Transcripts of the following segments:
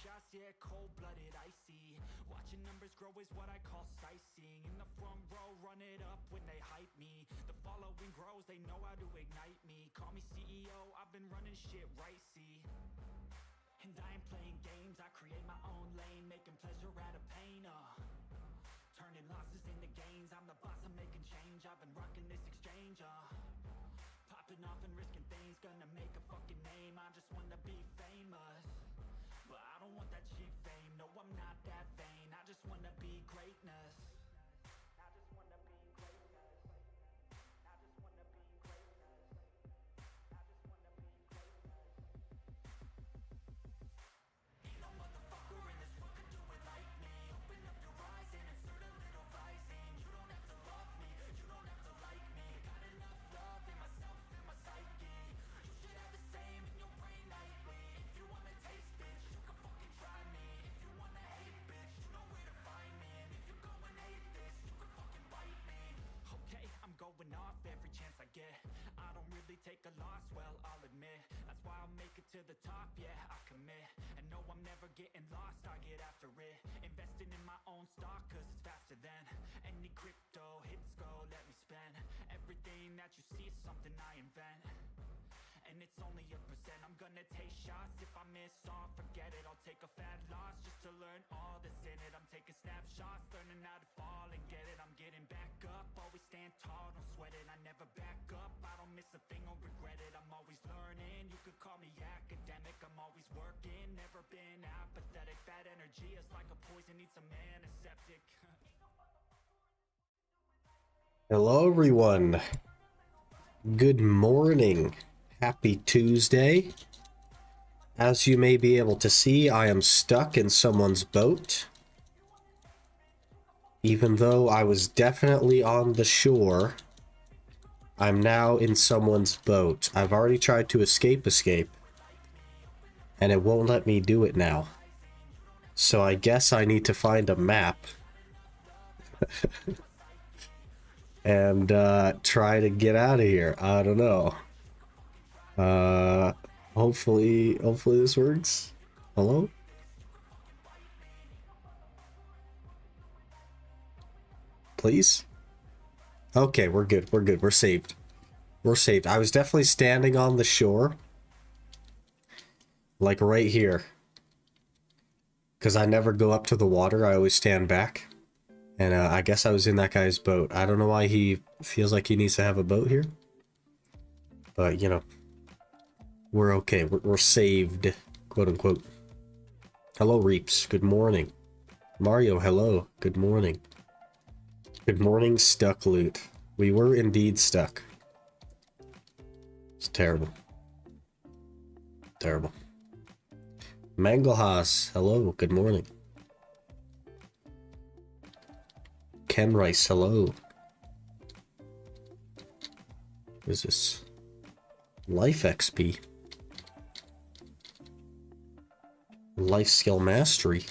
shots, yeah, cold-blooded, icy. Watching numbers grow is what I call sightseeing. In the front row, run it up when they hype me. The following grows, they know how to ignite me. Call me CEO, I've been running shit right, see. And I ain't playing games, I create my own lane, making pleasure out of pain, turning losses into gains, I'm the boss, I'm making change, I've been rocking this exchange, popping off and risking things, gonna make a fucking name, I just wanna be famous, but I don't want that cheap fame, no I'm not that vain, I just wanna be greatness, I just wanna be greatness, I just wanna be greatness, I just wanna be greatness. Ain't no motherfucker in this world could do it like me. Open up your eyes and insert a little rising. You don't have to love me, you don't have to like me. Got enough love in myself and my psyche. You should have the same in your brain nightly. If you wanna taste, bitch, you can fucking try me. If you wanna hate, bitch, you know where to find me. And if you go and hate this, you can fucking bite me. Okay, I'm going off every chance I get. I don't really take a loss, well, I'll admit. That's why I'll make it to the top, yeah, I commit. And no, I'm never getting lost, I get after it. Investing in my own stock, cause it's faster than any crypto hits go, let me spend. Everything that you see is something I invent. And it's only a percent, I'm gonna take shots. If I miss all, forget it, I'll take a fat loss just to learn all that's in it. I'm taking snapshots, learning how to fall and get it. I'm getting back up, always stand tall, don't sweat it. I never back up, I don't miss a thing or regret it. I'm always learning, you could call me academic. I'm always working, never been apathetic. That energy is like a poison, needs some antiseptic. Hello everyone, good morning, happy Tuesday. As you may be able to see, I am stuck in someone's boat. Even though I was definitely on the shore, I'm now in someone's boat. I've already tried to escape, and it won't let me do it now. So I guess I need to find a map and try to get out of here. I don't know. Hopefully this works. Hello? Please? Okay, we're good. We're saved. We're saved. I was definitely standing on the shore. Like right here. Because I never go up to the water. I always stand back. And I guess I was in that guy's boat. I don't know why he feels like he needs to have a boat here. But, you know. We're okay. We're saved. Quote unquote. Hello, Reaps. Good morning. Mario, hello. Good morning. Good morning, stuck loot. We were indeed stuck. It's terrible. Terrible. Manglehas, hello. Good morning. Ken Rice, hello. What is this? Life XP. Life skill mastery.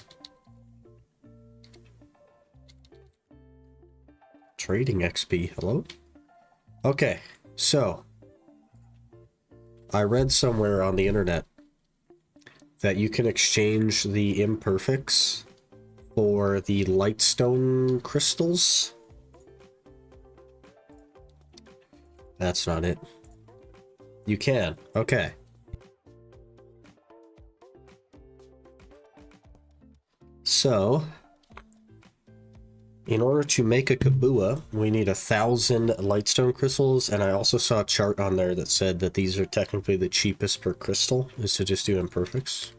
Trading XP, hello? Okay, so I read somewhere on the internet that you can exchange the imperfects for the lightstone crystals. That's not it. You can, okay. So, in order to make a Kabua, we need 1,000 lightstone crystals, and I also saw a chart on there that said that these are technically the cheapest per crystal, is to just do imperfects.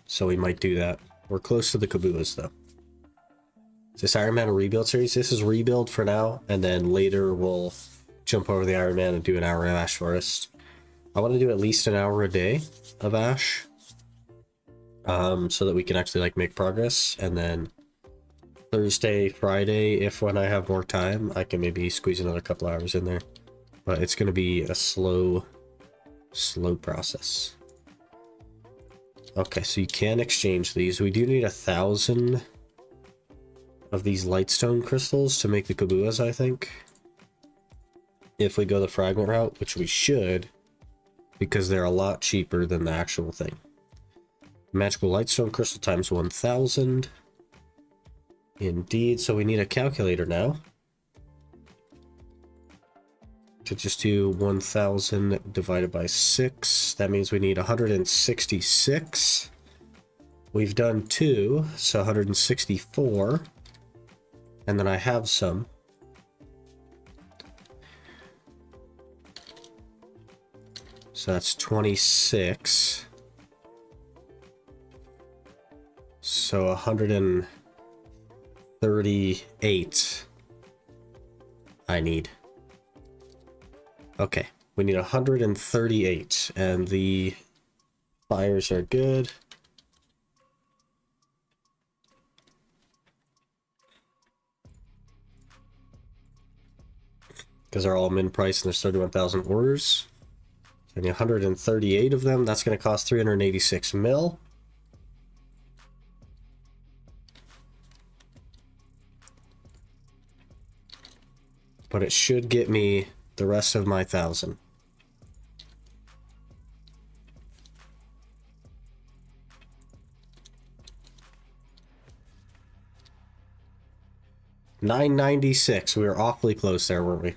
So we might do that. We're close to the Kabuas, though. Is this Iron Man a rebuild series? This is rebuild for now, and then later we'll jump over the Iron Man and do an hour of Ash Forest. I want to do at least an hour a day of Ash. So that we can actually like make progress, and then Thursday, Friday, if when I have more time, I can maybe squeeze another couple hours in there. But it's going to be a slow process. Okay, so you can exchange these. We do need 1,000 of these lightstone crystals to make the Kabuas, I think. If we go the fragment route, which we should, because they're a lot cheaper than the actual thing. Magical Lightstone Crystal times 1000. Indeed, so we need a calculator now. To just do 1000 divided by 6. That means we need 166. We've done 2, so 164. And then I have some. So that's 26. So 138 I need. Okay, we need 138, and the fires are good. Because they're all min price and there's 31,000 orders. So I need 138 of them. That's going to cost 386 mil. But it should get me the rest of my 1,000. $996. We were awfully close there, weren't we?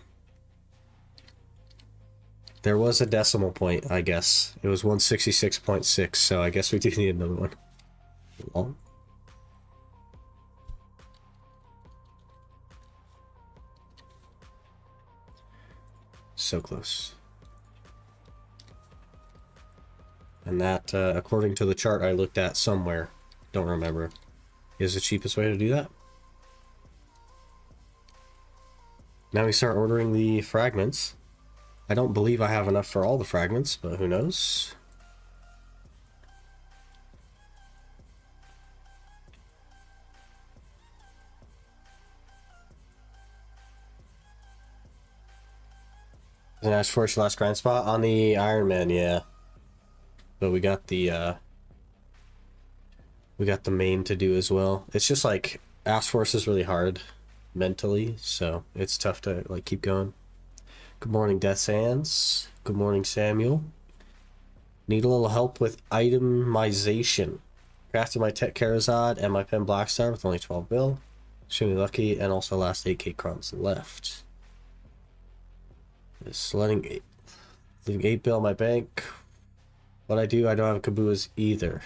There was a decimal point, I guess. It was 166.6, so I guess we do need another one. Long. So close. And that, according to the chart I looked at somewhere, don't remember, is the cheapest way to do that. Now we start ordering the fragments. I don't believe I have enough for all the fragments, but who knows? An Ash Force last grind spot on the Iron Man, yeah. But we got the main to do as well. It's just like Ash Force is really hard mentally, so it's tough to like keep going. Good morning, Death Sands. Good morning, Samuel. Need a little help with itemization. Crafted my Tech Karazad and my Pen Blackstar with only 12 bill. Extremely lucky, and also last 8k crowns left. Just leaving 8 bill in my bank. What I do, I don't have Kabuas either.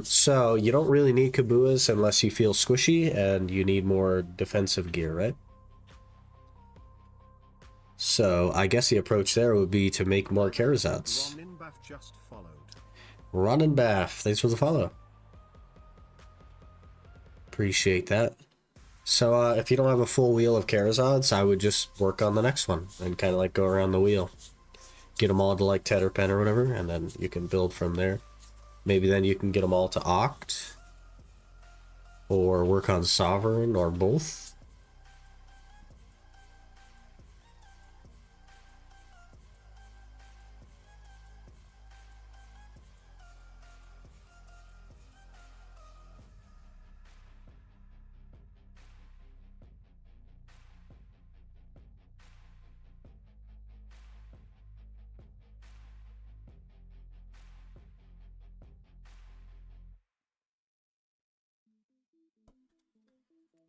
So you don't really need Kabuas unless you feel squishy and you need more defensive gear, right? So I guess the approach there would be to make more Karazads. Ron and Bath, thanks for the follow. Appreciate that. So if you don't have a full wheel of Karazads, I would just work on the next one and kind of like go around the wheel. Get them all to like Tetherpen or whatever, and then you can build from there. Maybe then you can get them all to Oct, or work on Sovereign, or both.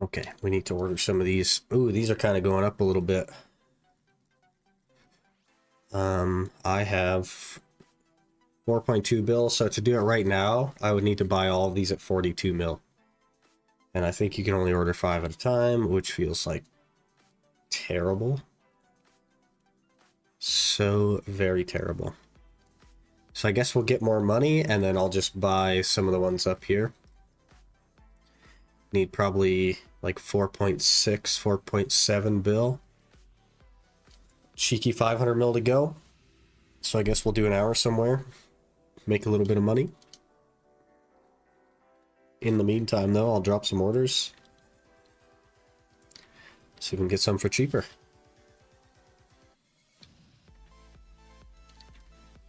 Okay, we need to order some of these. Ooh, these are kind of going up a little bit. I have 4.2 bill, so to do it right now, I would need to buy all of these at 42 mil. And I think you can only order 5 at a time, which feels like terrible. So very terrible. So I guess we'll get more money, and then I'll just buy some of the ones up here. Need probably like 4.6, 4.7 bill. Cheeky 500 mil to go. So I guess we'll do an hour somewhere. Make a little bit of money. In the meantime, though, I'll drop some orders. See if we can get some for cheaper.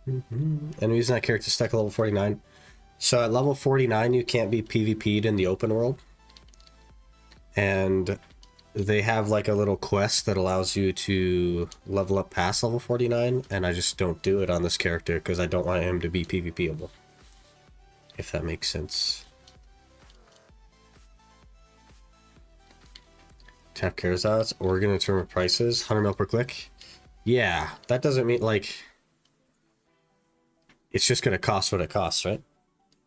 And using that character stuck at level 49. So at level 49, you can't be PvP'd in the open world. And they have like a little quest that allows you to level up past level 49, and I just don't do it on this character because I don't want him to be PvPable. If that makes sense. Tap Karazats, Oregon in terms of prices, 100 mil per click. Yeah, that doesn't mean like it's just gonna cost what it costs, right?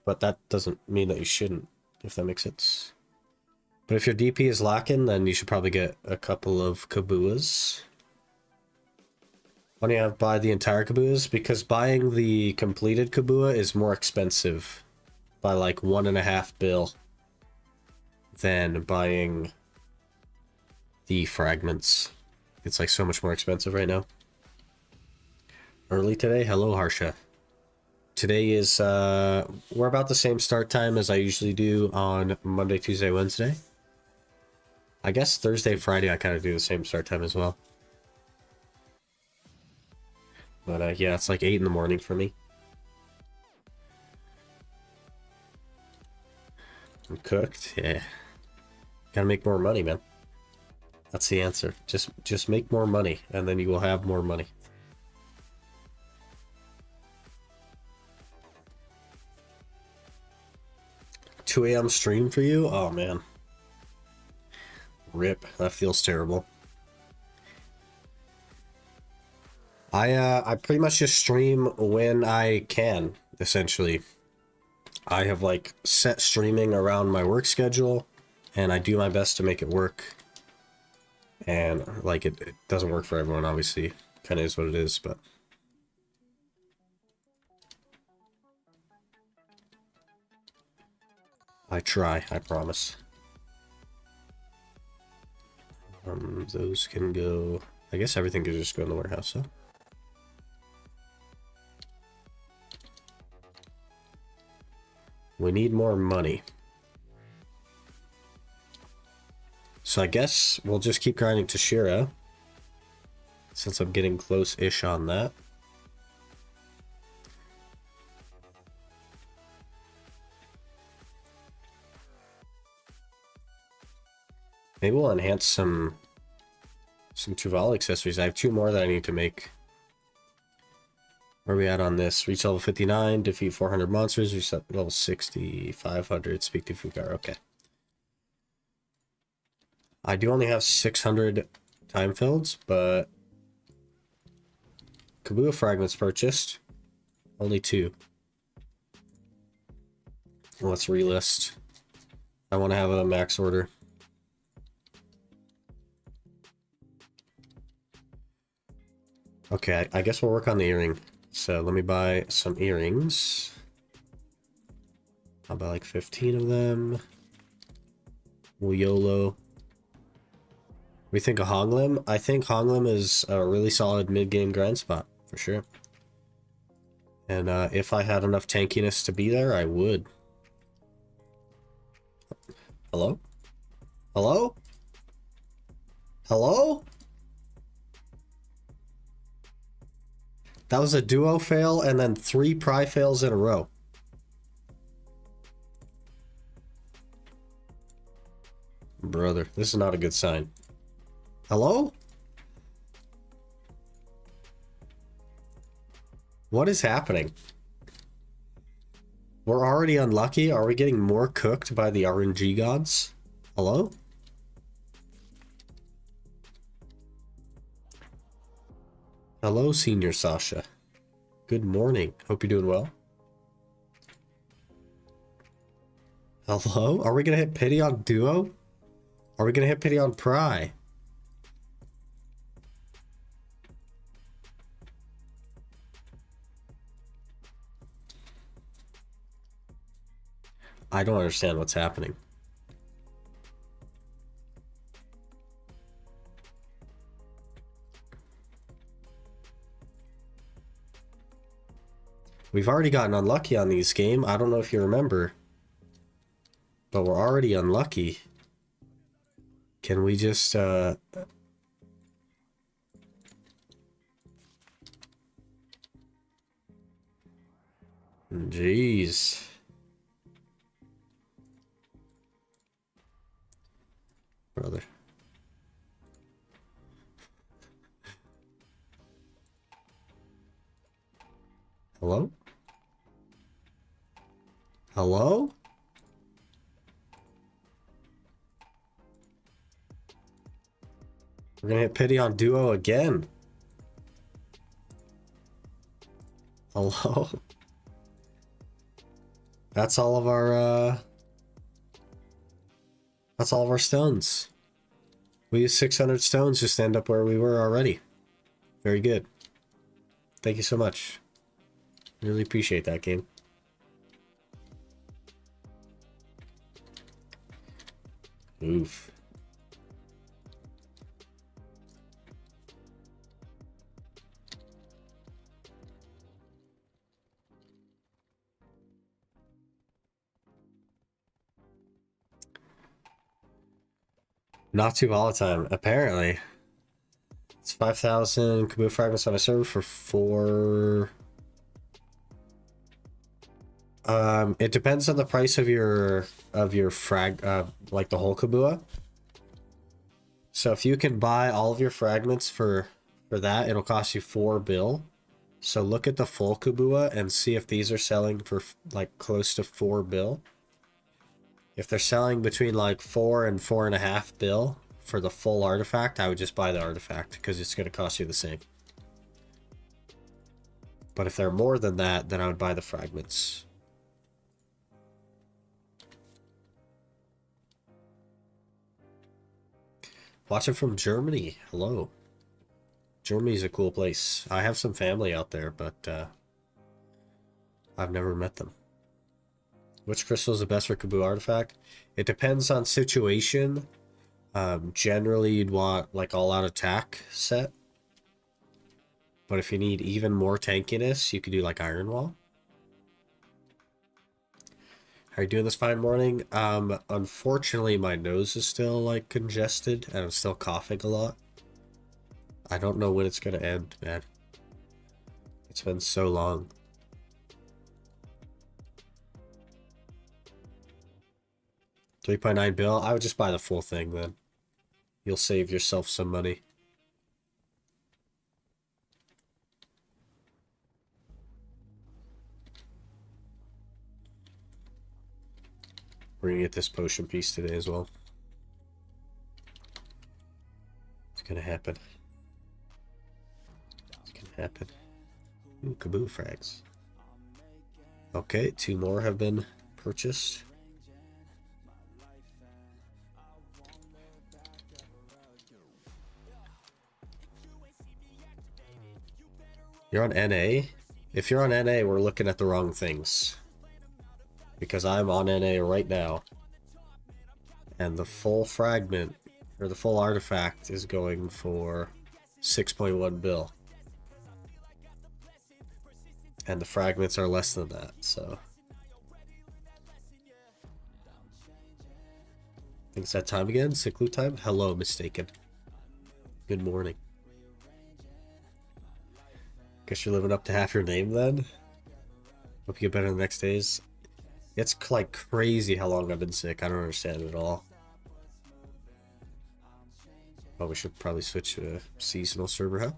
But that doesn't mean that you shouldn't, if that makes sense. But if your DP is lacking, then you should probably get a couple of Kabuas. Why don't you have buy the entire Kabuas? Because buying the completed Kabua is more expensive by like 1.5 bill than buying the fragments. It's like so much more expensive right now. Early today? Hello, Harsha. Today is, we're about the same start time as I usually do on Monday, Tuesday, Wednesday. I guess Thursday, Friday, I kind of do the same start time as well. But yeah, it's like 8 in the morning for me. I'm cooked? Yeah. Gotta make more money, man. That's the answer. Just make more money, and then you will have more money. $2 a.m. stream for you? Oh, man. Rip. That feels terrible. I pretty much just stream when I can, essentially. I have, like, set streaming around my work schedule, and I do my best to make it work. And, like, it doesn't work for everyone, obviously. Kind of is what it is, but... I try, I promise. Those can go... I guess everything can just go in the warehouse, huh? We need more money. So I guess we'll just keep grinding to Shira. Since I'm getting close-ish on that. Maybe we'll enhance some Tuval accessories. I have 2 more that I need to make. Where are we at on this? Reach level 59, defeat 400 monsters, reach level 60, 500, speak to Fugar. Okay. I do only have 600 time fields, but Kabua fragments purchased. Only 2. Let's relist. I want to have a max order. Okay, I guess we'll work on the earring. So let me buy some earrings. I'll buy like 15 of them. We'll YOLO. We think of Honglim? I think Honglim is a really solid mid-game grind spot, for sure. And if I had enough tankiness to be there, I would. Hello? Hello? Hello? That was a duo fail and then 3 pry fails in a row. Brother, this is not a good sign. Hello? What is happening? We're already unlucky. Are we getting more cooked by the RNG gods? Hello? Hello, Senior Sasha. Good morning. Hope you're doing well. Hello? Are we gonna hit pity on duo? Are we gonna hit pity on pry? I don't understand what's happening. We've already gotten unlucky on these game. I don't know if you remember, but we're already unlucky. Can we just jeez. Brother. Hello? Hello? We're gonna hit pity on duo again. Hello? That's all of our, that's all of our stones. We used 600 stones just to end up where we were already. Very good. Thank you so much. Really appreciate that, game. Oof. Not too volatile, apparently. It's 5,000 Kabua fragments on a server for 4. It depends on the price of your frag, like the whole Kabua. So if you can buy all of your fragments for that, it'll cost you 4 bill. So look at the full Kabua and see if these are selling for like close to 4 bill. If they're selling between like 4 and 4.5 bill for the full artifact, I would just buy the artifact because it's going to cost you the same. But if they're more than that, then I would buy the fragments. Watching from Germany. Hello. Germany's a cool place. I have some family out there, but I've never met them. Which crystal is the best for Kabua artifact? It depends on situation. Generally, you'd want like all-out attack set. But if you need even more tankiness, you could do like Iron Wall. How are you doing this fine morning? Unfortunately, my nose is still like congested and I'm still coughing a lot. I don't know when it's gonna end, man. It's been so long. $3.9 bill. I would just buy the full thing then. You'll save yourself some money. We're gonna get this potion piece today as well. It's gonna happen. It's gonna happen. Ooh, Kabua frags. Okay, 2 more have been purchased. You're on NA? If you're on NA, we're looking at the wrong things. Because I'm on NA right now. And the full fragment, or the full artifact, is going for 6.1 bill. And the fragments are less than that, so. I think it's that time again? Ciclu time? Hello, mistaken. Good morning. Guess you're living up to half your name then? Hope you get better the next days. It's like crazy how long I've been sick. I don't understand it at all. Oh, we should probably switch to a seasonal server, huh?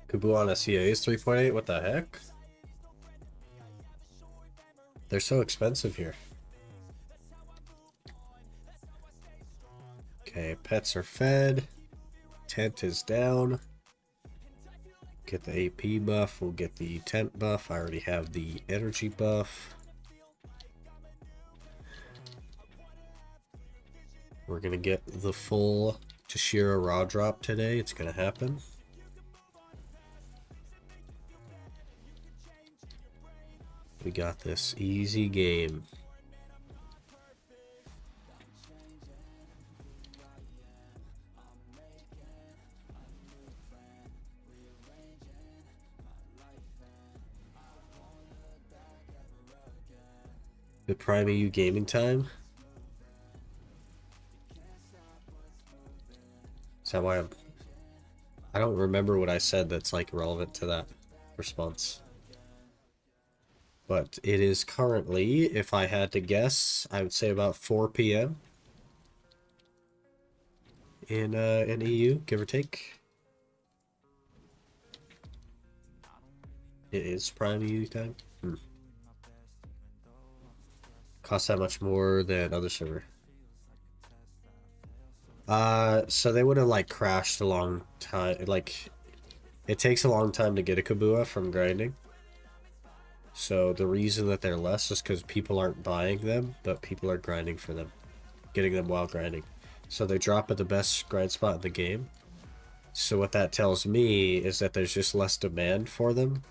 Kabua on SEA is 3.8? What the heck? They're so expensive here. Okay, pets are fed. Tent is down. Get the AP buff. We'll get the tent buff. I already have the energy buff. We're gonna get the full Tashira raw drop today. It's gonna happen. We got this easy game. The Prime EU gaming time. Is that why I don't remember what I said that's like relevant to that response. But it is currently, if I had to guess, I would say about 4 p.m. in EU, give or take. It is prime EU time. Costs that much more than other server. So they would have like crashed a long time. Like, it takes a long time to get a Kabua from grinding. So the reason that they're less is because people aren't buying them, but people are grinding for them, getting them while grinding. So they drop at the best grind spot in the game. So what that tells me is that there's just less demand for them.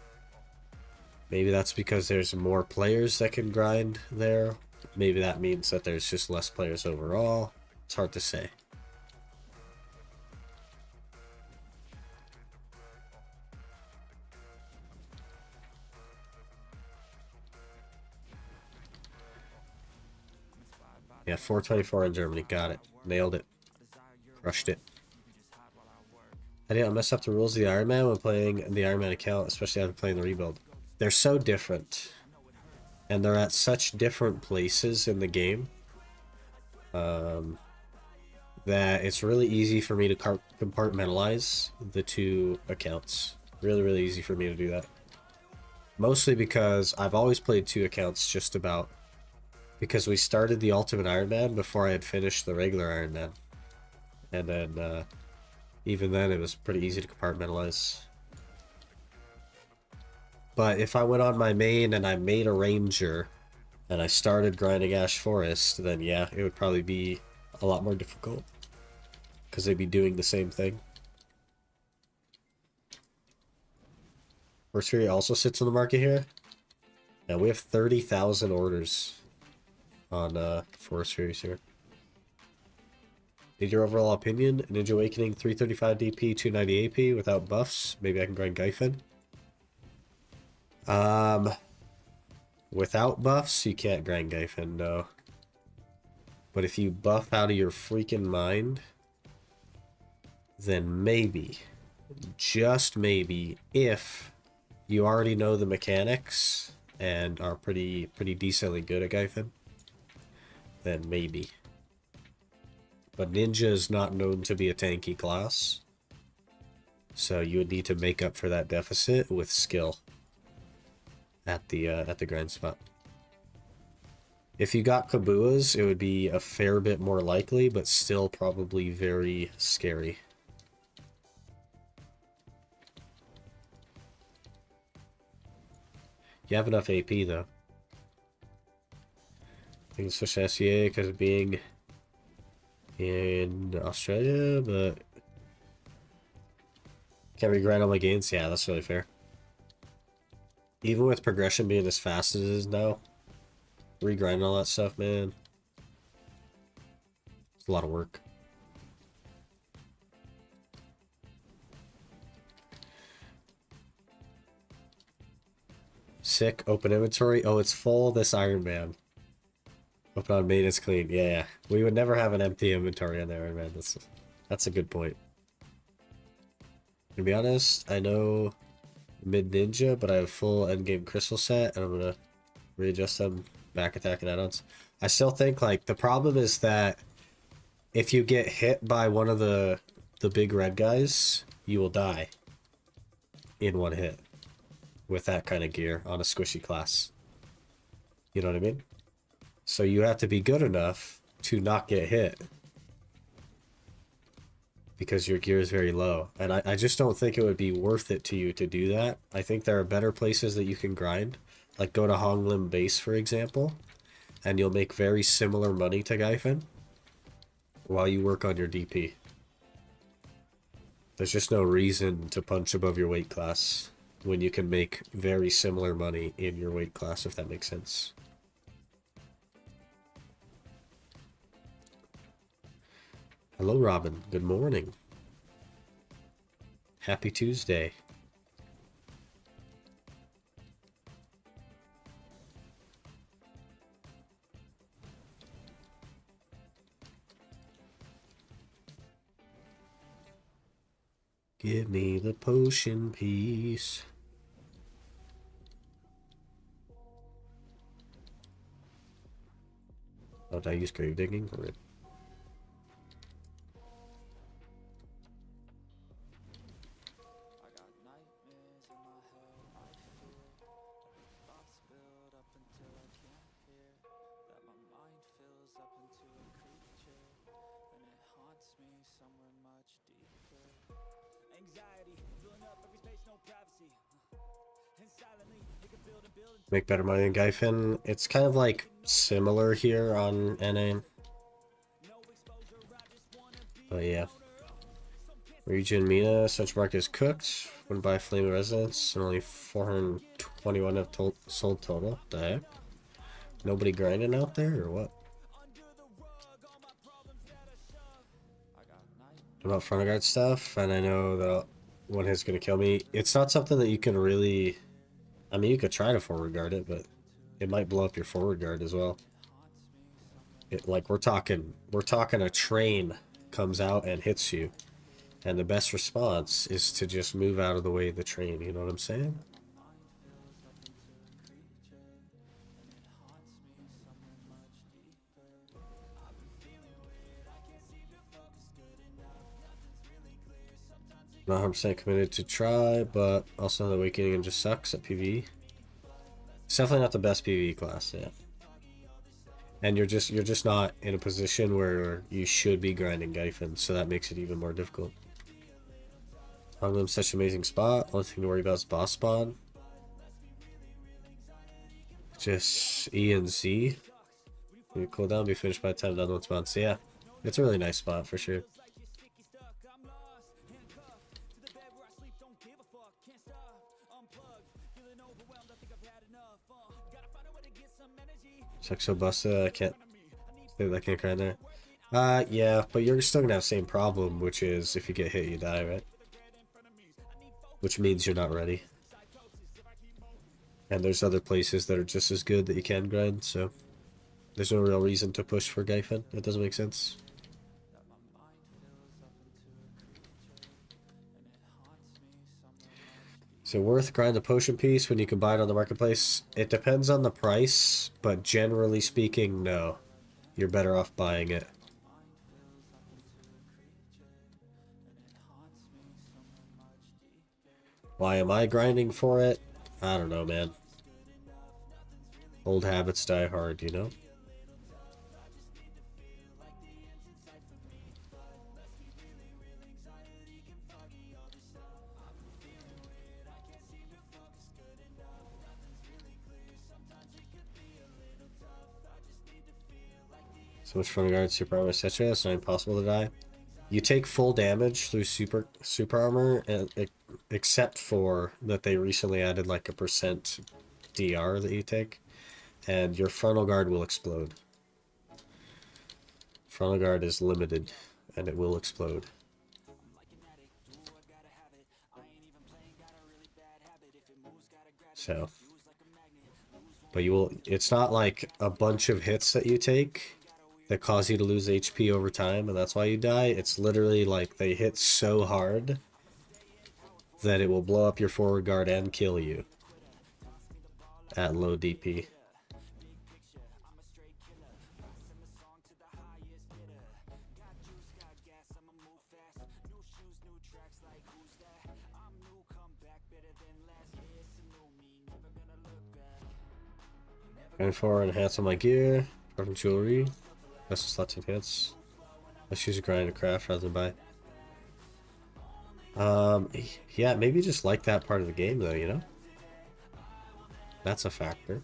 Maybe that's because there's more players that can grind there. Maybe that means that there's just less players overall. It's hard to say. Yeah, 424 in Germany. Got it. Nailed it. Crushed it. I didn't mess up the rules of the Iron Man when playing the Iron Man account, especially after playing the rebuild. They're so different. And they're at such different places in the game. That it's really easy for me to compartmentalize the two accounts. Really, really easy for me to do that. Mostly because I've always played two accounts just about. Because we started the Ultimate Iron Man before I had finished the regular Iron Man. And then, even then, it was pretty easy to compartmentalize. But if I went on my main and I made a Ranger, and I started grinding Ash Forest, then yeah, it would probably be a lot more difficult. Because they'd be doing the same thing. Forest Fury also sits in the market here. Now we have 30,000 orders on Forest Furies here. Need your overall opinion? Ninja Awakening 335 DP, 290 AP without buffs. Maybe I can grind Gyfin. Without buffs, you can't grind Gyfin, no. But if you buff out of your freaking mind, then maybe, just maybe, if you already know the mechanics and are pretty decently good at Gyfin, then maybe. But Ninja is not known to be a tanky class, so you would need to make up for that deficit with skill at the grind spot. If you got Kabuas, it would be a fair bit more likely, but still probably very scary. You have enough AP though. I think it's switch to SEA because of being in Australia, but can't regrind all my gains. Yeah, that's really fair. Even with progression being as fast as it is now, regrind all that stuff, man. It's a lot of work. Sick. Open inventory. Oh, it's full. This Iron Man. Open on main is clean. Yeah, we would never have an empty inventory on the Iron Man. That's a good point. To be honest, I know mid ninja, but I have full endgame crystal set, and I'm gonna readjust them back attack and add-ons. I still think like the problem is that if you get hit by one of the big red guys, you will die in one hit with that kind of gear on a squishy class. You know what I mean? So you have to be good enough to not get hit because your gear is very low. And I just don't think it would be worth it to you to do that. I think there are better places that you can grind. Like go to Honglim Base, for example, and you'll make very similar money to Gyfin while you work on your DP. There's just no reason to punch above your weight class when you can make very similar money in your weight class, if that makes sense. Hello, Robin. Good morning. Happy Tuesday. Give me the potion piece. Oh, did I use grave digging? Or... Make better money than Gyfin. It's kind of like similar here on NA. But yeah. Region Mina, Central Market is cooked. Wouldn't buy Flame of Residence, and only 421 have sold total. The heck? Nobody grinding out there, or what? About front of guard stuff, and I know that one hit's gonna kill me. It's not something that you can really... I mean, you could try to forward guard it, but it might blow up your forward guard as well. Like, we're talking a train comes out and hits you. And the best response is to just move out of the way of the train, you know what I'm saying? Not 100% committed to try, but also the Awakening just sucks at PvE. It's definitely not the best PvE class, yeah. And you're just not in a position where you should be grinding Gyfin, so that makes it even more difficult. Honglim's such an amazing spot. Only thing to worry about is boss spawn. Just E and Z. You cooldown, be finished by the time done one spawn. So yeah, it's a really nice spot for sure. Sucks so busted. I can't grind there. Yeah, but you're still gonna have the same problem, which is if you get hit, you die, right? Which means you're not ready. And there's other places that are just as good that you can grind, so there's no real reason to push for Gyfin. That doesn't make sense. So worth grind the potion piece when you can buy it on the marketplace? It depends on the price, but generally speaking, no. You're better off buying it. Why am I grinding for it? I don't know, man. Old habits die hard, you know? So much front guard, super armor, etc. It's not impossible to die. You take full damage through super armor, and except for that they recently added like a % DR that you take, and your frontal guard will explode. Frontal guard is limited, and it will explode. So, but you will. It's not like a bunch of hits that you take that cause you to lose HP over time, and that's why you die. It's literally like they hit so hard that it will blow up your forward guard and kill you at low DP. Going for enhance on my gear, from jewelry. Best slot to enhance. Let's use a grind to craft rather than buy. Yeah, maybe just like that part of the game though, you know? That's a factor.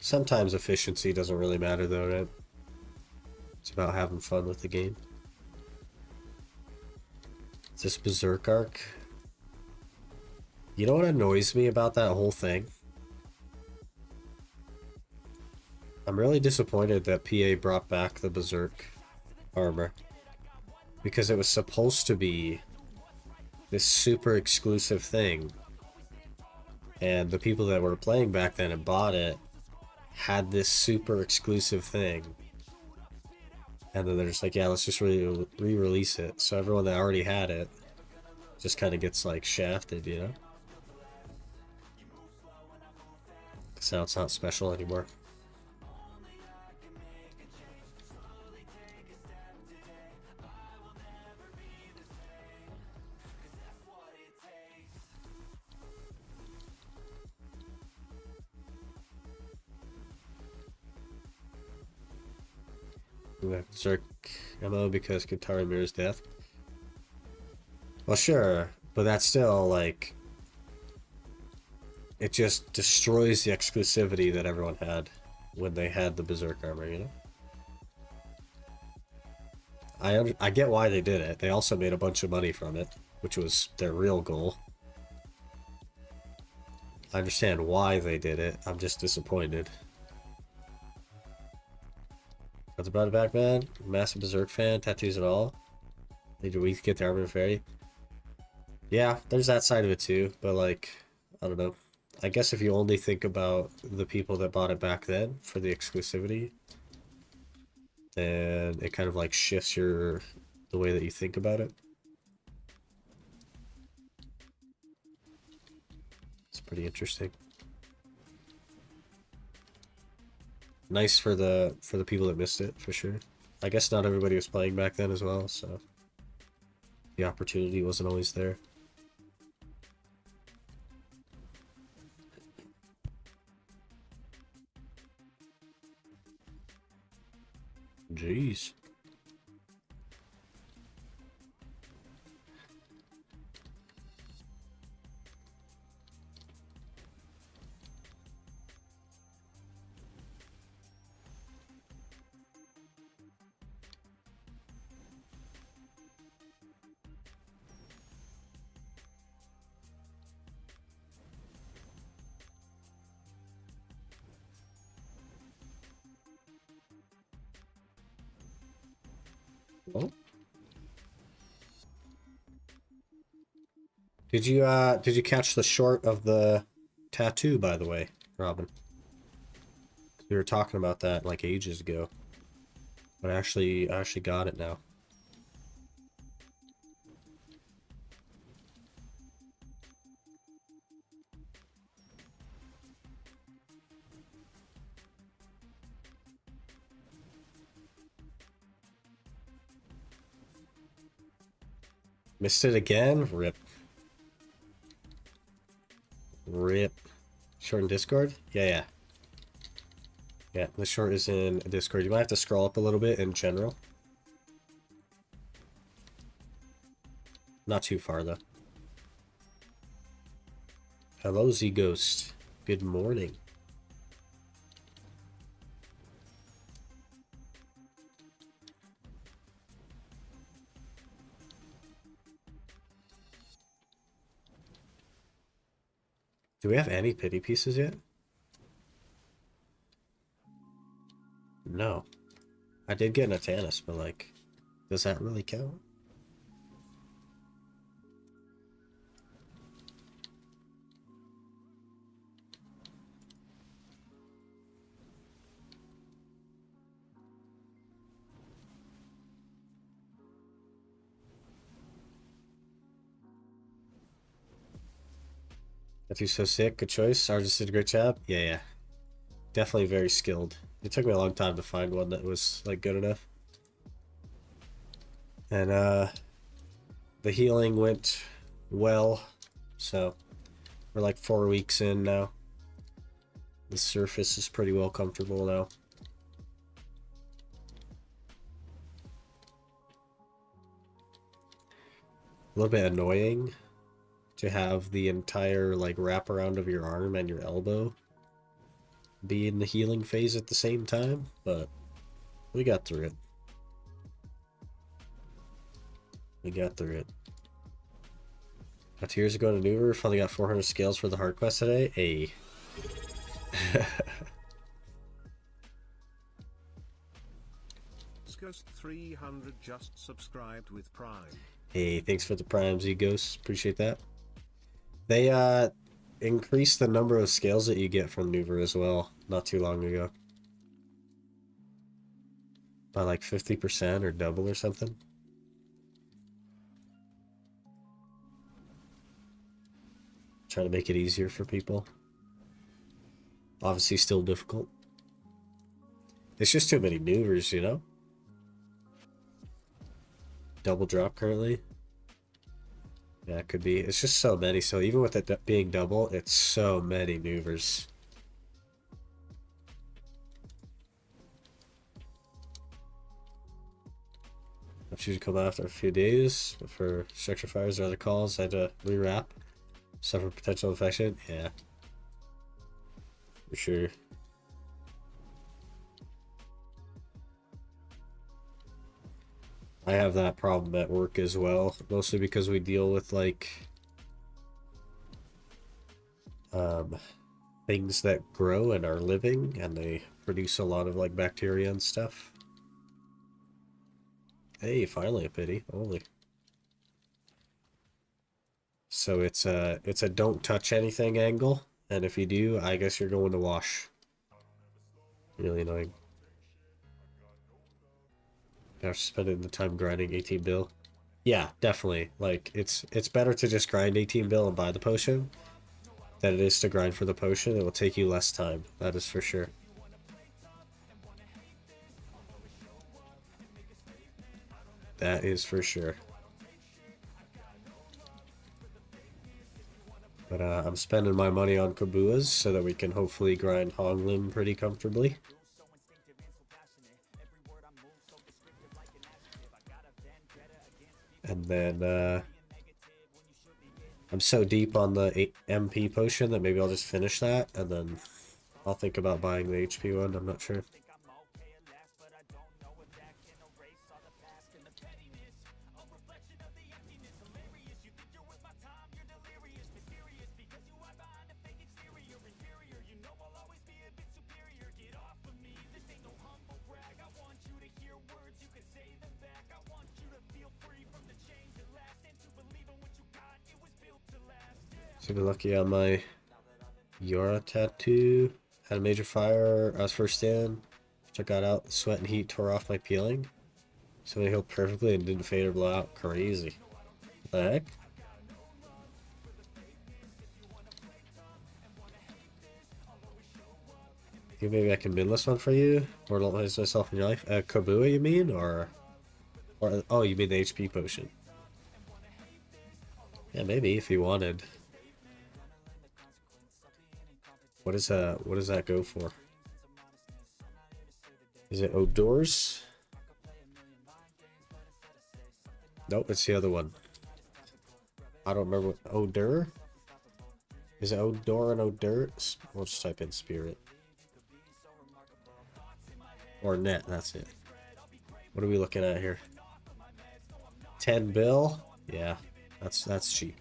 Sometimes efficiency doesn't really matter though, right? It's about having fun with the game. Is this Berserk arc? You know what annoys me about that whole thing? I'm really disappointed that PA brought back the Berserk armor. Because it was supposed to be this super exclusive thing. And the people that were playing back then and bought it had this super exclusive thing. And then they're just like, yeah, let's just re-release it. So everyone that already had it just kind of gets like shafted, you know? Because now it's not special anymore. Berserk ammo because Katara mirrors death. Well, sure, but that's still like it just destroys the exclusivity that everyone had when they had the Berserk armor, you know? I get why they did it. They also made a bunch of money from it, which was their real goal. I understand why they did it. I'm just disappointed. What's about it back, man? Massive Berserk fan, tattoos and all. Need your week to get the armor fairy. Yeah, there's that side of it too, but like, I don't know. I guess if you only think about the people that bought it back then for the exclusivity, then it kind of like shifts the way that you think about it. It's pretty interesting. Nice for the people that missed it, for sure. I guess not everybody was playing back then as well, so the opportunity wasn't always there. Jeez. Oh. Did you catch the short of the tattoo, by the way, Robin? We were talking about that like ages ago. But I actually got it now. Missed it again? Rip. Rip. Short in Discord? Yeah. Yeah, the short is in Discord. You might have to scroll up a little bit in general. Not too far, though. Hello, Z-Ghost. Good morning. Do we have any pity pieces yet? No. I did get an Atanus, but like, does that really count? If you're so sick, good choice. Artist did a great job. Yeah. Definitely very skilled. It took me a long time to find one that was like good enough. And the healing went well, so we're like 4 weeks in now. The surface is pretty well comfortable now. A little bit annoying to have the entire like wraparound of your arm and your elbow be in the healing phase at the same time, but we got through it. We got through it. Now, 2 years ago to Newver, finally got 400 scales for the hard quest today. Hey. Ghost 300 just subscribed with Prime. Hey, thanks for the Prime, Z-Ghost. Appreciate that. They increased the number of scales that you get from Newver as well, not too long ago. By like 50% or double or something. Trying to make it easier for people. Obviously still difficult. It's just too many Newvers, you know? Double drop currently. Yeah, it could be. It's just so many. So even with it being double, it's so many Newvers. I'm due to come after a few days, but for structure fires or other calls, I had to rewrap. Suffer potential infection? Yeah. For sure. I have that problem at work as well, mostly because we deal with like things that grow and are living, and they produce a lot of like bacteria and stuff. Hey, finally a pity. Holy. So it's a don't touch anything angle, and if you do, I guess you're going to wash. Really annoying. After spending the time grinding 18 bill. Yeah, definitely. Like it's better to just grind 18 bill and buy the potion than it is to grind for the potion. It will take you less time. That is for sure. That is for sure. But I'm spending my money on Kabuas so that we can hopefully grind Honglim pretty comfortably. And then I'm so deep on the MP potion that maybe I'll just finish that, and then I'll think about buying the HP one. I'm not sure. Super lucky on my Yora tattoo. Had a major fire. I was first in. I got out. Sweat and heat tore off my peeling. So it healed perfectly and didn't fade or blow out. Crazy. What the heck? Think maybe I can midlist one for you? Immortalize myself in your life? Kabua, you mean? Or oh, you mean the HP potion? Yeah, maybe if you wanted. What does that go for? Is it Odors? Nope, it's the other one. I don't remember what Odor? Is it Odor and Odor? We'll just type in Spirit. Or Net, that's it. What are we looking at here? 10 bill? Yeah, that's cheap.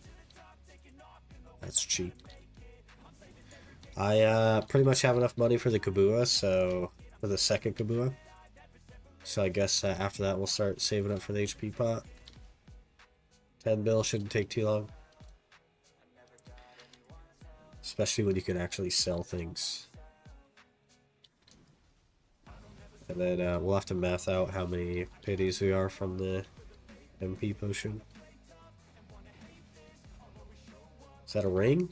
That's cheap. I pretty much have enough money for the Kabua, so for the second Kabua. So I guess after that we'll start saving up for the HP pot. 10 bill shouldn't take too long. Especially when you can actually sell things. And then we'll have to math out how many pities we are from the MP potion. Is that a ring?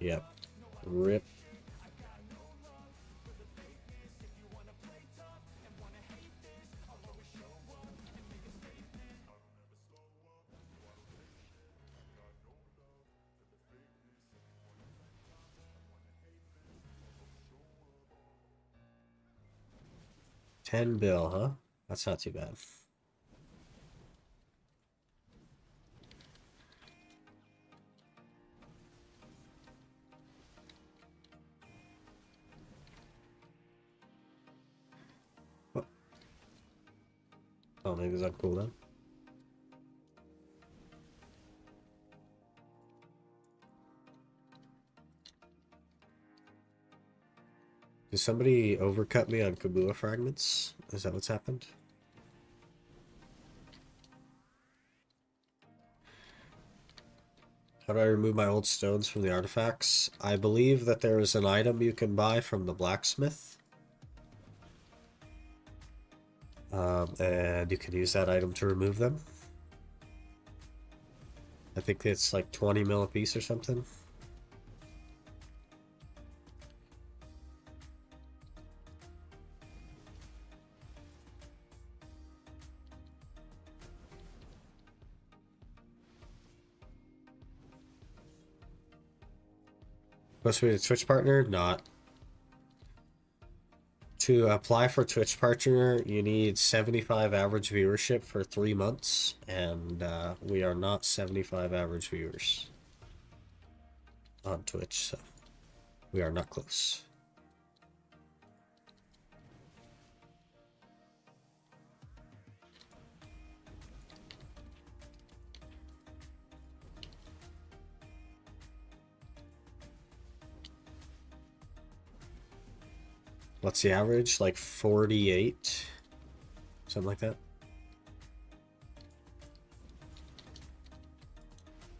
Yep. Rip. $10 bill, huh? That's not too bad. Oh, maybe that's cool then. Did somebody overcut me on Kabua fragments? Is that what's happened? How do I remove my old stones from the artifacts? I believe that there is an item you can buy from the blacksmith. And you can use that item to remove them. I think it's like 20 mil a piece or something. Supposed to be a Twitch partner? Not. To apply for Twitch Partner, you need 75 average viewership for 3 months, and we are not 75 average viewers on Twitch, so we are not close. What's the average? Like 48? Something like that.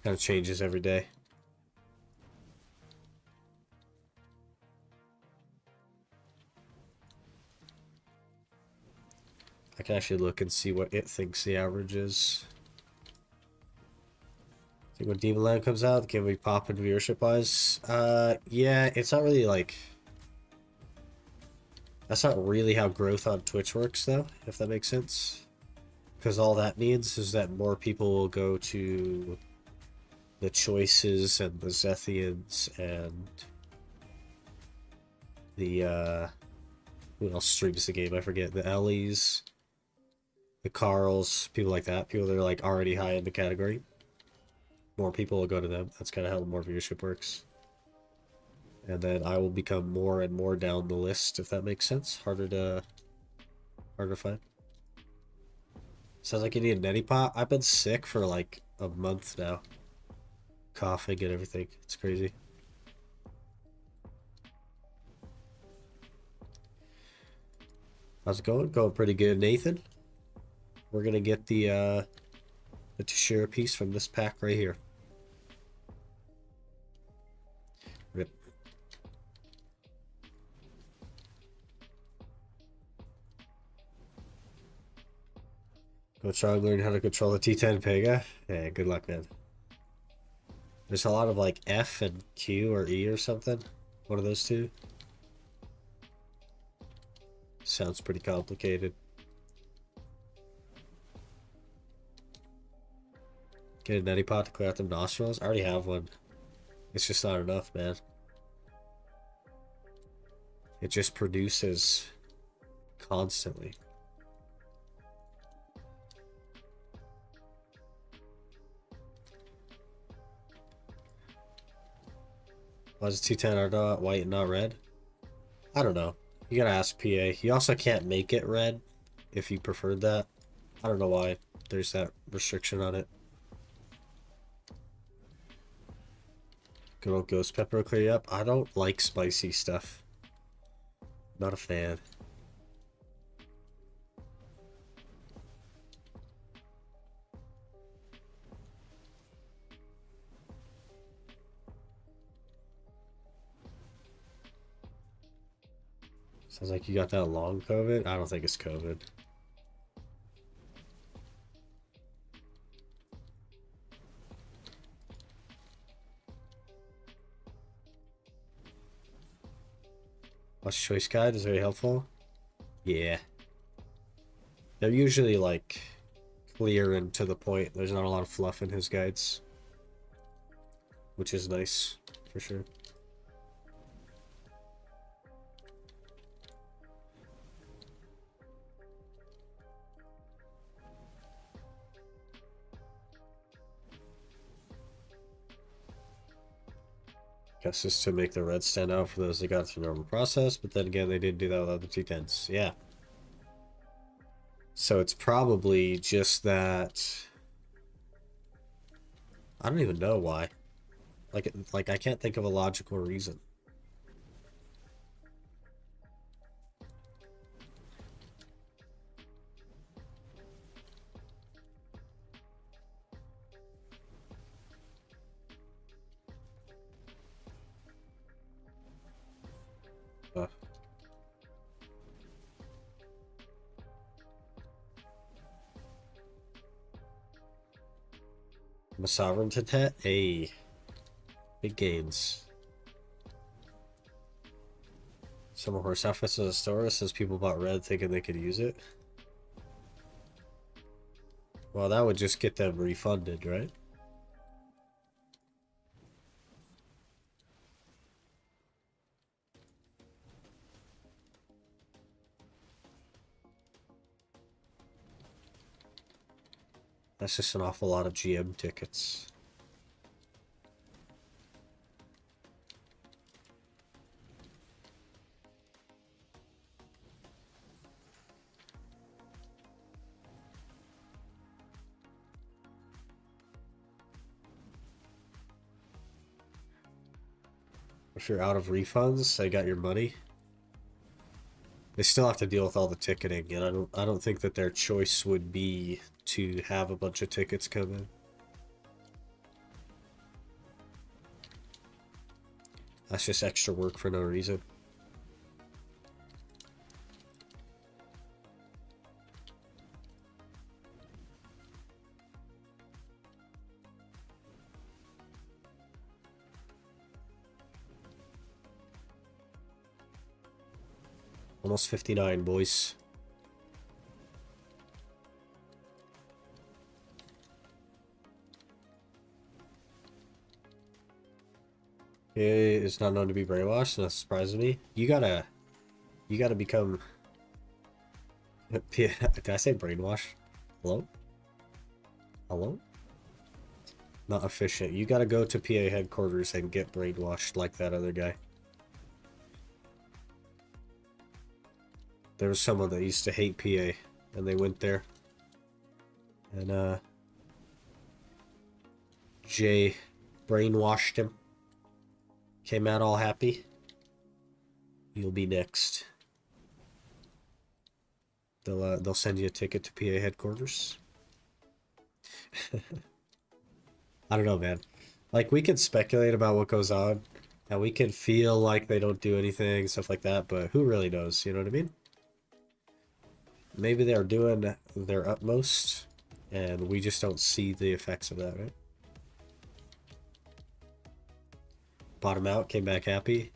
Kind of changes every day. I can actually look and see what it thinks the average is. I think when Demon Land comes out, can we pop in viewership wise? Yeah, it's not really like... That's not really how growth on Twitch works, though, if that makes sense. Because all that means is that more people will go to the Choices and the Zethians and the, who else streams the game? I forget. The Ellies, the Carls, people like that. People that are, like, already high in the category. More people will go to them. That's kind of how more viewership works. And then I will become more and more down the list, if that makes sense. Harder to find. Sounds like you need a neti pot. I've been sick for like a month now. Coughing and everything. It's crazy. How's it going? Going pretty good, Nathan. We're gonna get the Tashira piece from this pack right here. Rip. Go try and learn how to control the T10 Pega. Yeah, good luck, man. There's a lot of like F and Q or E or something. One of those two. Sounds pretty complicated. Get a neti pot to clear out them nostrils? I already have one. It's just not enough, man. It just produces constantly. Why is T10 are not white and not red? I don't know. You gotta ask PA. You also can't make it red if you preferred that. I don't know why there's that restriction on it. Good old ghost pepper will clear you up. I don't like spicy stuff. Not a fan. Sounds like you got that long COVID. I don't think it's COVID. Watch choice guide is very helpful. Yeah. They're usually like clear and to the point. There's not a lot of fluff in his guides. Which is nice, for sure. Guess just to make the red stand out for those that got through the normal process, but then again, they didn't do that with other T10s. Yeah. So it's probably just that... I don't even know why. Like I can't think of a logical reason. I'm a sovereign to that? Hey. Big gains. Summer horse outfits at the store says people bought red thinking they could use it. Well, that would just get them refunded, right? That's just an awful lot of GM tickets. If you're out of refunds, they got your money. They still have to deal with all the ticketing, and I don't think that their choice would be to have a bunch of tickets come in. That's just extra work for no reason. Almost 59, boys. Okay, it's not known to be brainwashed, and that surprises me. You gotta become. Did I say brainwash? Hello? Hello? Not efficient. You gotta go to PA headquarters and get brainwashed like that other guy. There was someone that used to hate PA, and they went there. And, Jay brainwashed him. Came out all happy. You'll be next. They'll send you a ticket to PA headquarters. I don't know, man. Like, we could speculate about what goes on, and we can feel like they don't do anything, stuff like that, but who really knows, you know what I mean? Maybe they're doing their utmost, and we just don't see the effects of that, right? Bought him out, came back happy.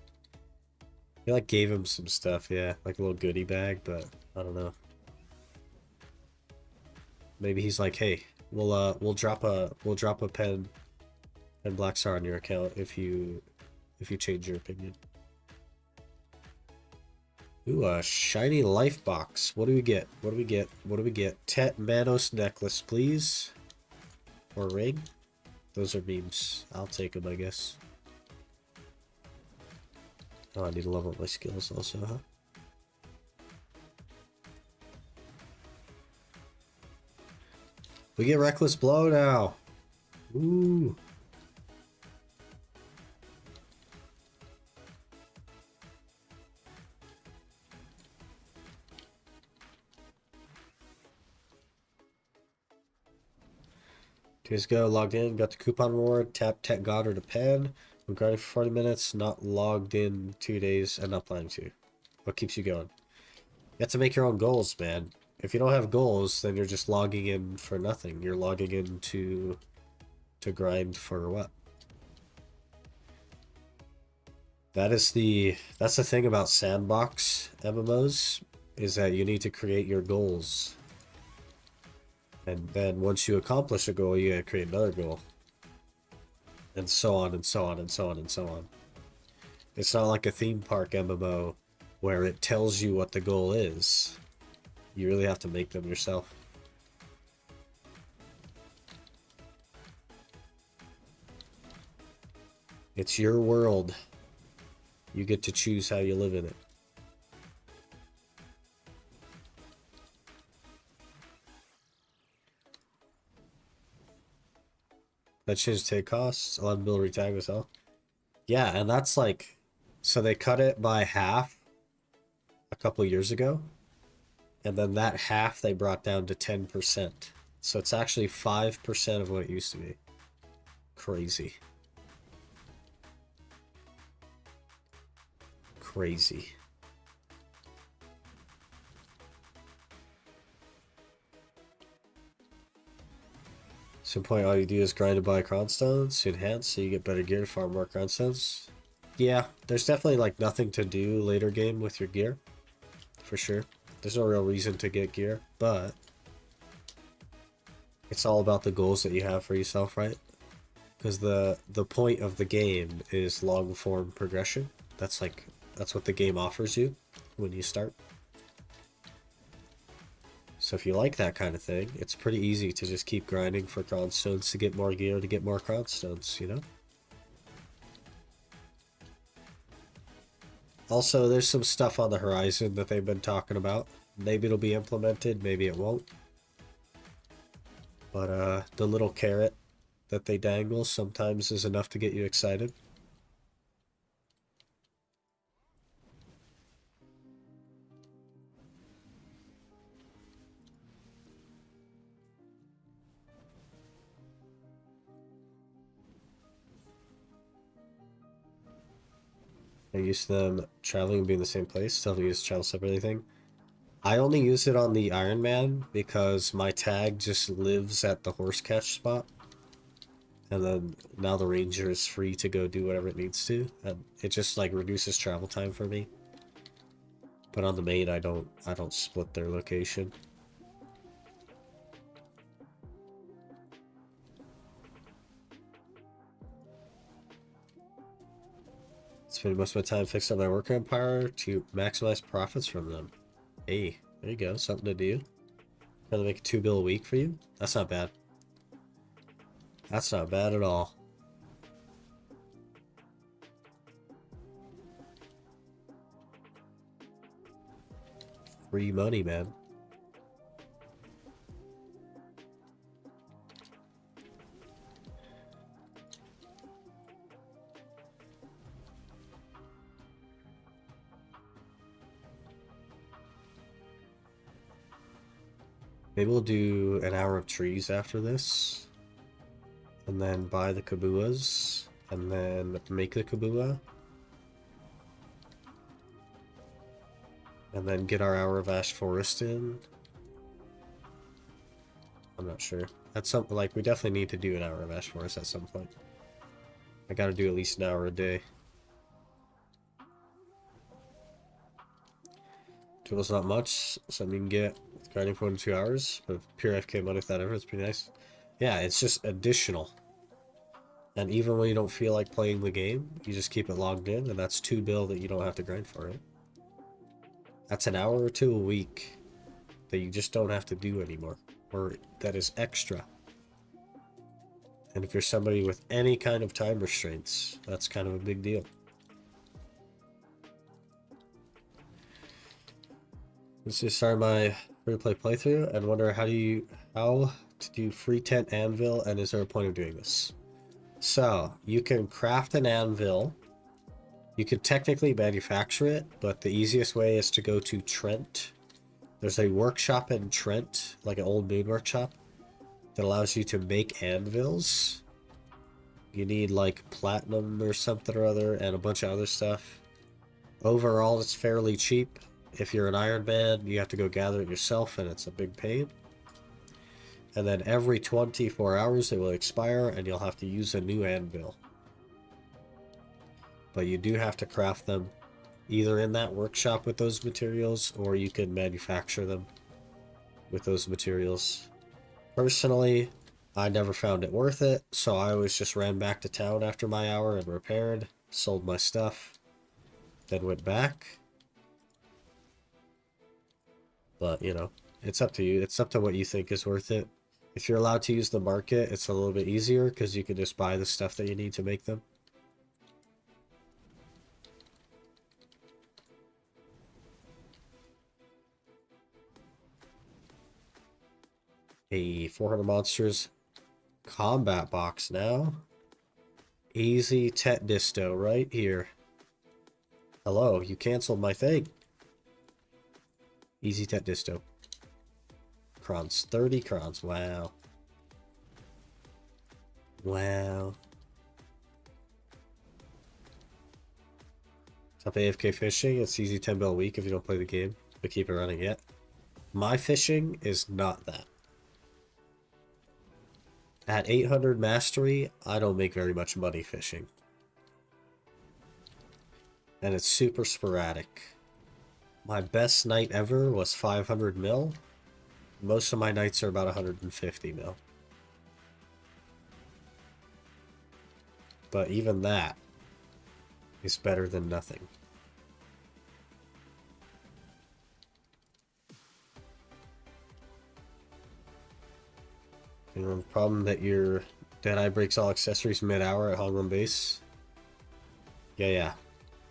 He like gave him some stuff, yeah, like a little goodie bag, but I don't know. Maybe he's like, hey, we'll drop a pen and Black Star on your account if you change your opinion. Ooh, a shiny life box. What do we get? What do we get? What do we get? Tet Manos necklace, please. Or ring. Those are memes. I'll take them, I guess. Oh, I need to level up my skills also, huh? We get Reckless Blow now. Ooh. Days ago, logged in, got the coupon reward, tapped Tech God or the pen. Been grinding for 40 minutes, not logged in 2 days, and not planning to. What keeps you going? You have to make your own goals, man. If you don't have goals, then you're just logging in for nothing. You're logging in to grind for what? That's the thing about sandbox MMOs, is that you need to create your goals. And then once you accomplish a goal, you gotta create another goal. And so on and so on and so on and so on. It's not like a theme park MMO where it tells you what the goal is. You really have to make them yourself. It's your world. You get to choose how you live in it. That changed take costs. 11 bill retag as well. Yeah, and that's like, so they cut it by half a couple years ago, and then that half they brought down to 10%. So it's actually 5% of what it used to be. Crazy. Crazy. Some point all you do is grind to buy crown stones to enhance so you get better gear to farm more crown stones. Yeah, there's definitely like nothing to do later game with your gear. For sure. There's no real reason to get gear, but it's all about the goals that you have for yourself, right? Because the point of the game is long form progression. That's what the game offers you when you start. So if you like that kind of thing, it's pretty easy to just keep grinding for crown stones to get more gear, to get more crown stones, you know? Also, there's some stuff on the horizon that they've been talking about. Maybe it'll be implemented, maybe it won't. But the little carrot that they dangle sometimes is enough to get you excited. I used them traveling and being in the same place. Still have to use travel separate anything. I only use it on the Iron Man because my tag just lives at the horse catch spot. And then now the ranger is free to go do whatever it needs to. And it just like reduces travel time for me. But on the main I don't split their location. Spending most of my time fixing up my work empire to maximize profits from them. Hey, there you go, something to do. Trying to make 2 bill a week for you? That's not bad. That's not bad at all. Free money, man. Maybe we'll do an hour of trees after this. And then buy the Kabuas. And then make the Kabua. And then get our hour of Ash Forest in. I'm not sure. That's something like we definitely need to do an hour of Ash Forest at some point. I gotta do at least an hour a day. Tool's not much, something you can get grinding for 1 to 2 hours, but pure FK money without effort, it's pretty nice. Yeah, it's just additional. And even when you don't feel like playing the game, you just keep it logged in, and that's 2 bill that you don't have to grind for, right? That's an hour or 2 a week that you just don't have to do anymore, or that is extra. And if you're somebody with any kind of time restraints, that's kind of a big deal. Let's just start my free-to-play playthrough and wonder how to do free tent anvil, and is there a point of doing this? So you can craft an anvil. You could technically manufacture it, but the easiest way is to go to Trent. There's a workshop in Trent, like an old moon workshop, that allows you to make anvils. You need like platinum or something or other and a bunch of other stuff. Overall, it's fairly cheap. If you're an Iron Man, you have to go gather it yourself, and it's a big pain. And then every 24 hours it will expire, and you'll have to use a new anvil. But you do have to craft them either in that workshop with those materials, or you can manufacture them with those materials. Personally, I never found it worth it, so I always just ran back to town after my hour and repaired, sold my stuff, then went back. But, you know, it's up to you. It's up to what you think is worth it. If you're allowed to use the market, it's a little bit easier because you can just buy the stuff that you need to make them. A 400 monsters combat box now. Easy Tet Disto right here. Hello, you canceled my thing. Easy Tet Disto. Crons, 30 crons, wow. Wow. Top AFK fishing, it's easy 10 bill a week if you don't play the game, but keep it running yet. My fishing is not that. At 800 mastery, I don't make very much money fishing. And it's super sporadic. My best night ever was 500 mil. Most of my nights are about 150 mil. But even that is better than nothing. You know, the problem that your Deadeye breaks all accessories mid-hour at Hongland base. Yeah.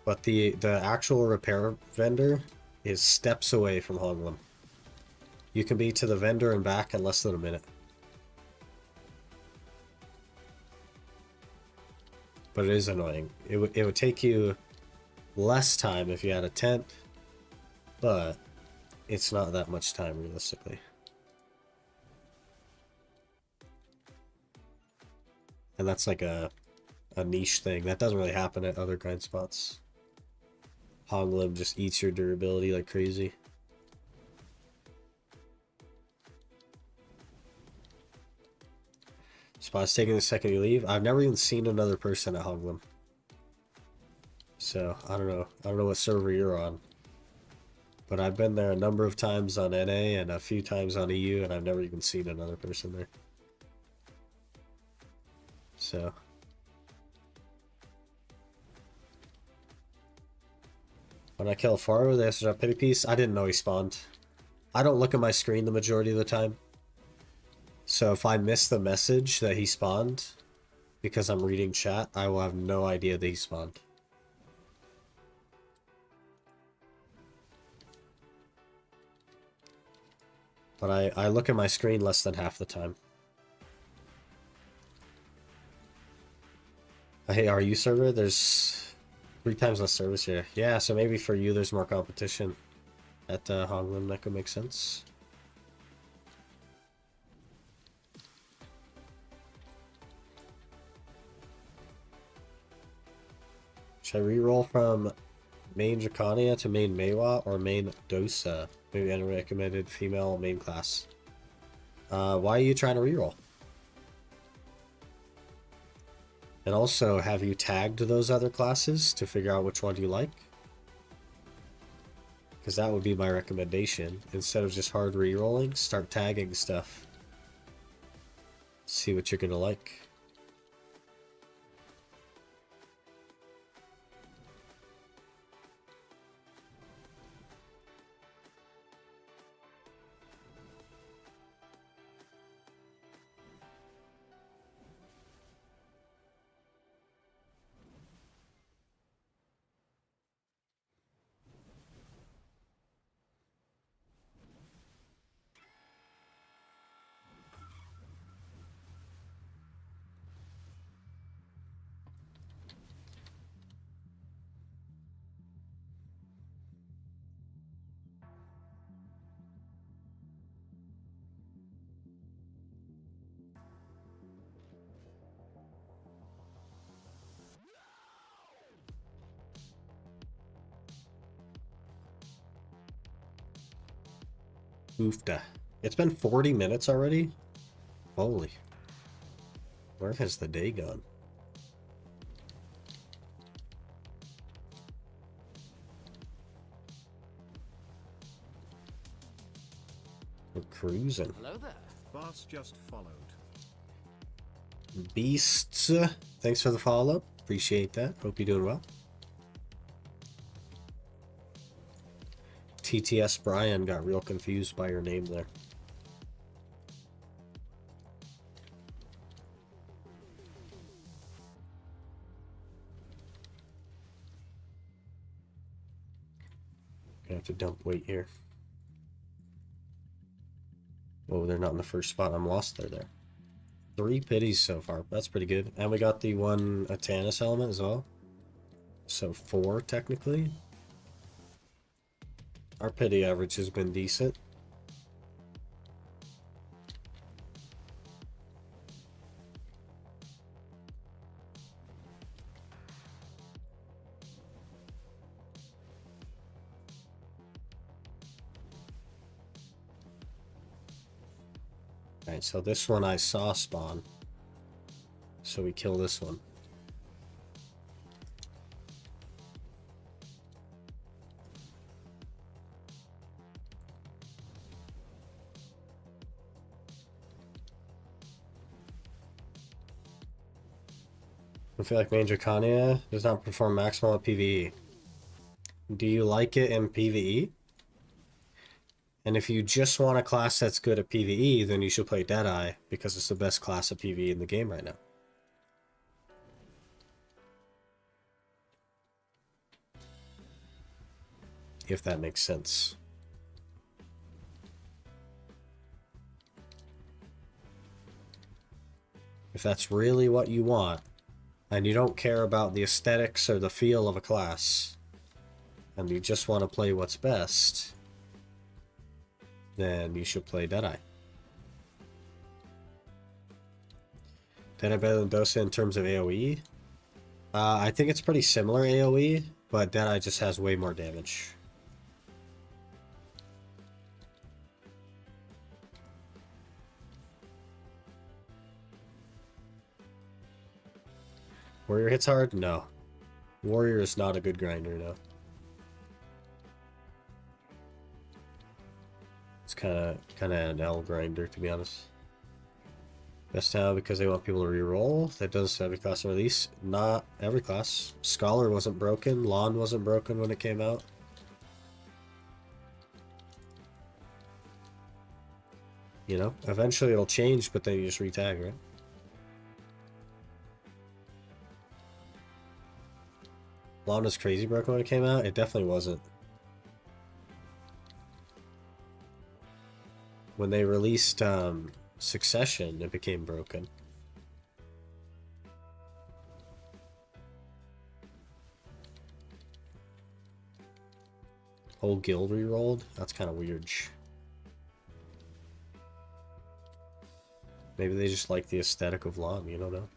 But the actual repair vendor is steps away from Hongland. You can be to the vendor and back in less than a minute. But it is annoying. It would take you less time if you had a tent, but it's not that much time realistically. And that's like a niche thing. That doesn't really happen at other grind spots. Honglim just eats your durability like crazy. Spot's taking the second you leave. I've never even seen another person at Honglim. So, I don't know. I don't know what server you're on. But I've been there a number of times on NA and a few times on EU, and I've never even seen another person there. So... when I kill Faro, they answer a pity piece. I didn't know he spawned. I don't look at my screen the majority of the time. So if I miss the message that he spawned, because I'm reading chat, I will have no idea that he spawned. But I look at my screen less than half the time. Hey, RU server, there's 3 times less service here. Yeah, so maybe for you there's more competition at Honglim. That could make sense. Should I reroll from main Dracania to main Meiwa or main Dosa? Maybe any recommended female main class. Why are you trying to reroll? And also, have you tagged those other classes to figure out which one you like? Because that would be my recommendation. Instead of just hard rerolling, start tagging stuff. See what you're gonna like. Oofda. It's been 40 minutes already? Holy. Where has the day gone? We're cruising. Hello there. Boss just followed. Beasts, thanks for the follow. Appreciate that. Hope you're doing well. TTS Brian got real confused by your name there. Gonna have to dump weight here. Oh, they're not in the first spot. I'm lost there. 3 pities so far. That's pretty good. And we got the 1 Atanis element as well. So 4 technically. Our pity average has been decent. Alright, so this one I saw spawn. So we kill this one. I feel like Main Dracania does not perform maximal at PvE. Do you like it in PvE? And if you just want a class that's good at PvE, then you should play Deadeye, because it's the best class of PvE in the game right now. If that makes sense. If that's really what you want, and you don't care about the aesthetics or the feel of a class, and you just want to play what's best, then you should play Deadeye. Deadeye better than Dosa in terms of AoE? I think it's pretty similar AoE, but Deadeye just has way more damage. Warrior hits hard? No. Warrior is not a good grinder, no. It's kind of an L grinder, to be honest. Best now because they want people to reroll. That does every class release. Not every class. Scholar wasn't broken. Lawn wasn't broken when it came out. You know, eventually it'll change, but then you just retag, right? Lawn was crazy broken when it came out? It definitely wasn't. When they released Succession, it became broken. Whole guild re-rolled? That's kind of weird. Maybe they just like the aesthetic of Lawn, you don't know.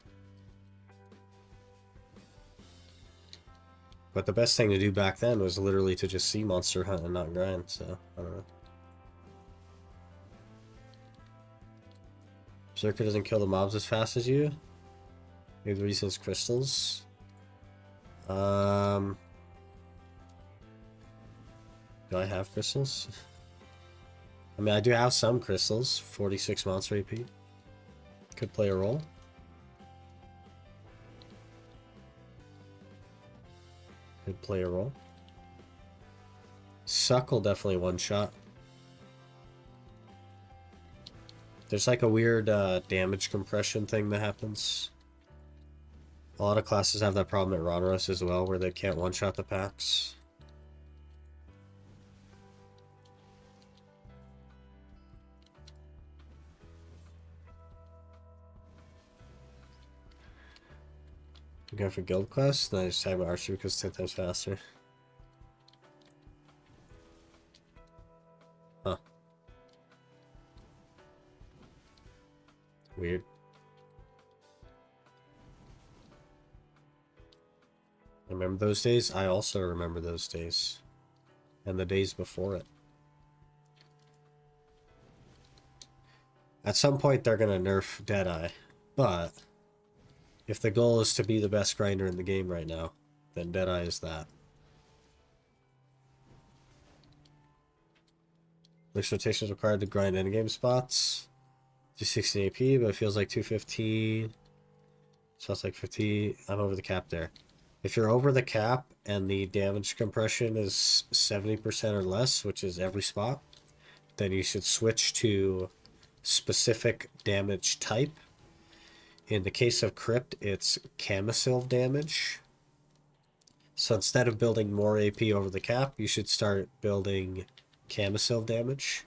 But the best thing to do back then was literally to just see monster hunt and not grind, so I don't know. Berserker doesn't kill the mobs as fast as you. Maybe the reason is crystals. Do I have crystals? I mean, I do have some crystals. 46 monster AP. Could play a role. Could play a role. Suckle definitely one shot. There's like a weird damage compression thing that happens. A lot of classes have that problem at Ronros as well, where they can't one-shot the packs. You go for guild quest? No, I just have archery because it's 10 times faster. Huh. Weird. I remember those days? I also remember those days. And the days before it. At some point they're gonna nerf Deadeye, but if the goal is to be the best grinder in the game right now, then Deadeye is that. Elixir rotation is required to grind endgame spots. 260 AP, but it feels like 215. Sounds like 50. I'm over the cap there. If you're over the cap and the damage compression is 70% or less, which is every spot, then you should switch to specific damage type. In the case of Crypt, it's Camisylve damage. So instead of building more AP over the cap, you should start building Camisylve damage.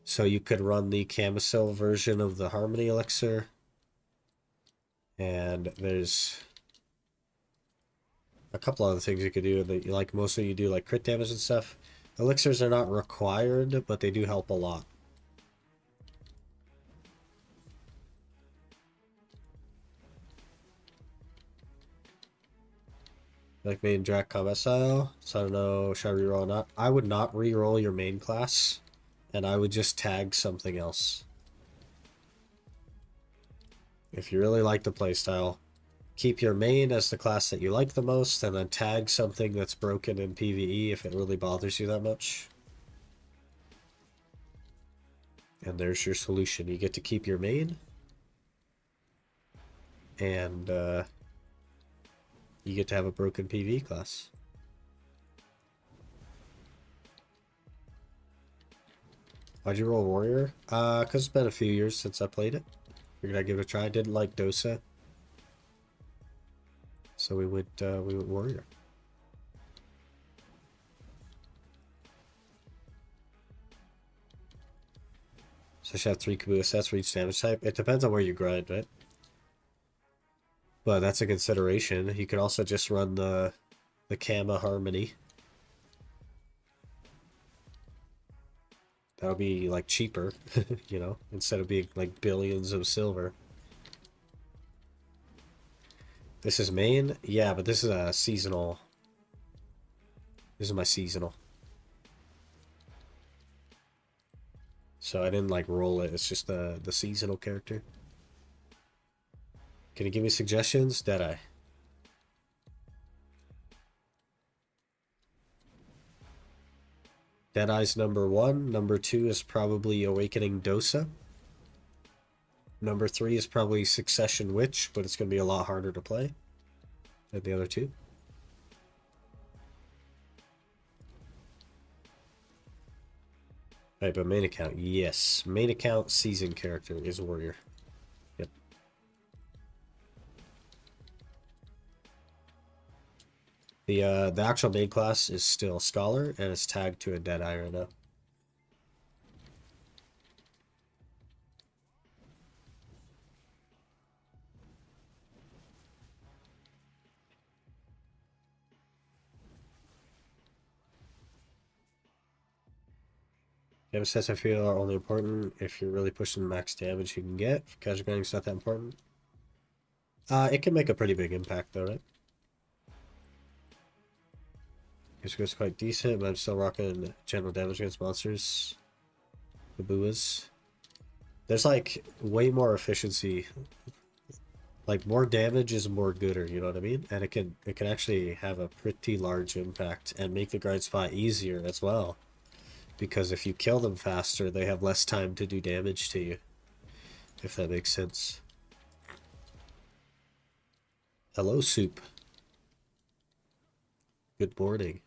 So you could run the Camisylve version of the Harmony Elixir. And there's a couple other things you could do that you like. Mostly you do like crit damage and stuff. Elixirs are not required, but they do help a lot. Like main Drac combat style, so I don't know, should I reroll or not? I would not reroll your main class, and I would just tag something else. If you really like the playstyle, keep your main as the class that you like the most, and then tag something that's broken in PvE if it really bothers you that much. And there's your solution. You get to keep your main, and you get to have a broken PvE class. Why'd you roll warrior? Cause it's been a few years since I played it. Figured I'd give it a try. I didn't like Dosa, so we went warrior. So I should have 3 Kabua sets for each damage type. It depends on where you grind, right? But that's a consideration. You could also just run the Kama Harmony. That'll be like cheaper, you know, instead of being like billions of silver. This is main? Yeah, but this is a seasonal. This is my seasonal. So I didn't like roll it, it's just the seasonal character. Can you give me suggestions? Deadeye. Deadeye's number 1. Number 2 is probably Awakening Dosa. Number 3 is probably Succession Witch, but it's going to be a lot harder to play than the other two. Right, but main account, yes. Main account season character is Warrior. Yep. The actual main class is still Scholar, and it's tagged to a Deadeye right now. Damage sets I feel are only important if you're really pushing the max damage you can get. Casual grinding's not that important. It can make a pretty big impact though, right? This goes quite decent, but I'm still rocking general damage against monsters. Kabuas. There's like way more efficiency. Like more damage is more gooder, you know what I mean? And it can actually have a pretty large impact and make the grind spot easier as well. Because if you kill them faster, they have less time to do damage to you. If that makes sense. Hello, Soup. Good morning.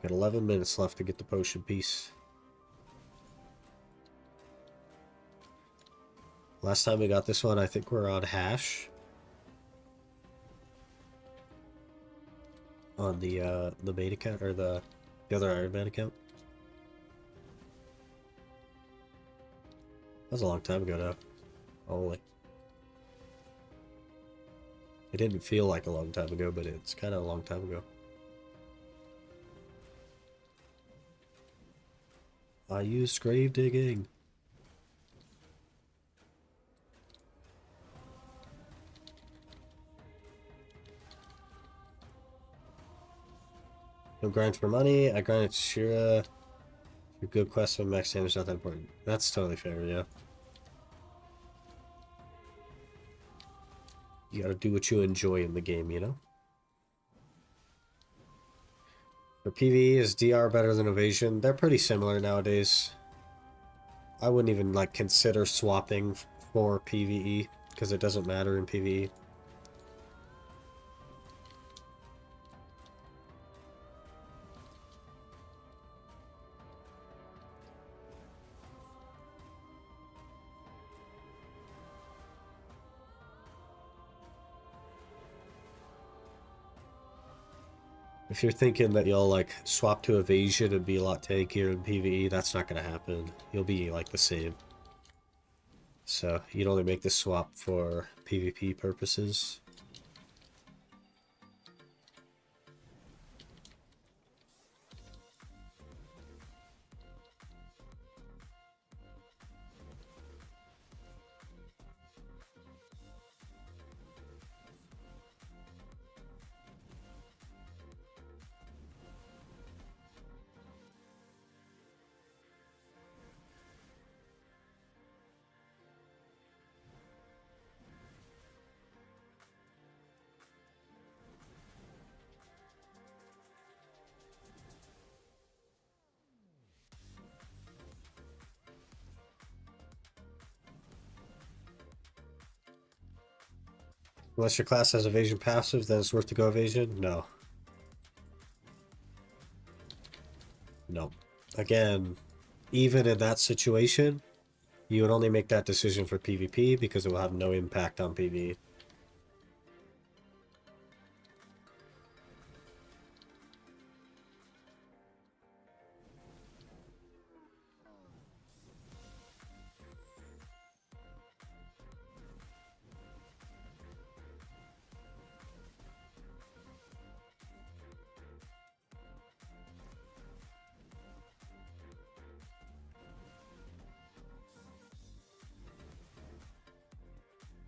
Got 11 minutes left to get the potion piece. Last time we got this one, I think we're on hash. On the main account, or the other Iron Man account. That was a long time ago now. Holy. It didn't feel like a long time ago, but it's kind of a long time ago. I used grave digging. No grind for money. I grinded Shira. Your good quest with max damage not that important. That's totally fair, yeah. You gotta do what you enjoy in the game, you know? For PvE, is DR better than Evasion? They're pretty similar nowadays. I wouldn't even, like, consider swapping for PvE, because it doesn't matter in PvE. If you're thinking that you'll like swap to Evasion and be a lot tankier in PvE, that's not going to happen. You'll be like the same. So you'd only make the swap for PvP purposes. Unless your class has evasion passive, then it's worth to go evasion? No. No. Again, even in that situation, you would only make that decision for PvP because it will have no impact on PvE.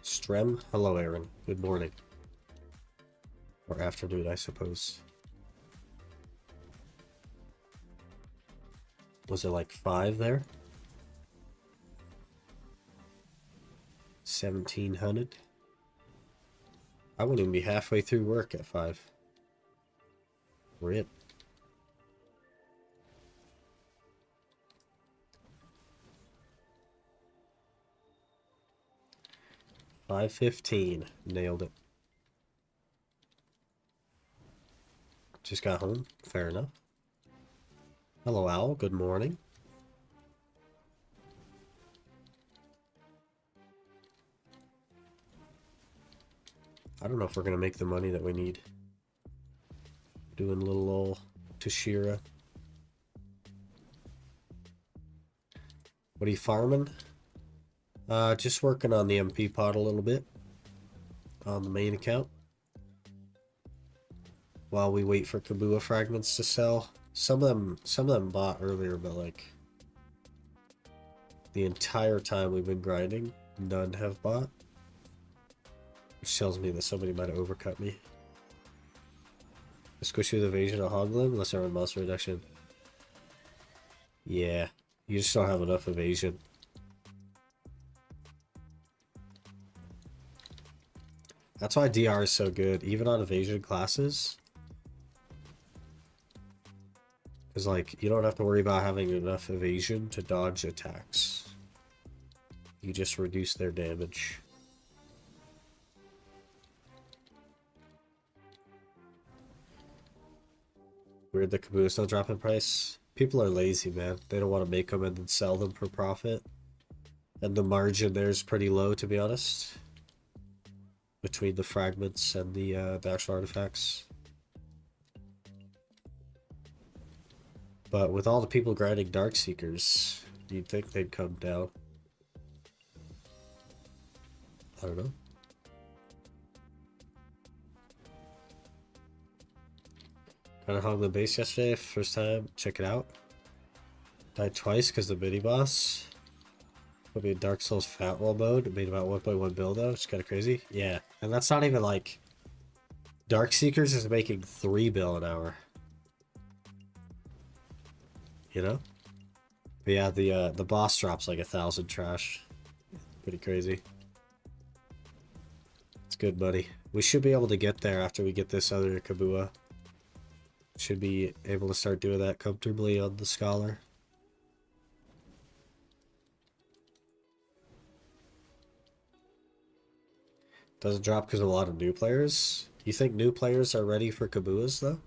Strem, hello Aaron. Good morning. Or afternoon, I suppose. Was it like 5 there? 1700? I wouldn't even be halfway through work at 5. Rip. $5.15. Nailed it. Just got home. Fair enough. Hello, Owl. Good morning. I don't know if we're going to make the money that we need. Doing a little old Tashira. What are you farming? Just working on the MP pod a little bit. On the main account. While we wait for Kabua fragments to sell. Some of them bought earlier, but like the entire time we've been grinding, none have bought. Which tells me that somebody might have overcut me. Squishy with evasion of Hoglim, unless I run monster reduction. Yeah, you just don't have enough evasion. That's why DR is so good, even on evasion classes. Because, like, you don't have to worry about having enough evasion to dodge attacks. You just reduce their damage. Weird that Kabua still drop in price. People are lazy, man. They don't want to make them and then sell them for profit. And the margin there is pretty low, to be honest. Between the fragments and the actual artifacts. But with all the people grinding Darkseekers, you'd think they'd come down. I don't know. Kind of hung the base yesterday, first time. Check it out. Died twice because the mini boss. Put me in Dark Souls fat roll mode. It made about 1.1 bill though. It's kind of crazy. Yeah, and that's not even like. Darkseekers is making 3 bill an hour. You know? But yeah, the boss drops like 1,000 trash. Pretty crazy. It's good, buddy. We should be able to get there after we get this other Kabua. Should be able to start doing that comfortably on the Scholar. Doesn't drop because of a lot of new players. You think new players are ready for Kabuas though?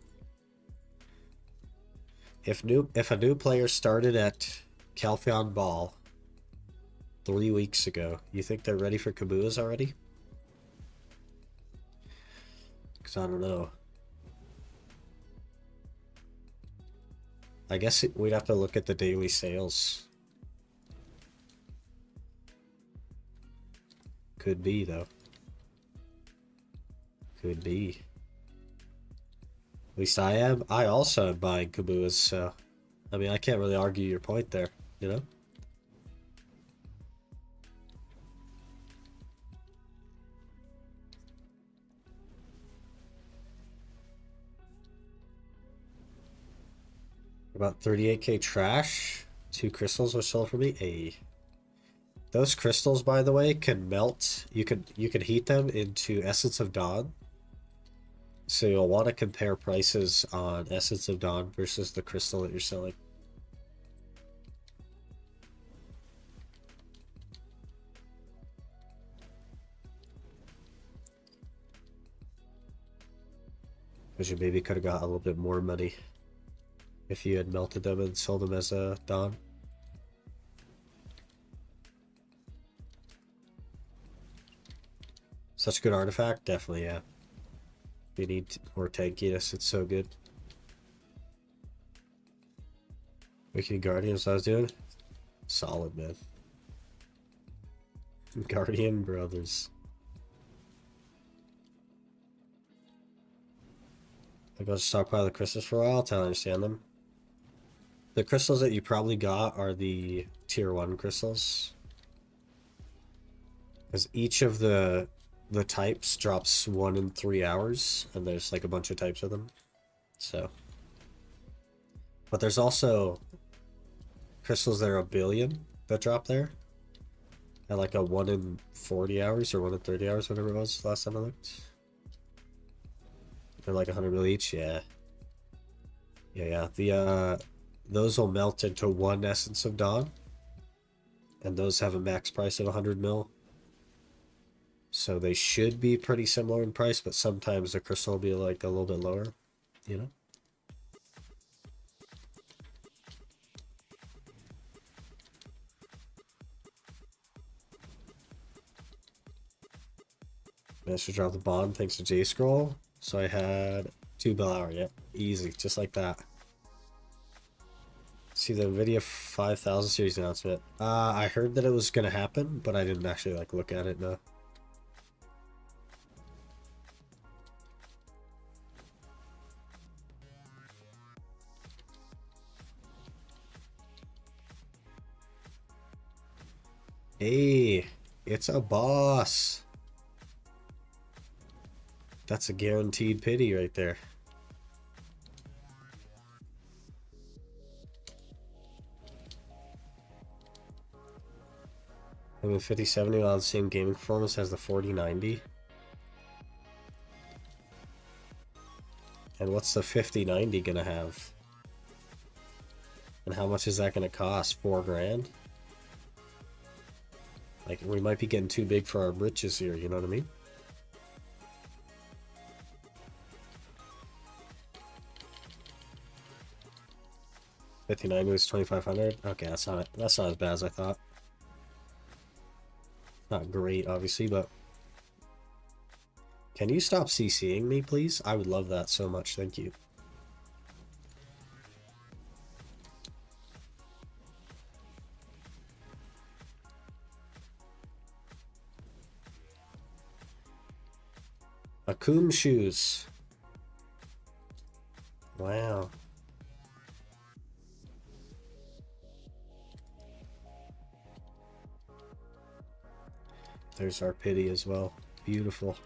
If a new player started at Calpheon Ball 3 weeks ago, you think they're ready for Kabuas already? Because I don't know. I guess we'd have to look at the daily sales. Could be, though. Could be. At least I am. I also am buying Kabuas, so... I mean, I can't really argue your point there, you know? About 38k trash. 2 crystals were sold for me. Those crystals, by the way, can melt. You can heat them into Essence of Dawn. So you'll want to compare prices on Essence of Dawn versus the crystal that you're selling. Because you maybe could have got a little bit more money if you had melted them and sold them as a Dawn. Such a good artifact? Definitely, yeah. We need more tankiness, it's so good. Waking Guardians I was doing? Solid, man. Guardian Brothers. I go stockpile the crystals for a while until I understand them. The crystals that you probably got are the tier 1 crystals. Because each of the types drops 1 in 3 hours, and there's like a bunch of types of them. So. But there's also crystals that are 1 billion that drop there. At like a 1 in 40 hours or 1 in 30 hours, whatever it was last time I looked. They're like 100 mil each, yeah. Yeah. Those will melt into 1 Essence of Dawn. And those have a max price of 100 mil. So they should be pretty similar in price, but sometimes the crystal will be like a little bit lower, you know? Managed to drop the bond thanks to J-Scroll. So I had 2 Bell Hour, yep. Easy, just like that. See the NVIDIA 5000 series announcement. I heard that it was going to happen, but I didn't actually like look at it, no. Hey, it's a boss. That's a guaranteed pity right there. And the 5070 will have the same gaming performance as the 4090. And what's the 5090 gonna have? And how much is that gonna cost? 4 grand? Like, we might be getting too big for our britches here, you know what I mean? $59 was $2,500. Okay, that's not as bad as I thought. Not great, obviously, but can you stop CCing me, please? I would love that so much. Thank you. Akum shoes. Wow. There's our pity as well. Beautiful.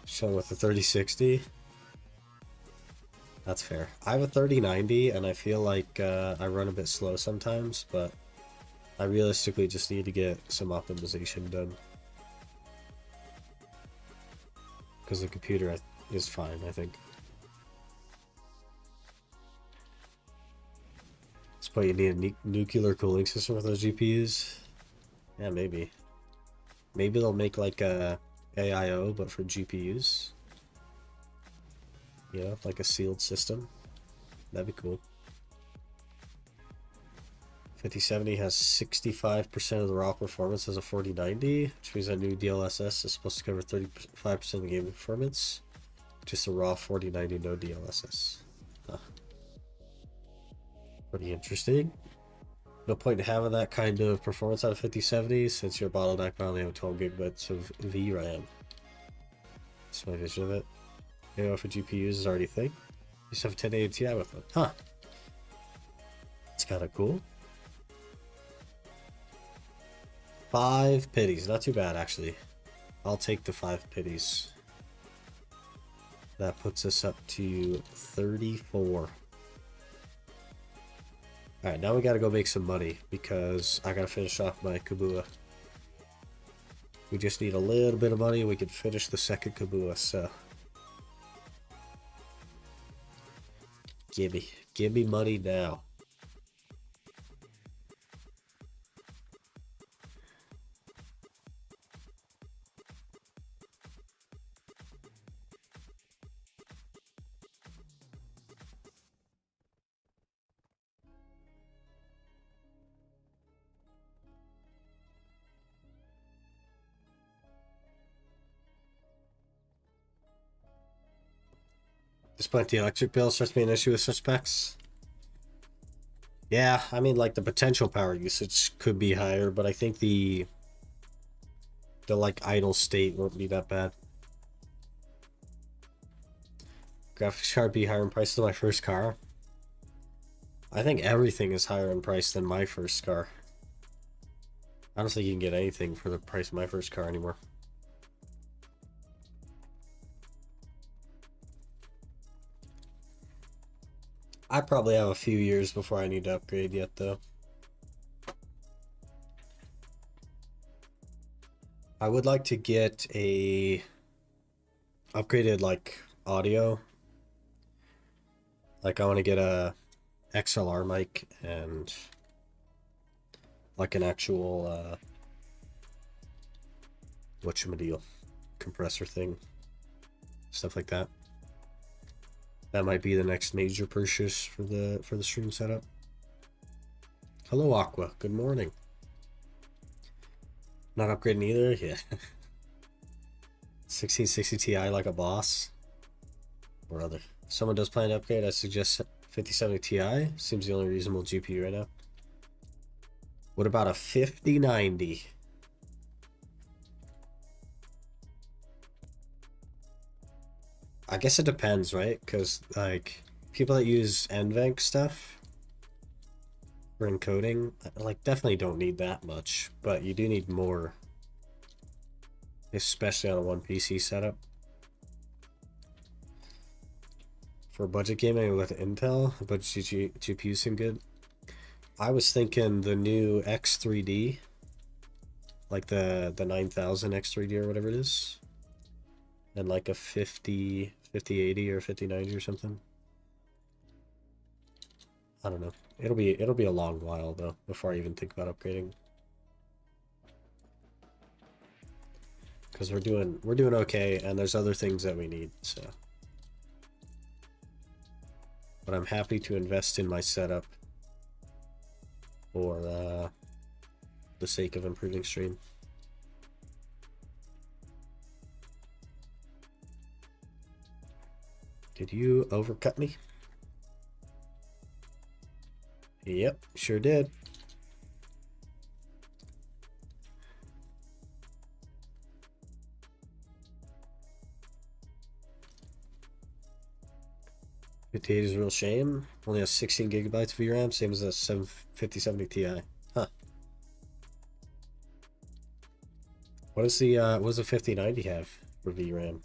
So with the 3060, that's fair. I have a 3090 and I feel like I run a bit slow sometimes, but I realistically just need to get some optimization done. Because the computer is fine, I think. But you need a nuclear cooling system with those GPUs? Yeah, maybe. Maybe they'll make like a AIO, but for GPUs. You know, like a sealed system. That'd be cool. 5070 has 65% of the raw performance as a 4090, which means that new DLSS is supposed to cover 35% of the game performance. Just a raw 4090, no DLSS. Huh. Pretty interesting. No point in having that kind of performance out of 5070 since your bottleneck by only have 12 gigabytes of VRAM. That's my vision of it. AO for GPUs is already a thing. You just have 1080 Ti with it. Huh. It's kind of cool. 5 pities. Not too bad, actually. I'll take the 5 pities. That puts us up to 34. Alright, now we gotta go make some money because I gotta finish off my Kabua. We just need a little bit of money. We can finish the second Kabua, so. Give me money now. Despite the electric bill starts being an issue with such specs. Yeah, I mean, like, the potential power usage could be higher, but I think the like idle state won't be that bad. Graphics card be higher in price than my first car. I think everything is higher in price than my first car. I don't think you can get anything for the price of my first car anymore. I probably have a few years before I need to upgrade yet, though. I would like to get a upgraded, like, audio. Like, I want to get a XLR mic and like an actual whatchamadiel compressor thing, stuff like that. That might be the next major purchase for the stream setup. Hello Aqua, good morning. Not upgrading either. Yeah. 1660 Ti like a boss. Brother, if someone does plan to upgrade, I suggest 5070 Ti. Seems the only reasonable GPU right now. What about a 5090? I guess it depends, right? Because, like, people that use NVENC stuff for encoding, like, definitely don't need that much, but you do need more, especially on a one PC setup. For budget gaming with Intel, budget GPUs seem good. I was thinking the new X3D, like the 9000 X3D or whatever it is, and like a 5080 or 5090 or something. I don't know. It'll be a long while though before I even think about upgrading. Because we're doing okay, and there's other things that we need, so. But I'm happy to invest in my setup for the sake of improving stream. Did you overcut me? Yep, sure did. $58 is a real shame. Only has 16 gigabytes of VRAM, same as a 5070 Ti. Huh. What does the 5090 have for VRAM?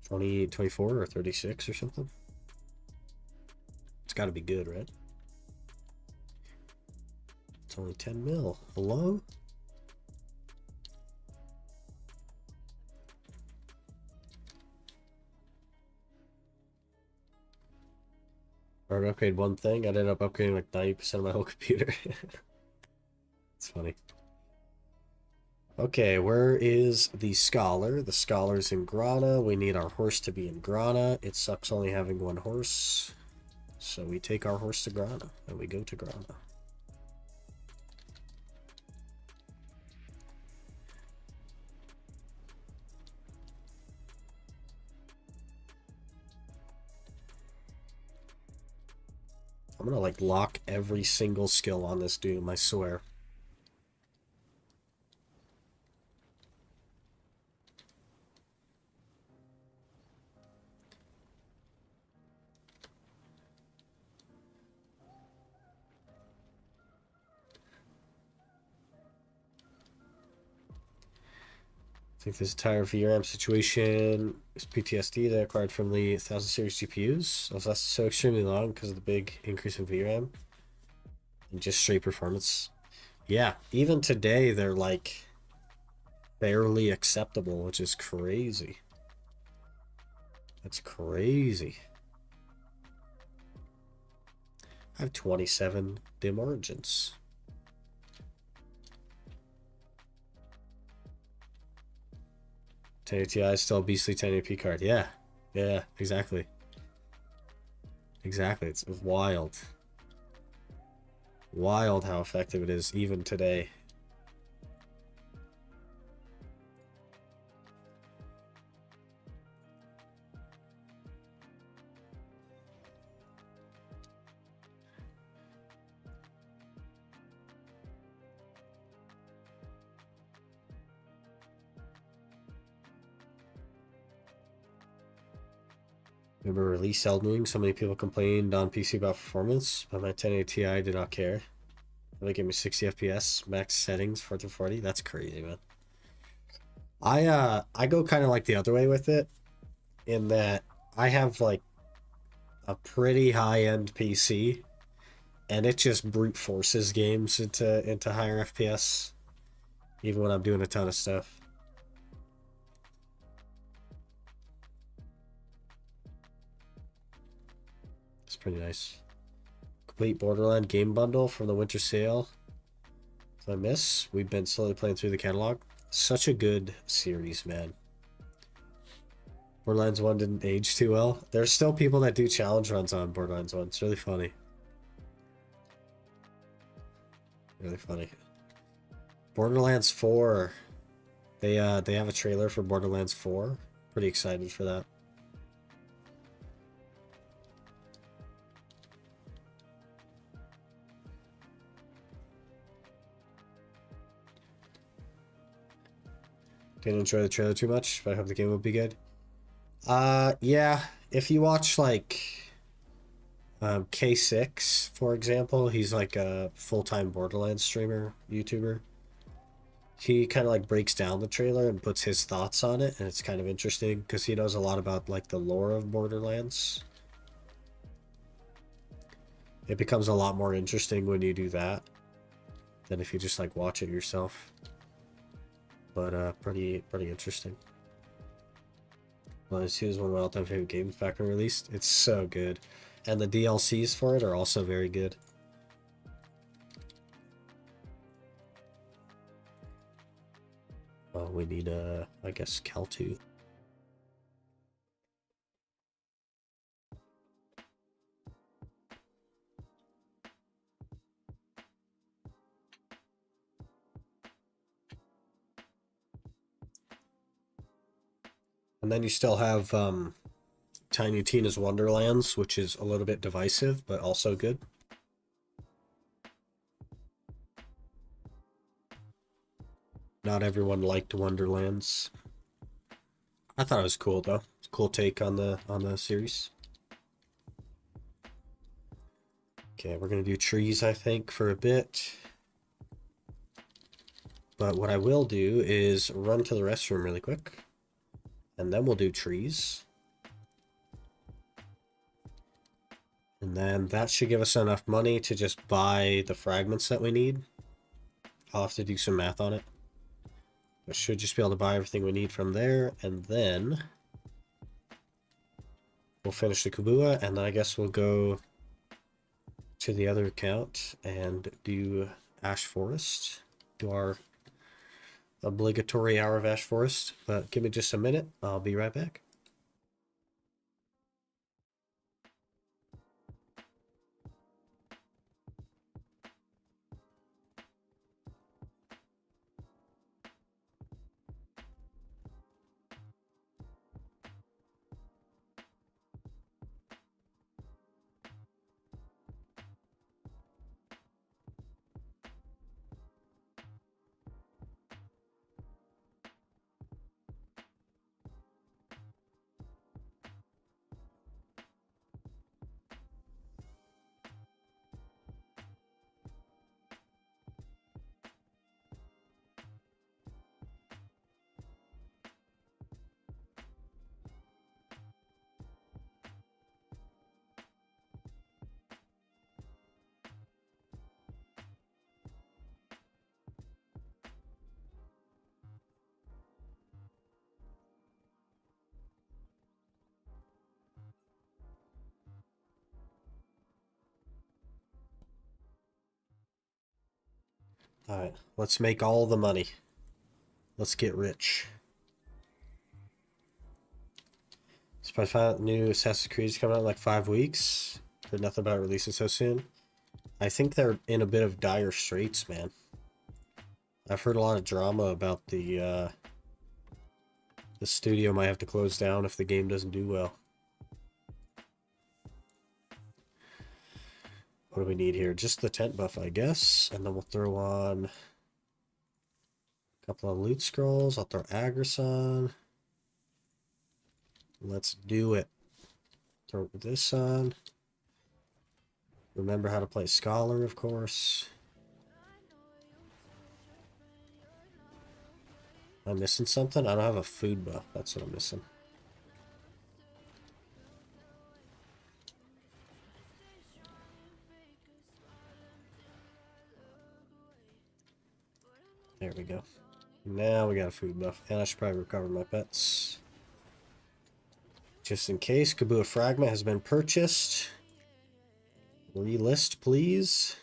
20, 24 or 36 or something? It's got to be good, right? It's only 10 mil. Hello? Or upgrade one thing, I ended up upgrading like 90% of my whole computer. It's funny. Okay, where is the scholar? The scholar's in Grana. We need our horse to be in Grana. It sucks only having one horse. So we take our horse to Grana, and we go to Grana. I'm gonna like lock every single skill on this Doom, I swear. I think this entire VRAM situation is PTSD that acquired from the 1000 series GPUs. Also, that's so extremely long because of the big increase in VRAM and just straight performance. Yeah, even today they're like barely acceptable, which is crazy. That's crazy. I have 27 dim origins. Ti is still a beastly 1080p card. Yeah. Yeah, exactly. Exactly. It's wild. Wild how effective it is even today. Remember release Elden Ring? So many people complained on PC about performance, but my 1080 Ti did not care. They gave me 60 FPS, max settings, 440. That's crazy, man. I go kind of like the other way with it, in that I have like a pretty high-end PC, and it just brute forces games into higher FPS, even when I'm doing a ton of stuff. It's pretty nice. Complete Borderland game bundle from the winter sale. Did I miss? We've been slowly playing through the catalog. Such a good series, man. Borderlands 1 didn't age too well. There's still people that do challenge runs on Borderlands 1. It's really funny. Really funny. Borderlands 4. They have a trailer for Borderlands 4. Pretty excited for that. Didn't enjoy the trailer too much, but I hope the game will be good. Yeah. If you watch like K6, for example, he's like a full-time Borderlands streamer, YouTuber. He kind of like breaks down the trailer and puts his thoughts on it, and it's kind of interesting because he knows a lot about like the lore of Borderlands. It becomes a lot more interesting when you do that than if you just like watch it yourself. But pretty interesting. Well, it was one of my all-time favorite games back when released. It's so good, and the DLCs for it are also very good. Well, we need I guess Cal 2. And then you still have Tiny Tina's Wonderlands, which is a little bit divisive, but also good. Not everyone liked Wonderlands. I thought it was cool though. It's a cool take on the series. Okay, we're gonna do trees, I think, for a bit. But what I will do is run to the restroom really quick. And then we'll do trees. And then that should give us enough money to just buy the fragments that we need. I'll have to do some math on it. But should just be able to buy everything we need from there. And then we'll finish the Kabua. And then I guess we'll go to the other account and do Ash Forest. Do our obligatory hour of Ash Forest. But give me just a minute. I'll be right back. Alright, let's make all the money. Let's get rich. So I found out new Assassin's Creed is coming out in like 5 weeks. Heard nothing about releasing so soon. I think they're in a bit of dire straits, man. I've heard a lot of drama about the studio might have to close down if the game doesn't do well. What do we need here? Just the tent buff, I guess. And then we'll throw on a couple of loot scrolls. I'll throw Agris on. Let's do it. Throw this on. Remember how to play Scholar, of course. Am I missing something? I don't have a food buff. That's what I'm missing. There we go. Now we got a food buff. And I should probably recover my pets. Just in case, Kabua Fragment has been purchased. Relist, please.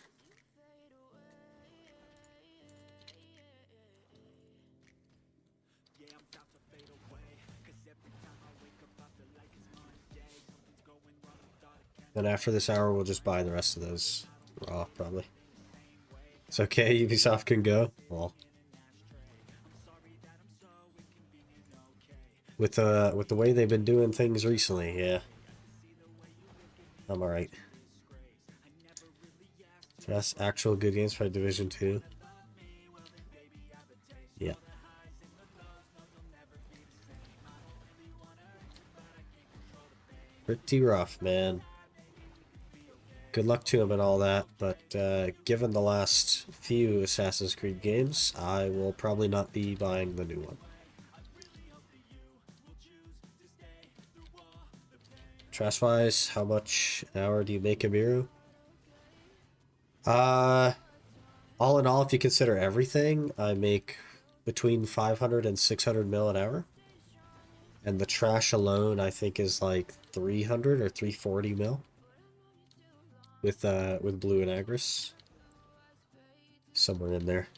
Then after this hour, we'll just buy the rest of those raw, probably. It's okay, Ubisoft can go. Well, with the way they've been doing things recently, yeah, I'm alright. That's actual good games for Division 2. Yeah. Pretty rough, man. Good luck to him and all that, but given the last few Assassin's Creed games, I will probably not be buying the new one. Trash-wise, how much an hour do you make a Miru? All in all, if you consider everything, I make between 500 and 600 mil an hour. And the trash alone, I think, is like 300 or 340 mil. With Blue and Agris. Somewhere in there.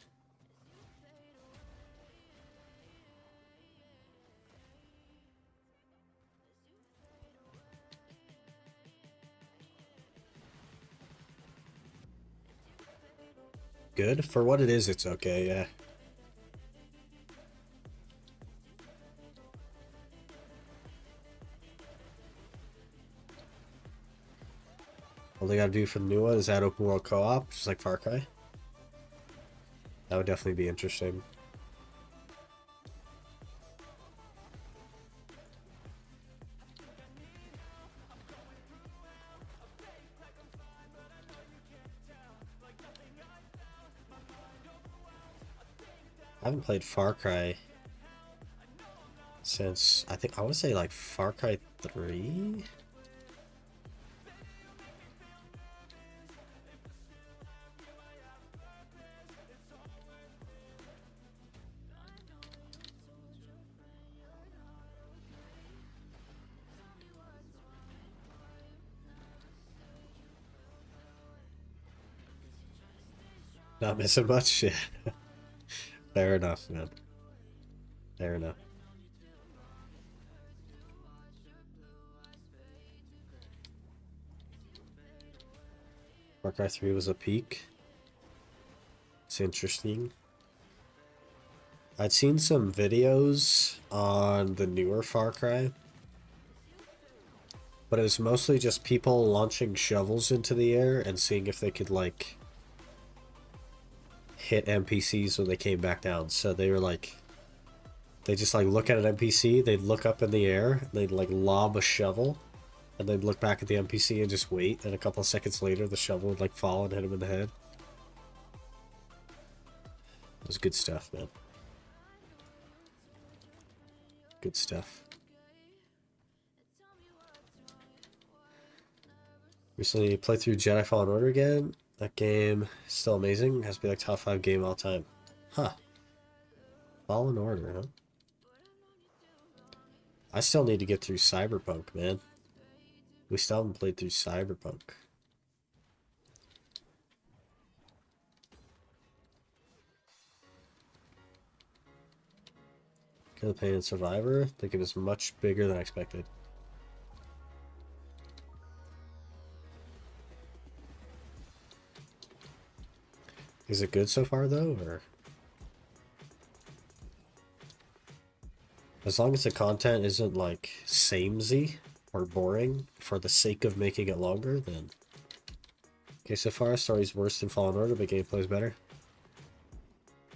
Good. For what it is, it's okay, yeah. All they gotta do for the new one is add open world co-op, just like Far Cry. That would definitely be interesting. I haven't played Far Cry since, I want to say like Far Cry 3? Not missing much? Yeah. Fair enough, man. Fair enough. Far Cry 3 was a peak. It's interesting. I'd seen some videos on the newer Far Cry, but it was mostly just people launching shovels into the air and seeing if they could, like, hit NPCs when they came back down. So they were like, they just like look at an NPC, they'd look up in the air, they'd like lob a shovel, and they'd look back at the NPC and just wait, and a couple of seconds later the shovel would like fall and hit him in the head. It was good stuff, man. Good stuff. Recently played through Jedi Fallen Order again. That game is still amazing. Has to be like top 5 game all time. Huh. Fallen Order, huh? I still need to get through Cyberpunk, man. We still haven't played through Cyberpunk. Kill the Pain and Survivor. I think it was much bigger than I expected. Is it good so far, though, or? As long as the content isn't, like, samey or boring for the sake of making it longer, then... Okay, so far, story's worse than Fallen Order, but gameplay's better.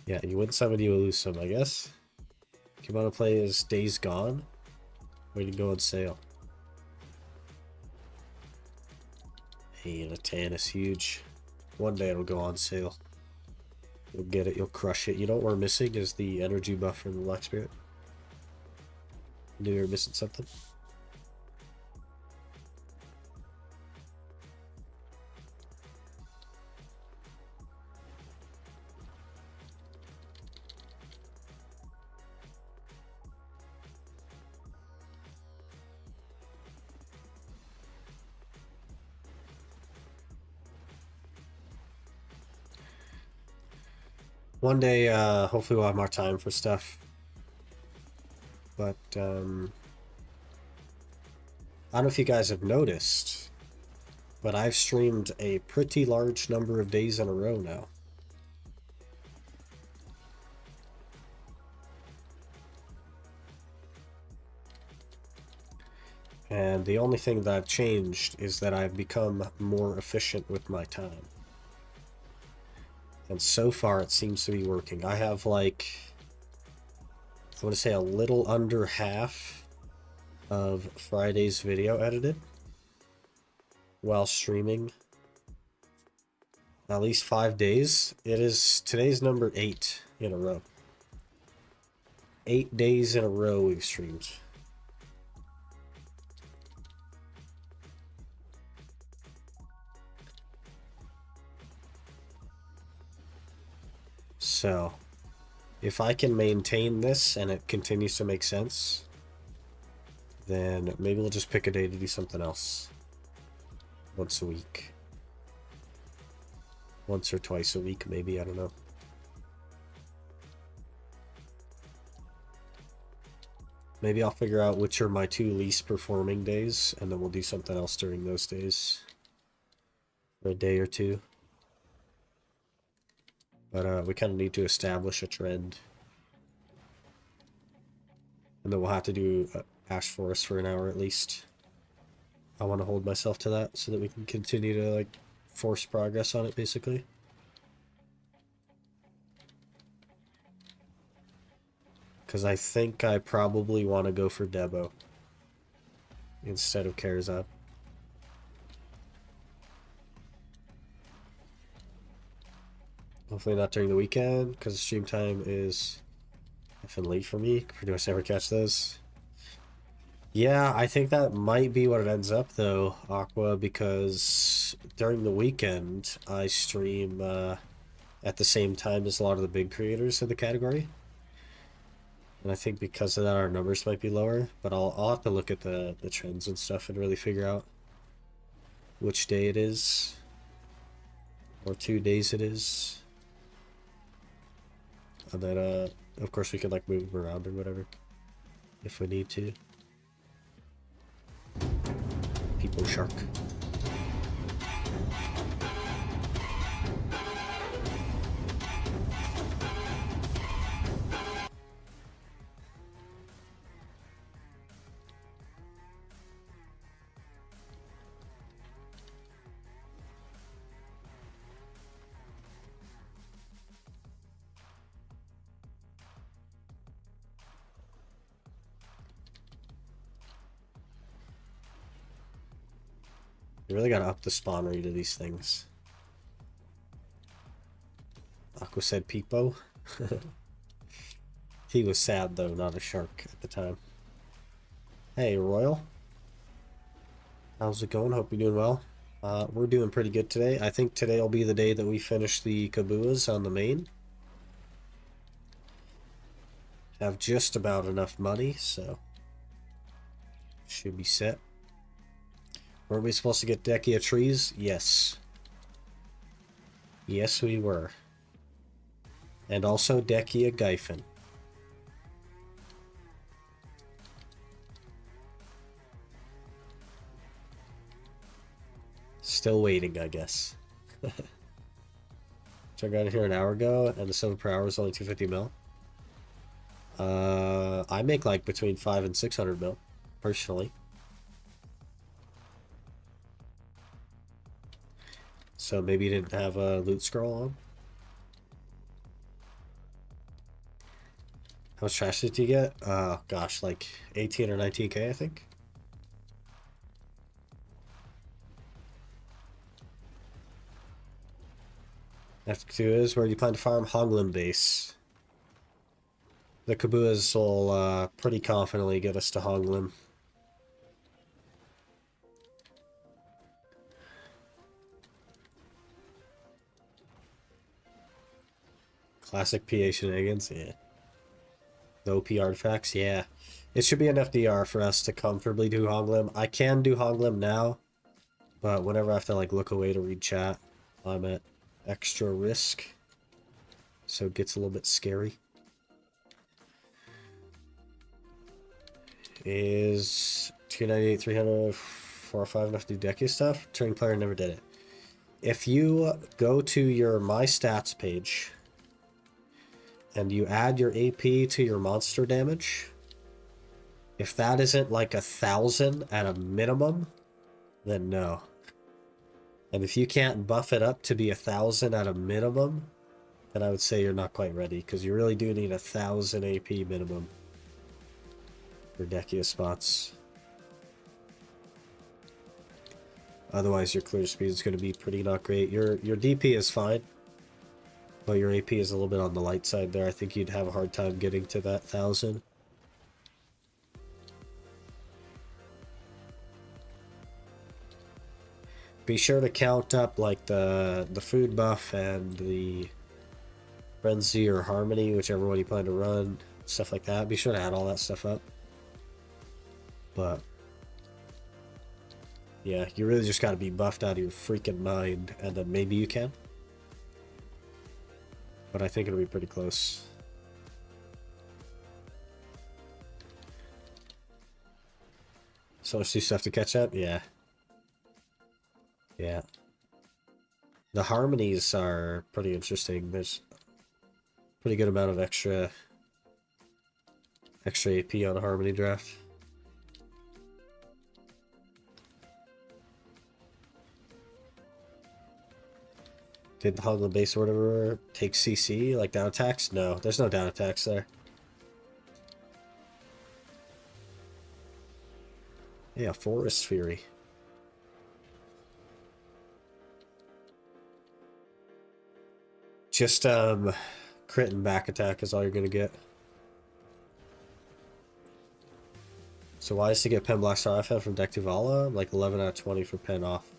Yeah, you win some and you will lose some, I guess. If you want to play as Days Gone, waiting to go on sale. Hey, the tan is huge. One day it'll go on sale. You'll get it, you'll crush it. You know what we're missing is the energy buff from the Black Spirit. You knew you were missing something? One day, hopefully we'll have more time for stuff. But, I don't know if you guys have noticed, but I've streamed a pretty large number of days in a row now. And the only thing that I've changed is that I've become more efficient with my time. And so far it seems to be working. I have like, I want to say a little under half of Friday's video edited while streaming at least 5 days. It is today's number 8 in a row. 8 days in a row we've streamed. So, if I can maintain this and it continues to make sense, then maybe we'll just pick a day to do something else. Once a week. Once or twice a week, maybe, I don't know. Maybe I'll figure out which are my 2 least performing days, and then we'll do something else during those days. For a day or 2. But we kind of need to establish a trend. And then we'll have to do Ash Forest for an hour at least. I want to hold myself to that so that we can continue to like force progress on it basically. Because I think I probably want to go for Debo instead of Karazad. Hopefully not during the weekend, because stream time is effing late for me. Pretty much never catch those. Yeah, I think that might be what it ends up, though, Aqua, because during the weekend, I stream at the same time as a lot of the big creators of the category. And I think because of that, our numbers might be lower. But I'll have to look at the trends and stuff and really figure out which day it is. Or 2 days it is. And then, of course, we can, like, move them around or whatever. If we need to. People shark. You really gotta up the spawn rate of these things. Aqua said Peepo. He was sad though, not a shark at the time. Hey Royal. How's it going? Hope you're doing well. We're doing pretty good today. I think today will be the day that we finish the Kabuas on the main. Have just about enough money, so should be set. Weren't we supposed to get Dekia trees? Yes. Yes, we were. And also Dekia Gyphon. Still waiting, I guess. So I got it here an hour ago, and the silver per hour is only 250 mil. I make like between 500 and 600 mil, personally. So maybe you didn't have a loot scroll on. How much trash did you get? Gosh, like 18 or 19k, I think. F2 is where you plan to farm Honglim base. The Kabuas will pretty confidently get us to Honglim. Classic PA shenanigans, yeah. The OP artifacts, yeah. It should be enough DR for us to comfortably do Honglim. I can do Honglim now, but whenever I have to like look away to read chat, I'm at extra risk. So it gets a little bit scary. Is 298, 300, 405 enough to do Deku stuff? Turning player never did it. If you go to your My Stats page and you add your AP to your monster damage, if that isn't like 1,000 at a minimum, then no. And if you can't buff it up to be 1,000 at a minimum, then I would say you're not quite ready, because you really do need 1,000 AP minimum for Dekia spots. Otherwise, your clear speed is going to be pretty not great. Your DP is fine, but your AP is a little bit on the light side there. I think you'd have a hard time getting to that 1,000. Be sure to count up like the food buff and the frenzy or harmony, whichever one you plan to run, stuff like that. Be sure to add all that stuff up. But yeah, you really just got to be buffed out of your freaking mind, and then maybe you can. But I think it'll be pretty close. So much new stuff to catch up? Yeah. Yeah. The harmonies are pretty interesting. There's a pretty good amount of extra AP on a harmony draft. Did the Hogla base or whatever take CC, like down attacks? No, there's no down attacks there. Yeah, Forest Fury. Just crit and back attack is all you're gonna get. So why is to get Pen Black Star IFN from Deck Tuvala? Like 11 out of 20 for Pen off.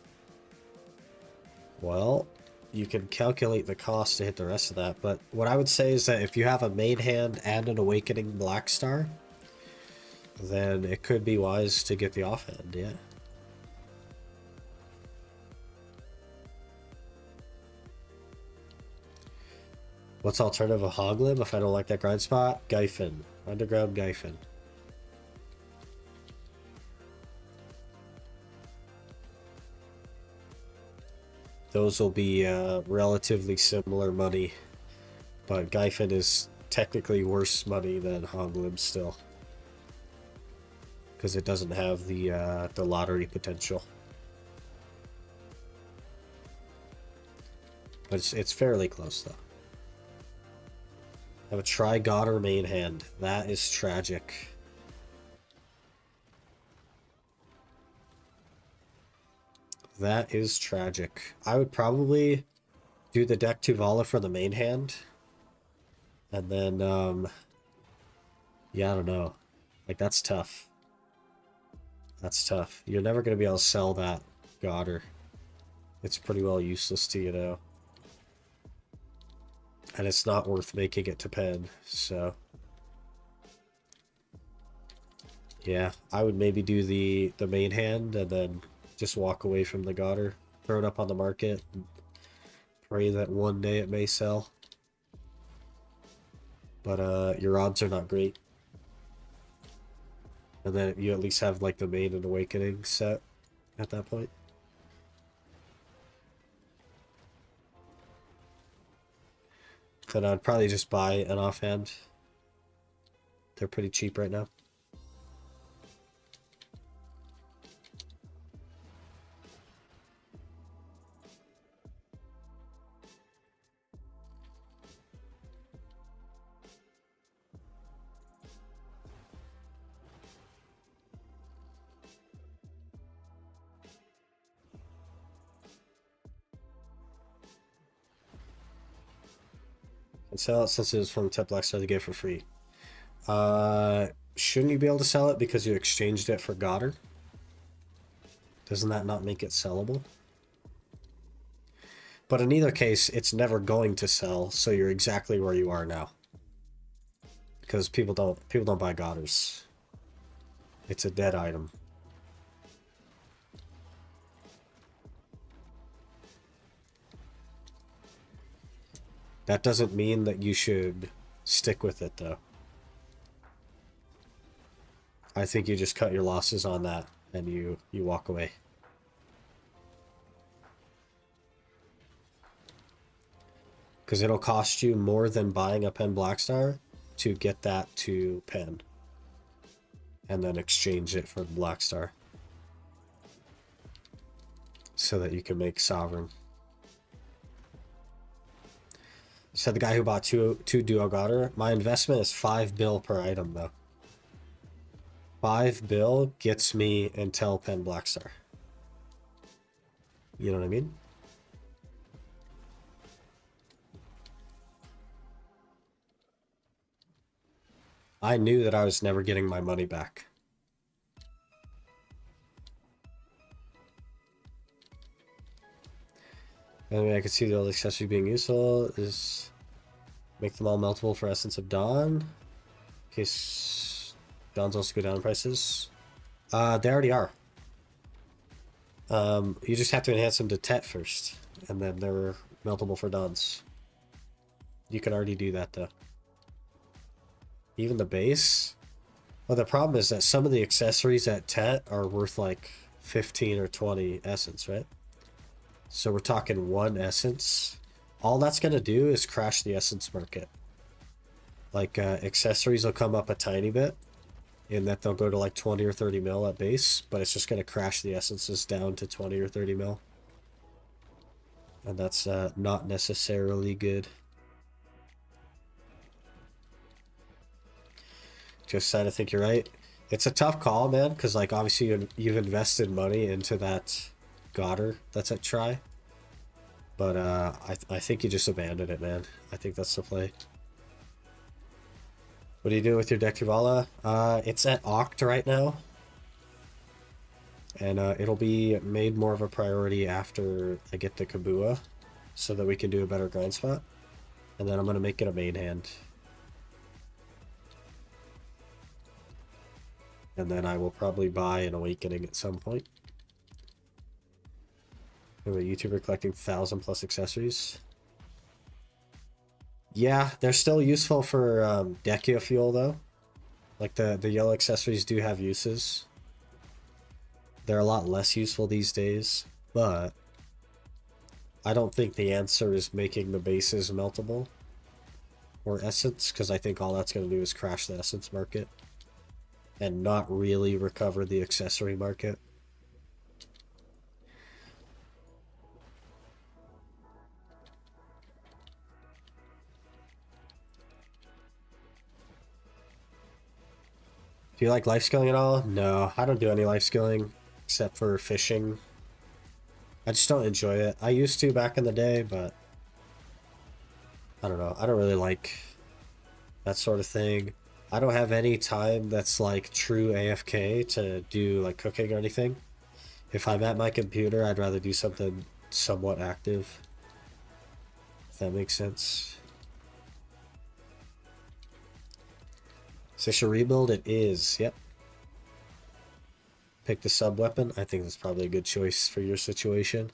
Well, you can calculate the cost to hit the rest of that, but what I would say is that if you have a main hand and an Awakening Black Star, then it could be wise to get the offhand, yeah. What's alternative of Hoglim if I don't like that grind spot? Gyfin. Underground Gyfin. Those will be relatively similar money, but Gyfin is technically worse money than Hoglim still, because it doesn't have the lottery potential. But it's fairly close though. Have a Tri-Godder main hand. That is tragic. That is tragic. I would probably do the deck Tuvala for the main hand. And then, yeah, I don't know. Like, that's tough. That's tough. You're never going to be able to sell that Godder. It's pretty well useless to you now. And it's not worth making it to pen, so... Yeah, I would maybe do the main hand and then just walk away from the Godder. Throw it up on the market and pray that one day it may sell. But your odds are not great. And then you at least have like the main and Awakening set at that point. Then I'd probably just buy an offhand. They're pretty cheap right now. And sell it since it is from Tip Black Star to get for free. Shouldn't you be able to sell it because you exchanged it for Goddard? Doesn't that not make it sellable? But in either case, it's never going to sell, so you're exactly where you are now. Because people don't buy Goddards. It's a dead item. That doesn't mean that you should stick with it, though. I think you just cut your losses on that and you walk away. Because it'll cost you more than buying a Pen Blackstar to get that to Pen. And then exchange it for the Blackstar. So that you can make Sovereign. Said the guy who bought two Duo Goddard. My investment is 5 bill per item though. 5 bill gets me Intel Pen Blackstar. You know what I mean? I knew that I was never getting my money back. Anyway, I could see the old accessory being useful is make them all meltable for Essence of Dawn. In case Dawns also go down in prices. They already are. You just have to enhance them to Tet first, and then they're meltable for Dawns. You can already do that though. Even the base. Well, the problem is that some of the accessories at Tet are worth like 15 or 20 essence, right? So we're talking 1 essence. All that's going to do is crash the essence market. Like, accessories will come up a tiny bit, in that they'll go to like 20 or 30 mil at base, but it's just going to crash the essences down to 20 or 30 mil. And that's not necessarily good. Just sad, I think you're right. It's a tough call, man, because like obviously you've invested money into that Goddard that's at try. But I think you just abandoned it, man. I think that's the play. What are you doing with your deck, Yuvala? It's at Oct right now. And it'll be made more of a priority after I get the Kabua, so that we can do a better grind spot. And then I'm going to make it a main hand. And then I will probably buy an Awakening at some point. We have a YouTuber collecting 1,000+ accessories. Yeah, they're still useful for Dekia fuel though. Like the yellow accessories do have uses. They're a lot less useful these days, but I don't think the answer is making the bases meltable or essence, because I think all that's going to do is crash the essence market and not really recover the accessory market. Do you like life skilling at all? No, I don't do any life skilling except for fishing. I just don't enjoy it. I used to back in the day, but I don't know. I don't really like that sort of thing. I don't have any time that's like true AFK to do like cooking or anything. If I'm at my computer, I'd rather do something somewhat active. If that makes sense. Sisha rebuild, it is, yep. Pick the sub weapon. I think that's probably a good choice for your situation.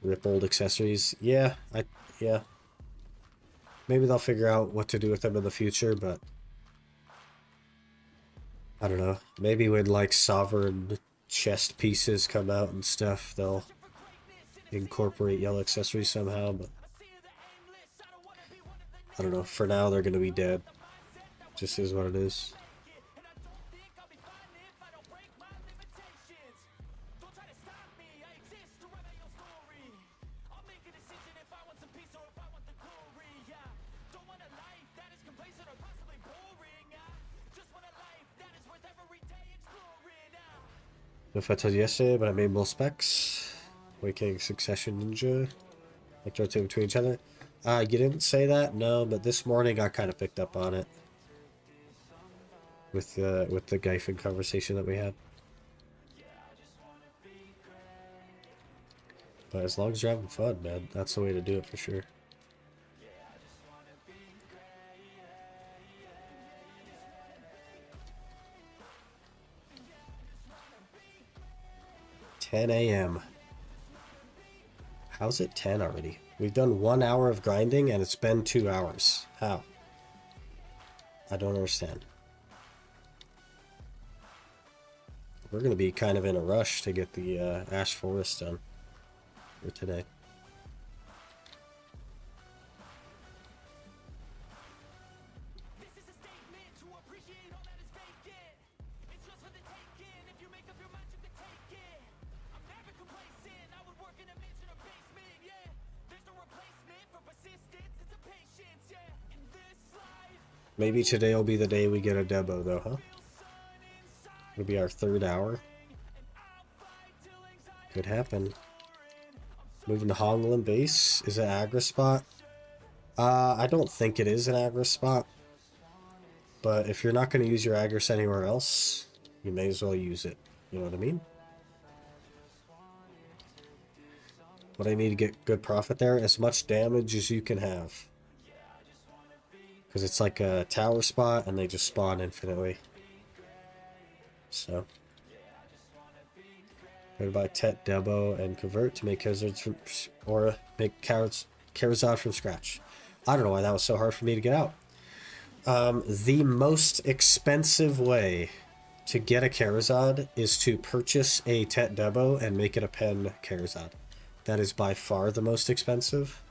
Rip old accessories. Yeah. Maybe they'll figure out what to do with them in the future, but I don't know. Maybe when like sovereign chest pieces come out and stuff, they'll incorporate yellow accessories somehow, but I don't know. For now, they're going to be dead. Just is what it is. If I told you yesterday, but I made more specs. Waking Succession Ninja. Like rotate between each other? You didn't say that? No, but this morning I kind of picked up on it. With the Gyfin conversation that we had. But as long as you're having fun, man, that's the way to do it for sure. $10 a.m. How's it 10 already? We've done 1 hour of grinding and it's been 2 hours. How? I don't understand. We're going to be kind of in a rush to get the Ash Forest done for today. Maybe today will be the day we get a Debo though, huh? It'll be our 3rd hour. Could happen. Moving to Hongland base. Is it aggro spot? I don't think it is an aggro spot. But if you're not going to use your aggros anywhere else, you may as well use it. You know what I mean? What I need to get good profit there, as much damage as you can have. Because it's like a tower spot and they just spawn infinitely. So. Go to buy Tet Debo and convert to make Charizards from, or make Charizard from scratch. I don't know why that was so hard for me to get out. The most expensive way to get a Charizard is to purchase a Tet Debo and make it a pen Charizard. That is by far the most expensive.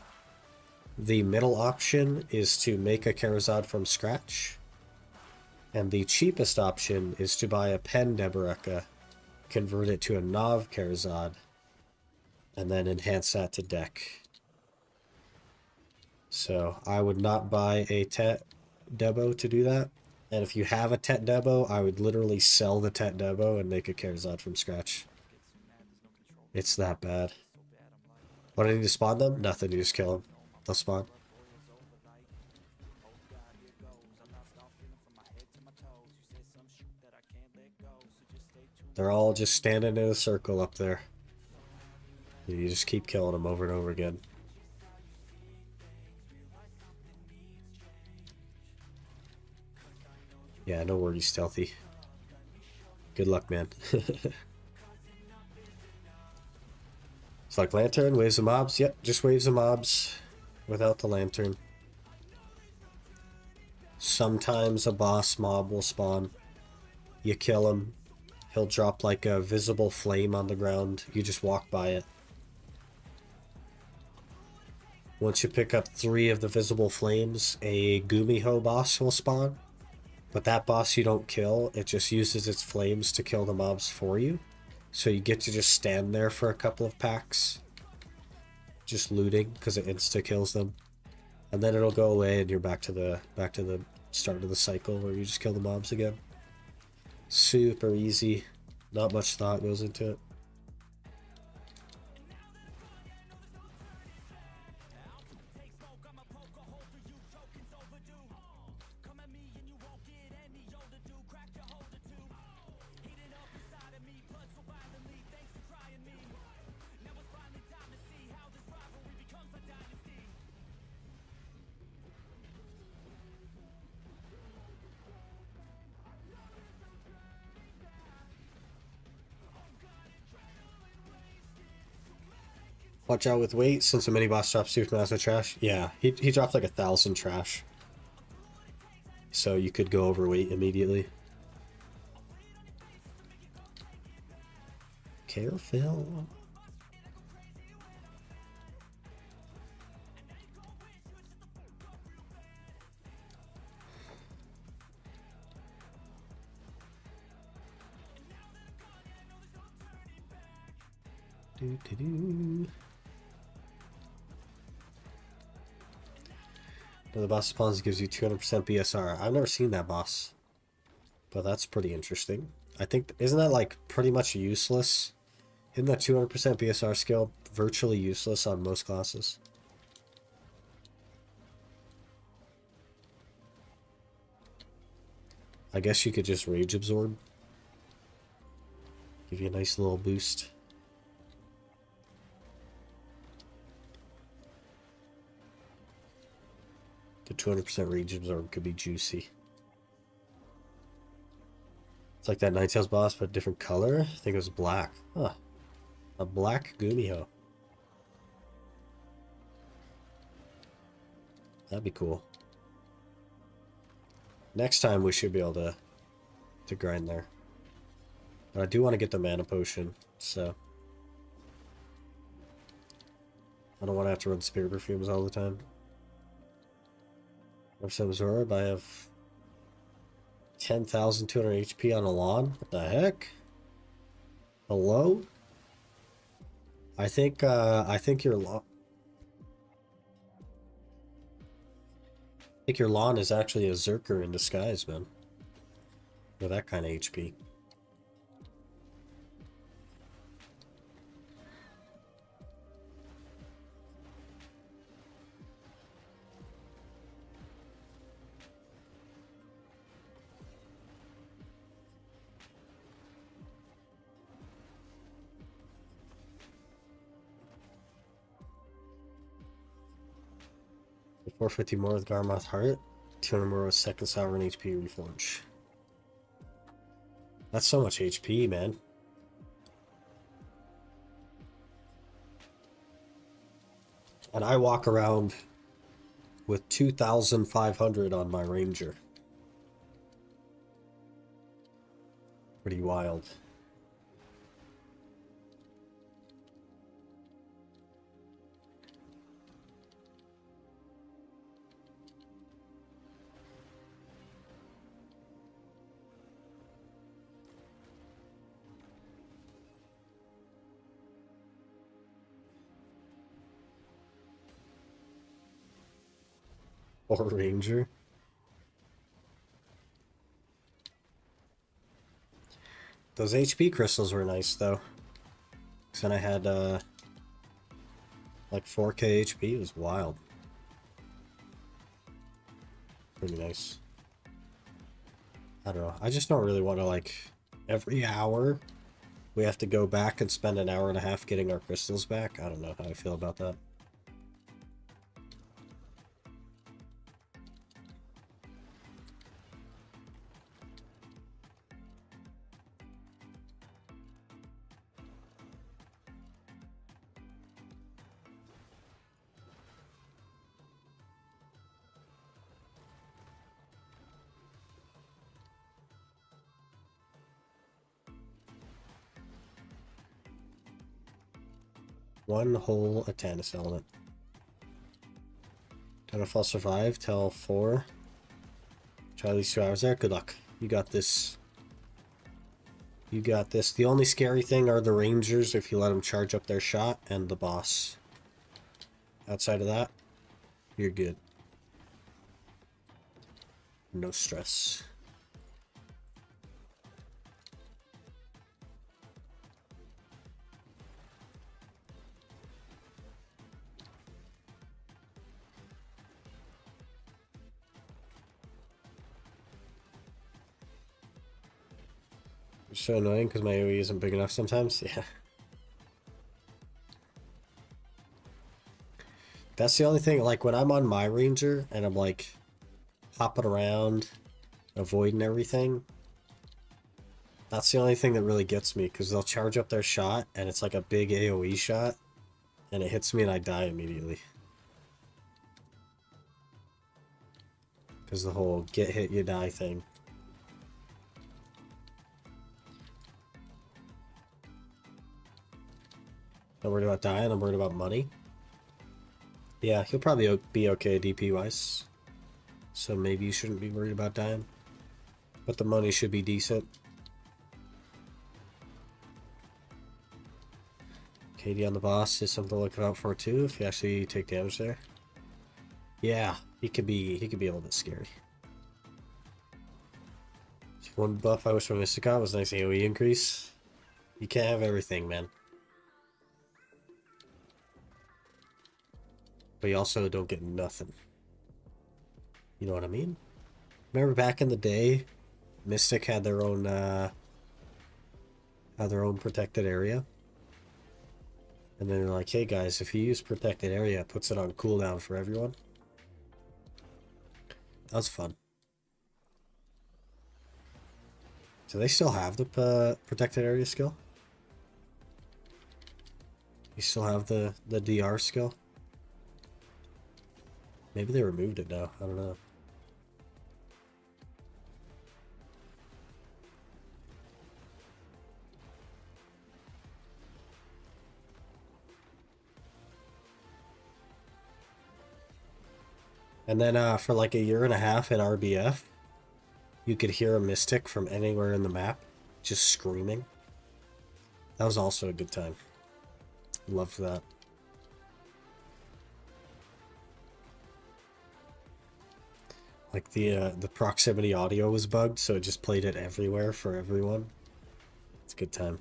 The middle option is to make a Charizard from scratch. And the cheapest option is to buy a pen Deboreka, convert it to a Nav Charizard, and then enhance that to deck. So I would not buy a Tet Debo to do that. And if you have a Tet Debo, I would literally sell the Tet Debo and make a Charizard from scratch. It's that bad. What do I need to spawn them? Nothing, you just kill them. They'll spawn. They're all just standing in a circle up there. You just keep killing them over and over again. Yeah, no worries, Stealthy. Good luck, man. It's like Lantern, waves of mobs. Yep, just waves of mobs without the Lantern. Sometimes a boss mob will spawn. You kill him. He'll drop like a visible flame on the ground. You just walk by it. Once you pick up 3 of the visible flames, a Gumiho boss will spawn. But that boss you don't kill, it just uses its flames to kill the mobs for you. So you get to just stand there for a couple of packs. Just looting, because it insta-kills them. And then it'll go away and you're back to the start of the cycle where you just kill the mobs again. Super easy. Not much thought goes into it. Watch out with weight, since a mini boss drops super massive trash. Yeah, he dropped like 1,000 trash. So you could go overweight immediately. Careful. Do. When the boss spawns, it gives you 200% BSR. I've never seen that boss. But that's pretty interesting. I think, isn't that like pretty much useless? Isn't that 200% BSR skill virtually useless on most classes? I guess you could just Rage Absorb. Give you a nice little boost. The 200% Rage Absorb could be juicy. It's like that Ninetales boss, but different color. I think it was black. Huh. A black Gumiho. That'd be cool. Next time we should be able to grind there. But I do want to get the mana potion, so I don't want to have to run spirit perfumes all the time. Absorb, I have 10,200 HP on Alon. What the heck? Hello? I think your lawn is actually a Zerker in disguise, man. With that kind of HP. Four 450 more with Garmoth Heart. 200 more with Second Sovereign HP Reforge. That's so much HP, man. And I walk around with 2,500 on my Ranger. Pretty wild. Or Ranger. Those HP crystals were nice though. Cause then I had like 4k HP. It was wild. Pretty nice. I don't know. I just don't really want to, like, every hour we have to go back and spend an hour and a half getting our crystals back. I don't know how I feel about that. One whole Atanis element. Don't know if I'll survive till 4. Try at least 2 hours there. Good luck. You got this. You got this. The only scary thing are the Rangers if you let them charge up their shot, and the boss. Outside of that, you're good. No stress. It's so annoying because my AoE isn't big enough sometimes. Yeah. That's the only thing, like when I'm on my Ranger and I'm like hopping around, avoiding everything. That's the only thing that really gets me, because they'll charge up their shot and it's like a big AoE shot and it hits me and I die immediately. Because the whole get hit you die thing. Not worried about dying, I'm worried about money. Yeah, he'll probably be okay DP wise. So maybe you shouldn't be worried about dying. But the money should be decent. KD on the boss is something to look out for too, if you actually take damage there. Yeah, he could be a little bit scary. One buff I wish for Mysticon was nice AoE increase. You can't have everything, man. But you also don't get nothing. You know what I mean? Remember back in the day Mystic had their own protected area. And then they're like, hey guys, if you use protected area, it puts it on cooldown for everyone. That was fun. Do they still have the protected area skill? You still have the DR skill? Maybe they removed it now. I don't know. And then for like a year and a half in RBF, you could hear a Mystic from anywhere in the map just screaming. That was also a good time. Loved that. Like the proximity audio was bugged, so it just played it everywhere for everyone. It's a good time.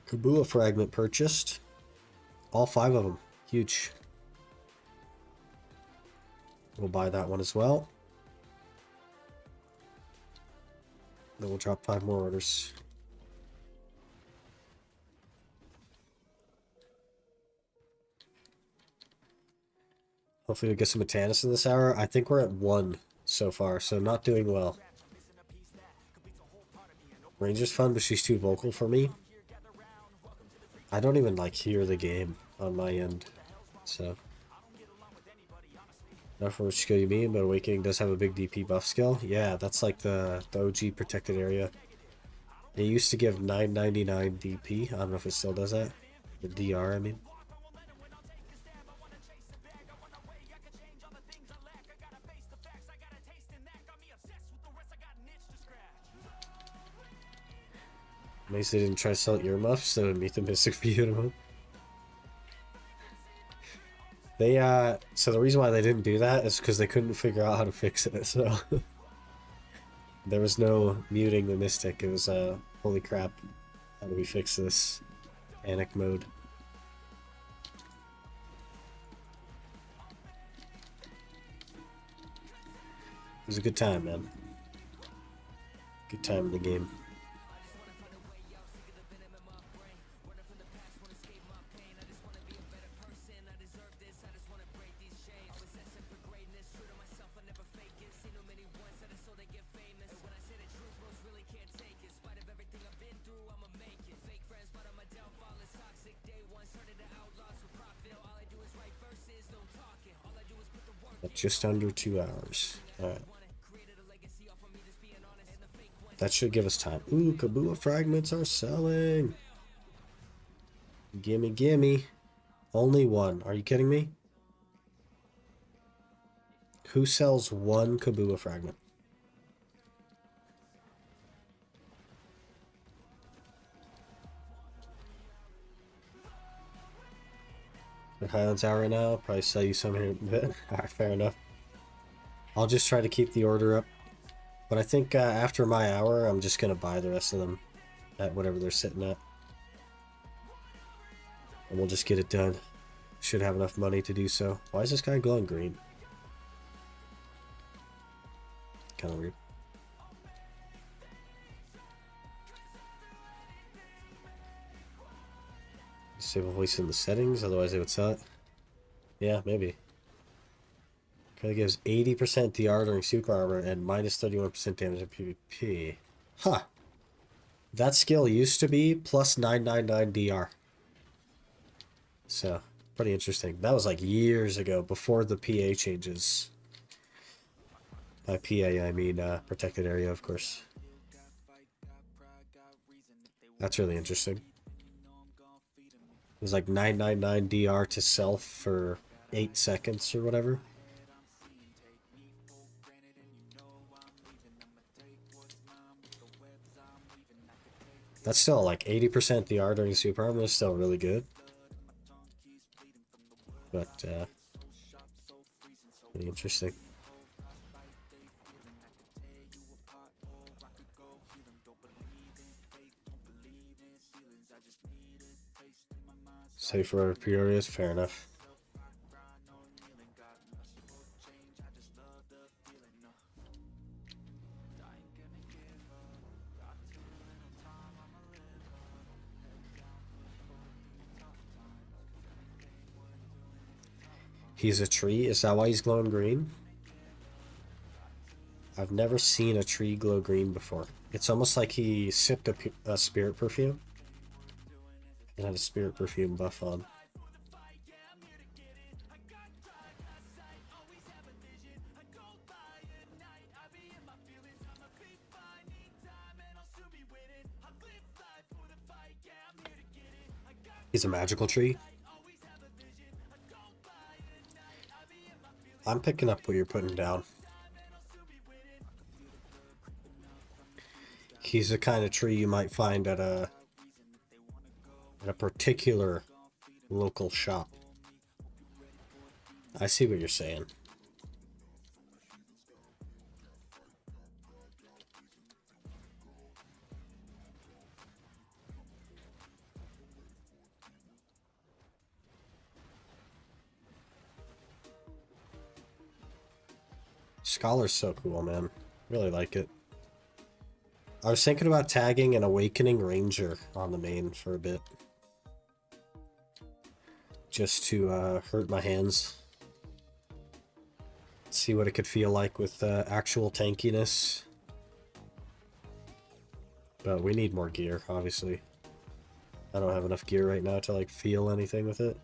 Kabua fragment purchased. All 5 of them. Huge. We'll buy that one as well. Then we'll drop 5 more orders. Hopefully we'll get some Botanis in this hour. I think we're at 1 so far, so not doing well. Ranger's fun, but she's too vocal for me. I don't even like hear the game on my end, so. Not for which skill you mean, but Awakening does have a big DP buff skill. Yeah, that's like the OG protected area. It used to give 999 DP. I don't know if it still does that. The DR, I mean. Nice they didn't try to sell earmuffs to meet the Mystic Beautiful. They, so the reason why they didn't do that is because they couldn't figure out how to fix it, so. There was no muting the Mystic. It was, holy crap, how do we fix this? Panic mode. It was a good time, man. Good time in the game. Just under 2 hours. Alright. That should give us time. Ooh, Kabua fragments are selling. Gimme, gimme. Only 1. Are you kidding me? Who sells 1 Kabua fragment? The Highlands Hour right now. Probably sell you some here in a bit. Alright, fair enough. I'll just try to keep the order up. But I think after my hour, I'm just going to buy the rest of them at whatever they're sitting at. And we'll just get it done. Should have enough money to do so. Why is this guy glowing green? Kind of weird. Disable voice in the settings, otherwise they would sell it. Yeah, maybe. Kind of gives 80% DR during super armor and minus 31% damage in PvP. Huh. That skill used to be plus 999 DR. So, pretty interesting. That was like years ago, before the PA changes. By PA, I mean protected area, of course. That's really interesting. It was like 999 DR to self for 8 seconds or whatever. That's still like 80% DR during super armor is still really good. But, pretty interesting. Safe for Furious, fair enough. He's a tree? Is that why he's glowing green? I've never seen a tree glow green before. It's almost like he sipped a spirit perfume and had a spirit perfume buff on. He's a magical tree. I'm picking up what you're putting down. He's the kind of tree you might find at a particular local shop. I see what you're saying. Scholar's so cool, man. Really like it. I was thinking about tagging an Awakening Ranger on the main for a bit. Just to hurt my hands. See what it could feel like with actual tankiness. But we need more gear, obviously. I don't have enough gear right now to like feel anything with it.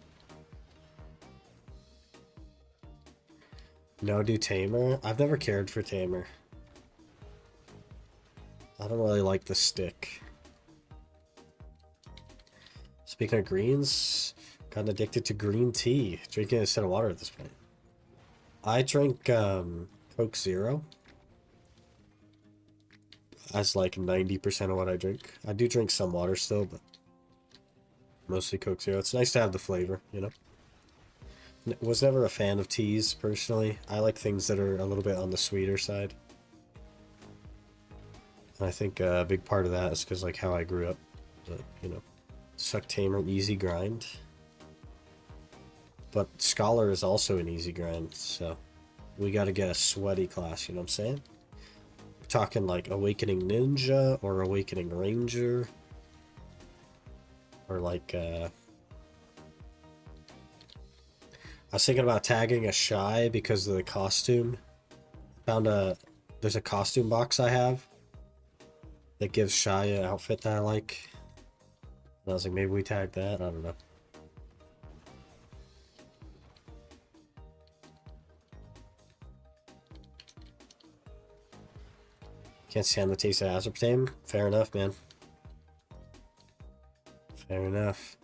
No, do Tamer? I've never cared for Tamer. I don't really like the stick. Speaking of greens, gotten addicted to green tea. Drinking it instead of water at this point. I drink Coke Zero. That's like 90% of what I drink. I do drink some water still, but mostly Coke Zero. It's nice to have the flavor, you know? Was never a fan of teas, personally. I like things that are a little bit on the sweeter side. And I think a big part of that is because like how I grew up. But, you know, Suck Tamer, easy grind. But Scholar is also an easy grind, so we got to get a sweaty class, you know what I'm saying? We're talking like Awakening Ninja or Awakening Ranger. Or like, I was thinking about tagging a Shy because of the costume. There's a costume box I have that gives Shy an outfit that I like. And I was like, maybe we tag that? I don't know. Can't stand the taste of aspartame? Fair enough, man. Fair enough.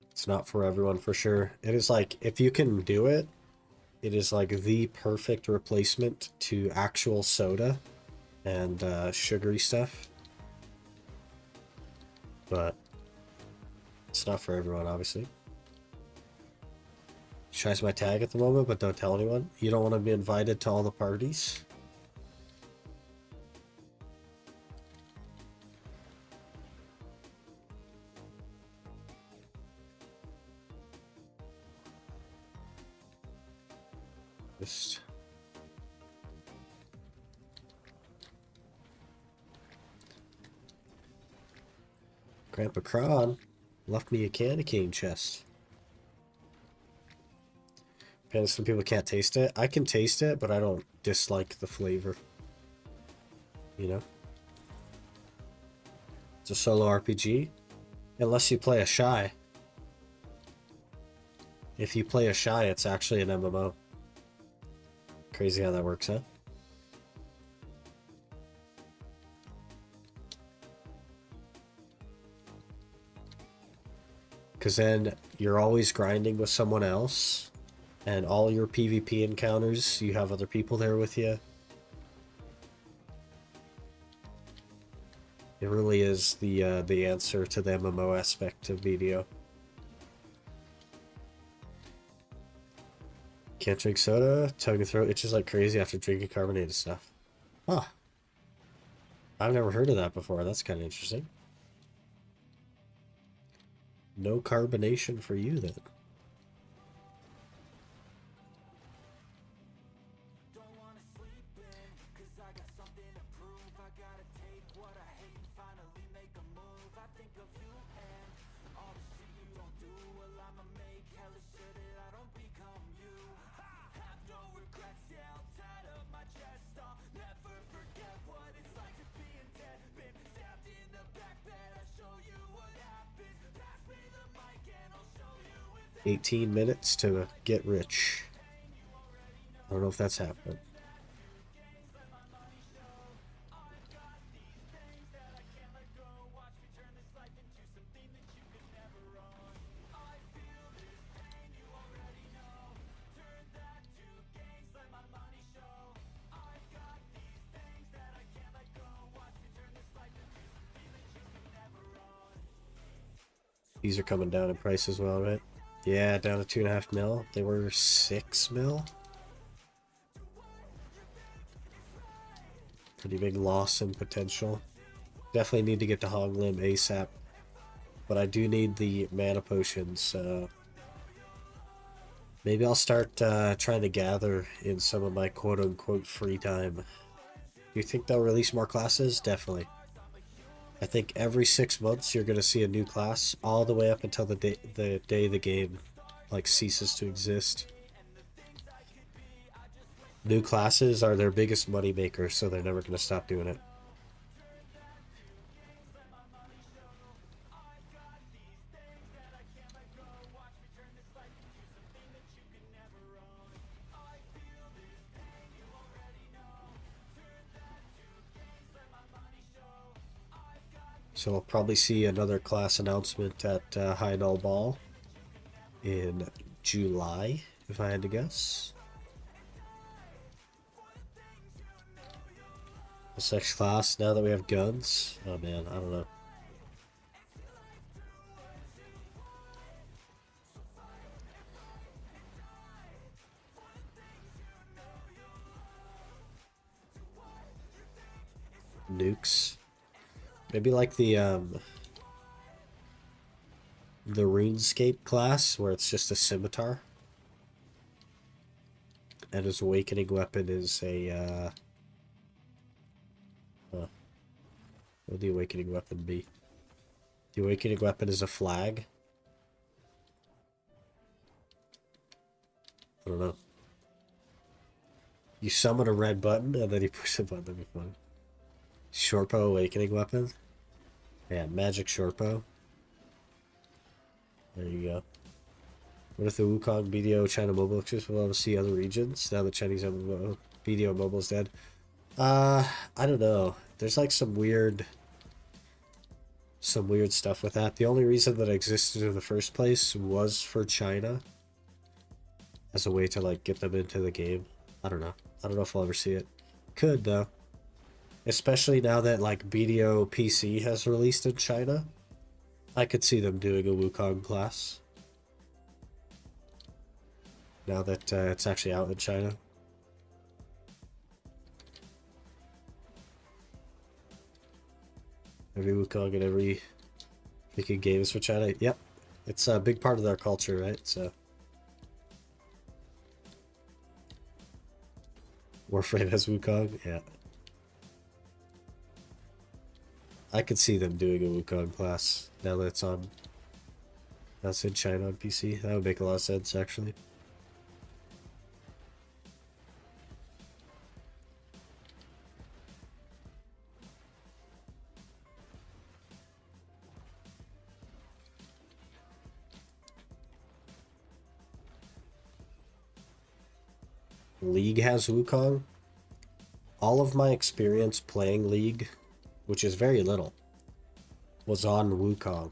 It's not for everyone, for sure. It is like, if you can do it, it is like the perfect replacement to actual soda and sugary stuff. But it's not for everyone, obviously. Shy's my tag at the moment, but don't tell anyone. You don't want to be invited to all the parties. Just Grandpa Kron left me a candy cane chest. Apparently some people can't taste it. I can taste it, but I don't dislike the flavor. You know? It's a solo RPG. Unless you play a Shy. If you play a Shy, it's actually an MMO. Crazy how that works, huh? Because then you're always grinding with someone else, and all your PvP encounters, you have other people there with you. It really is the answer to the MMO aspect of video. Can't drink soda. Tongue and throat itches like crazy after drinking carbonated stuff. Huh. I've never heard of that before. That's kind of interesting. No carbonation for you then. $18 minutes to get rich. I don't know if that's happening. These are coming down in price as well, right? Yeah, down to 2.5 mil. They were 6 mil. Pretty big loss in potential. Definitely need to get to Hog Limb ASAP. But I do need the mana potions, so maybe I'll start trying to gather in some of my quote-unquote free time. Do you think they'll release more classes? Definitely. I think every 6 months you're going to see a new class, all the way up until the day the game like ceases to exist. New classes are their biggest money maker, so they're never going to stop doing it. So I'll probably see another class announcement at High Null Ball in July, if I had to guess. This next class, now that we have guns, oh man, I don't know. Nukes. Maybe like the RuneScape class, where it's just a scimitar. And his awakening weapon is a, what would the awakening weapon be? The awakening weapon is a flag. I don't know. You summon a red button, and then you push a button. That'd be fun. Shortbow awakening weapon. Yeah, magic shortbow. There you go. What if the Wukong BDO China Mobile exclusive will be able to see other regions now that Chinese BDO Mobile is dead? I don't know. There's like some weird stuff with that. The only reason that it existed in the first place was for China as a way to like get them into the game. I don't know. I don't know if I'll ever see it. Could though. Especially now that like BDO PC has released in China. I could see them doing a Wukong class. Now that it's actually out in China. Every Wukong and every freaking game is for China. Yep. It's a big part of their culture, right? So Warframe has Wukong? Yeah. I could see them doing a Wukong class now that it's on. That's in China on PC. That would make a lot of sense, actually. League has Wukong. All of my experience playing League, which is very little, was on Wukong.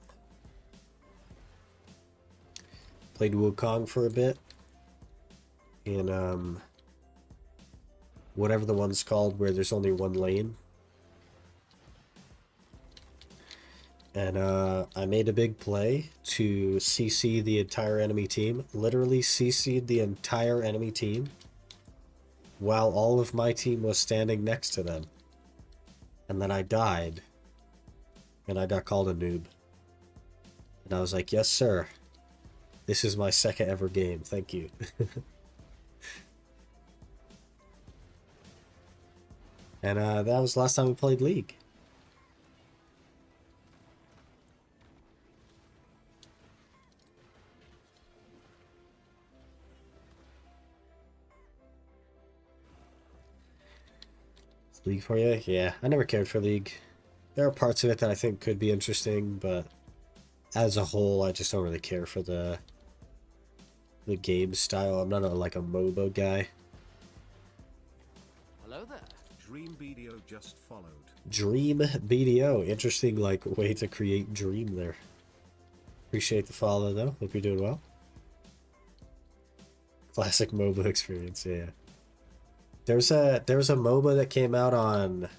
Played Wukong for a bit. In, whatever the one's called where there's only one lane. And I made a big play to CC the entire enemy team. Literally CC'd the entire enemy team while all of my team was standing next to them. And then I died. And I got called a noob. And I was like, yes, sir. This is my second ever game. Thank you. And that was the last time we played League. League for you? Yeah, I never cared for League. There are parts of it that I think could be interesting, but as a whole, I just don't really care for the game style. I'm not like a MOBA guy. Hello there. Dream BDO just followed. Dream BDO. Interesting like way to create dream there. Appreciate the follow though. Hope you're doing well. Classic MOBA experience, yeah. There was a MOBA that came out on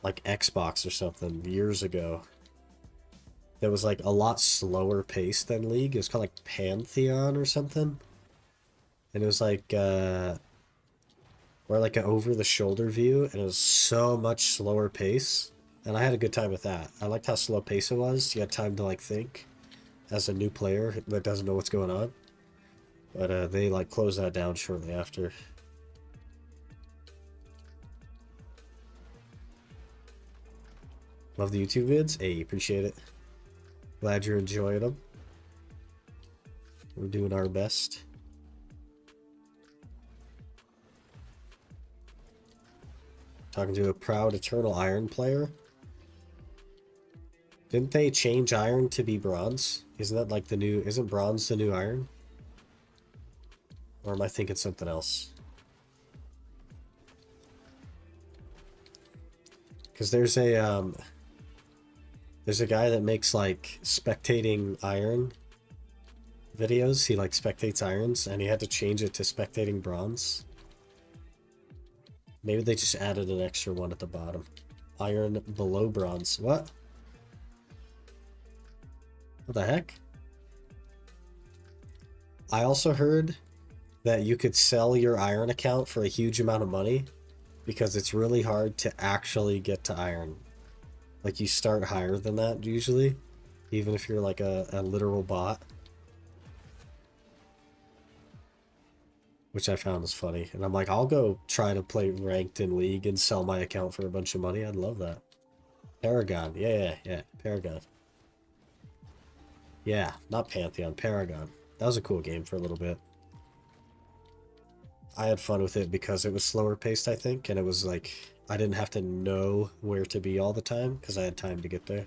like Xbox or something years ago. That was like a lot slower paced than League. It was called like Pantheon or something. And it was like or like an over the shoulder view, and it was so much slower pace. And I had a good time with that. I liked how slow pace it was. You had time to like think as a new player that doesn't know what's going on. But they like closed that down shortly after. Love the YouTube vids. Hey, appreciate it. Glad you're enjoying them. We're doing our best. Talking to a proud Eternal Iron player. Didn't they change Iron to be Bronze? Isn't that like the new... Isn't Bronze the new Iron? Or am I thinking something else? Because there's a guy that makes like spectating Iron videos. He like spectates Irons, and he had to change it to spectating Bronze. Maybe they just added an extra one at the bottom. Iron below Bronze. What? What the heck? I also heard that you could sell your Iron account for a huge amount of money because it's really hard to actually get to Iron. Like, you start higher than that usually, even if you're like a literal bot. Which I found was funny. And I'm like, I'll go try to play ranked in League and sell my account for a bunch of money. I'd love that. Paragon. Yeah. Paragon. Yeah, not Pantheon. Paragon. That was a cool game for a little bit. I had fun with it because it was slower paced, I think. And it was like, I didn't have to know where to be all the time because I had time to get there. It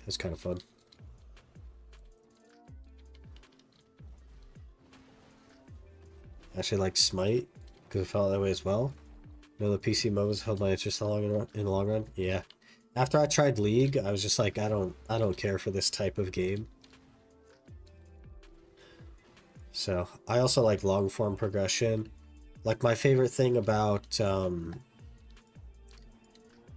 was kind of fun. Actually like Smite because it felt that way as well. You know, the PC MOBAs held my interest in the long run. Yeah. After I tried League, I was just like, I don't care for this type of game. So I also like long form progression. Like, my favorite thing about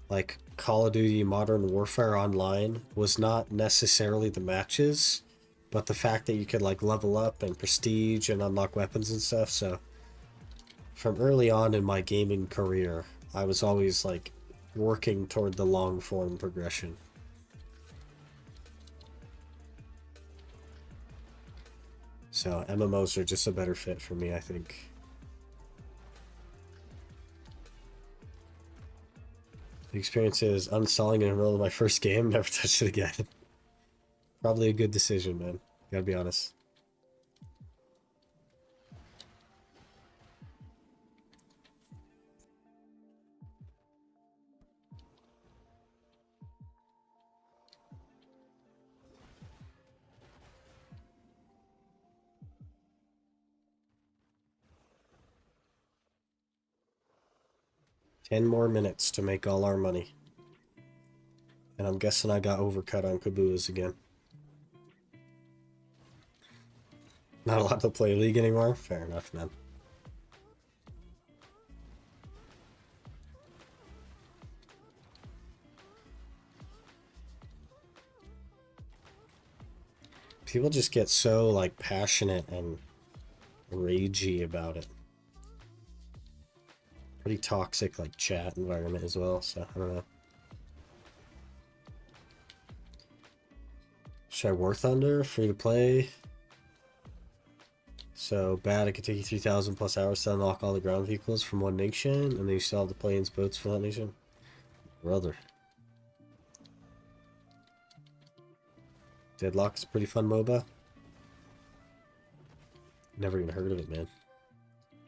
like Call of Duty Modern Warfare Online was not necessarily the matches, but the fact that you could like level up and prestige and unlock weapons and stuff. So from early on in my gaming career, I was always like working toward the long form progression. So MMOs are just a better fit for me, I think. The experience is uninstalling in the middle of my first game, never touched it again. Probably a good decision, man. Gotta be honest. Ten more minutes to make all our money. And I'm guessing I got overcut on Kabua's again. Not allowed to play League anymore? Fair enough, man. People just get so like passionate and ragey about it. Pretty toxic like chat environment as well, so I don't know. Should I War Thunder? Free to play. So bad, it could take you 3,000 plus hours to unlock all the ground vehicles from one nation, and then you still have the planes, boats for that nation. Brother. Deadlock's a pretty fun MOBA. Never even heard of it, man.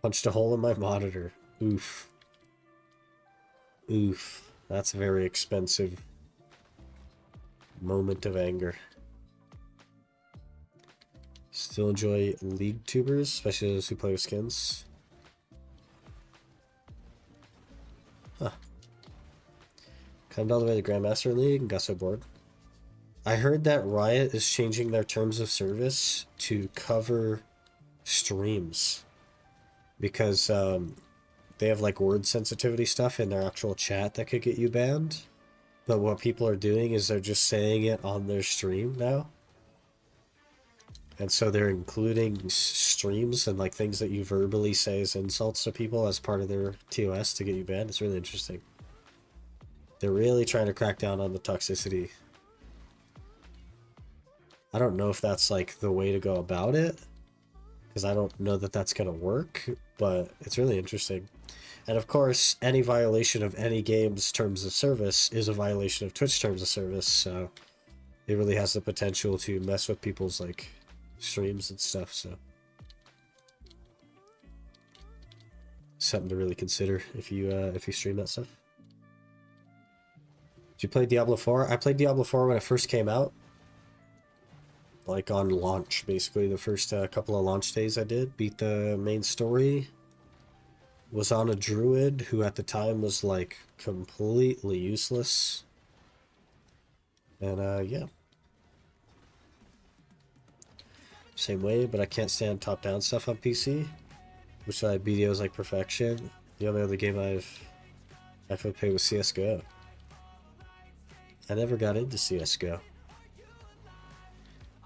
Punched a hole in my monitor. Oof. Oof. That's a very expensive moment of anger. Still enjoy League tubers, especially those who play with skins. Huh. Climbed all the way to Grandmaster League and got so bored. I heard that Riot is changing their terms of service to cover streams. Because they have like word sensitivity stuff in their actual chat that could get you banned. But what people are doing is they're just saying it on their stream now. And so they're including streams and like things that you verbally say as insults to people as part of their TOS to get you banned. It's really interesting. They're really trying to crack down on the toxicity. I don't know if that's like the way to go about it, because I don't know that that's going to work, but it's really interesting. And of course, any violation of any game's terms of service is a violation of Twitch terms of service, so it really has the potential to mess with people's like streams and stuff, so something to really consider if you stream that stuff. Did you play Diablo 4? I played Diablo 4 when it first came out, like on launch, basically the first couple of launch days I did. Beat the main story, was on a druid who at the time was like completely useless, and yeah. Same way, but I can't stand top-down stuff on PC. Which I BDO is like perfection. The only other game I've played was CSGO. I never got into CSGO.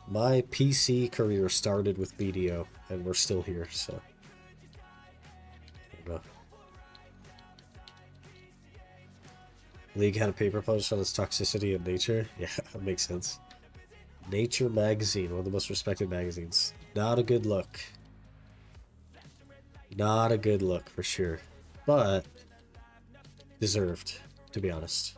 My PC career started with BDO, and we're still here, so. I don't know. League had a paper published on its toxicity in Nature. Yeah, that makes sense. Nature magazine, one of the most respected magazines. Not a good look. Not a good look for sure. But deserved, to be honest.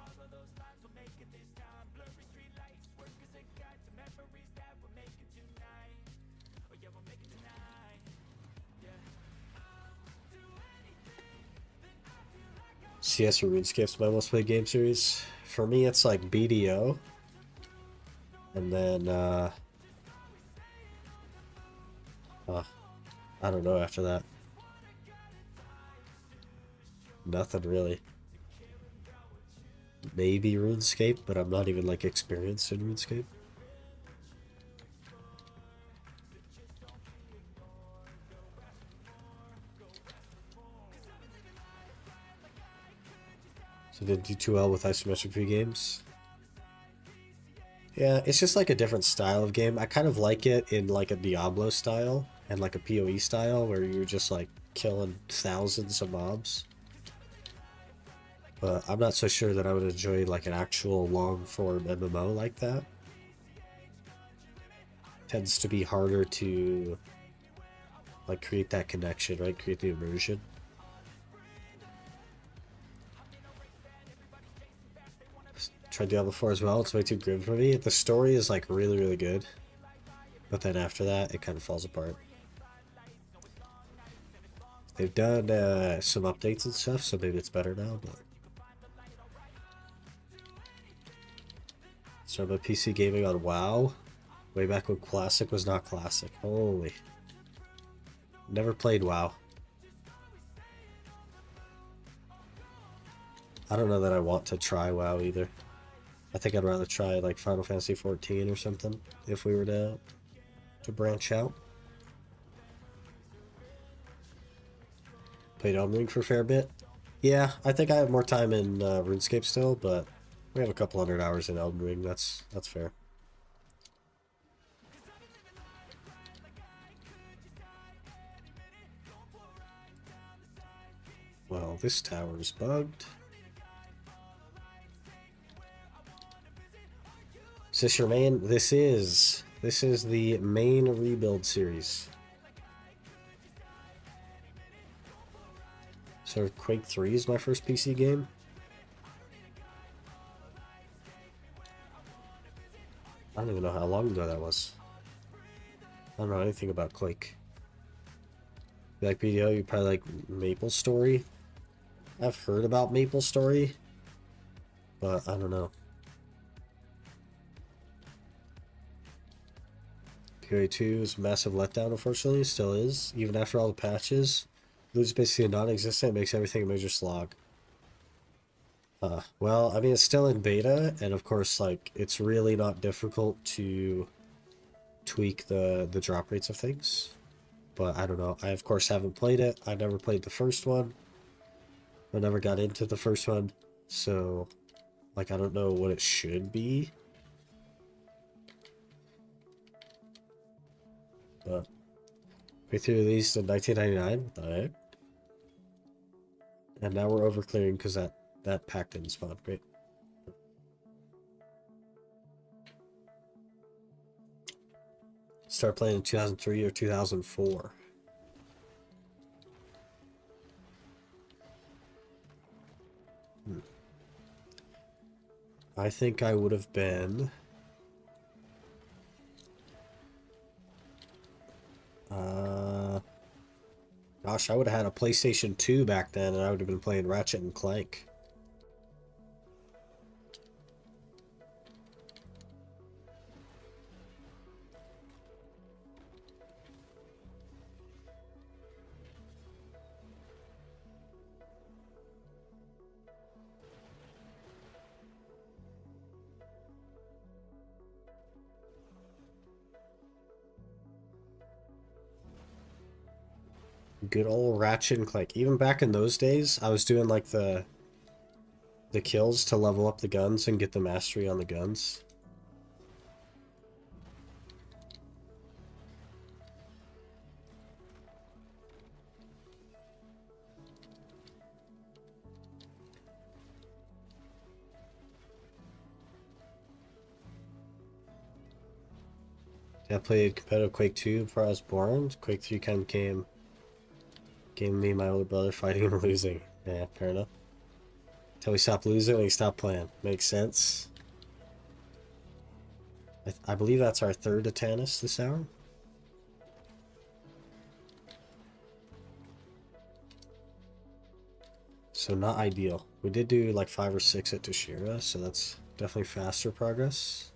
CS or RuneScape's my most played game series. For me, it's like BDO. And then, I don't know after that. Nothing really. Maybe RuneScape, but I'm not even like experienced in RuneScape. So didn't do too well with isometric view games. Yeah, it's just like a different style of game. I kind of like it in like a Diablo style and like a PoE style where you're just like killing thousands of mobs. But I'm not so sure that I would enjoy like an actual long form MMO like that. Tends to be harder to like create that connection, right? Create the immersion. Tried Diablo 4 as well. It's way too grim for me. The story is like really, really good. But then after that, it kind of falls apart. They've done some updates and stuff, so maybe it's better now, but... Started my PC gaming on WoW. Way back when Classic was not Classic. Holy. Never played WoW. I don't know that I want to try WoW either. I think I'd rather try like Final Fantasy 14 or something if we were to branch out. Played Elden Ring for a fair bit. Yeah, I think I have more time in RuneScape still, but we have a couple hundred hours in Elden Ring. That's fair. Well, this tower's bugged. Is this your main? This is the main rebuild series. So Quake 3 is my first PC game. I don't even know how long ago that was. I don't know anything about Quake. You like BDO? You probably like MapleStory. I've heard about MapleStory, but I don't know. PoE 2 is a massive letdown, unfortunately. It still is. Even after all the patches. Lose basically non-existent. It makes everything a major slog. Well, I mean, it's still in beta, and of course, like, it's really not difficult to tweak the drop rates of things. But I don't know. I, of course, haven't played it. I never played the first one. I never got into the first one. So, like, I don't know what it should be. But, Breakthrough released in 1999. Alright. And now we're overclearing because that pack didn't spawn. Great. Start playing in 2003 or 2004. I think I would have been... Gosh, I would have had a PlayStation 2 back then, and I would have been playing Ratchet and Clank. Good old Ratchet and Clank. Even back in those days, I was doing like the kills to level up the guns and get the mastery on the guns. I played competitive Quake 2 before I was born. Quake 3 kind of gave me and my older brother fighting and losing. Yeah, fair enough. Until we stopped losing and we stopped playing. Makes sense. I believe that's our third Atanis this hour. So not ideal. We did do like 5 or 6 at Toshira, so that's definitely faster progress.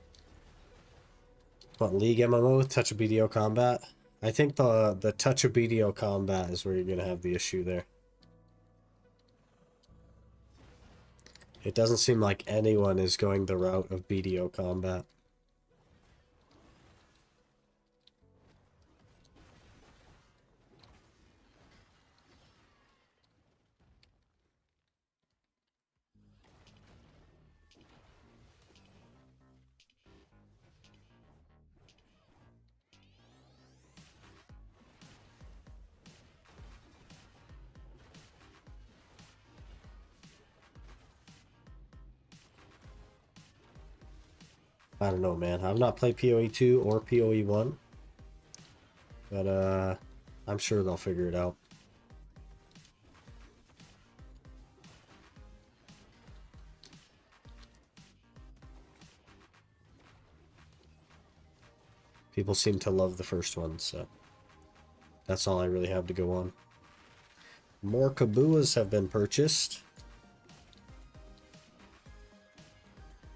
But League MMO with touch of BDO combat? I think the touch of BDO combat is where you're going to have the issue there. It doesn't seem like anyone is going the route of BDO combat. I don't know, man. I've not played PoE 2 or PoE 1. But, I'm sure they'll figure it out. People seem to love the first one, so that's all I really have to go on. More Kabuas have been purchased.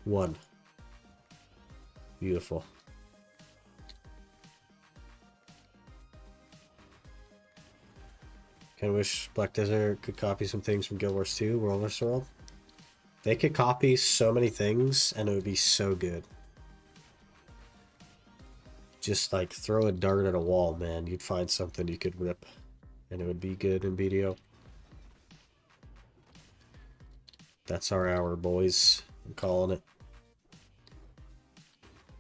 1. Beautiful. Kinda wish Black Desert could copy some things from Guild Wars 2, World vs. World. They could copy so many things, and it would be so good. Just like throw a dart at a wall, man. You'd find something you could rip, and it would be good in BDO. That's our hour, boys. I'm calling it.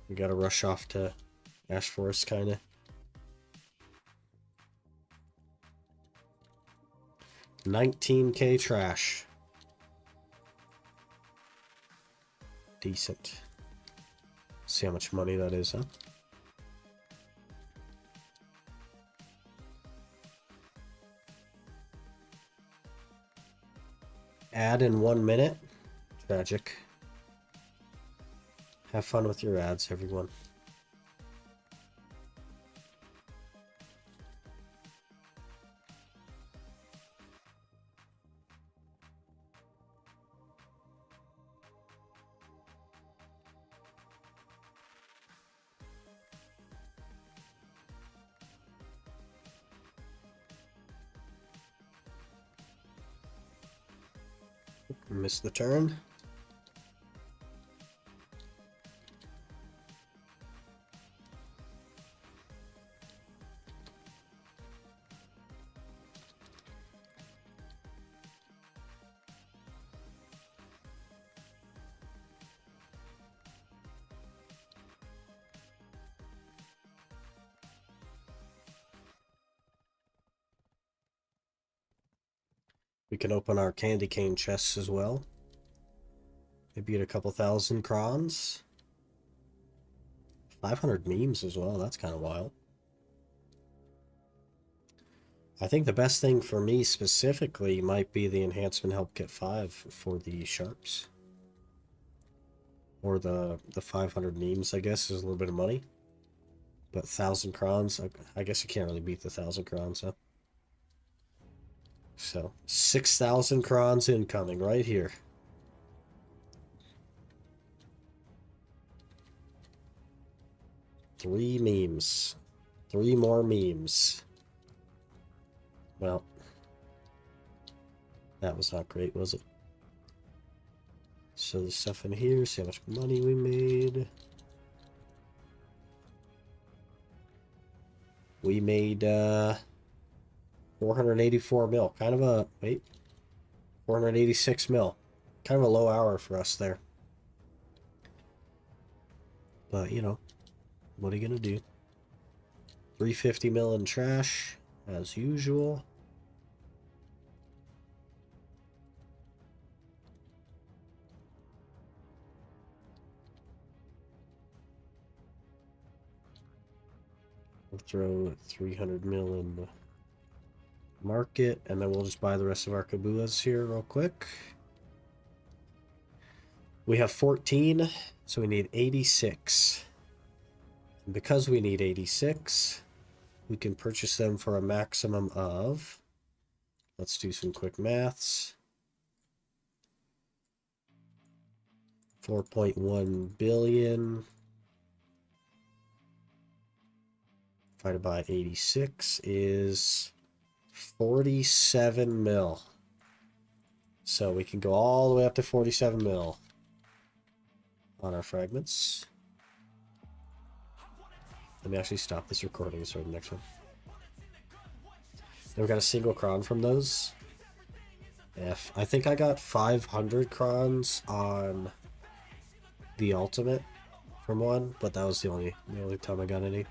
We gotta rush off to Ash Forest, kinda. 19K trash. Decent. See how much money that is, huh? Ad in 1 minute? Tragic. Have fun with your ads, everyone. Missed the turn. We can open our candy cane chests as well. Maybe get a couple thousand crons. 500 memes as well. That's kind of wild. I think the best thing for me specifically might be the enhancement help kit 5 for the sharps. Or the 500 memes, I guess, is a little bit of money. But 1,000 crons, I guess you can't really beat the 1,000 crons, huh? So, 6,000 crons incoming right here. Three memes. 3 more memes. Well, that was not great, was it? So the stuff in here, see how much money we made. We made 484 mil. Kind of a, wait, 486 mil. Kind of a low hour for us there. But, you know, what are you going to do? 350 mil in trash, as usual. We'll throw 300 mil in the market, and then we'll just buy the rest of our Kabuas here real quick. We have 14, so we need 86. And because we need 86, we can purchase them for a maximum of, let's do some quick maths, 4.1 billion divided by 86 is 47 mil. So we can go all the way up to 47 mil on our fragments. Let me actually stop this recording and start the next one. Then we got a single cron from those. I think I got 500 crons on the ultimate from one, but that was the only time I got any.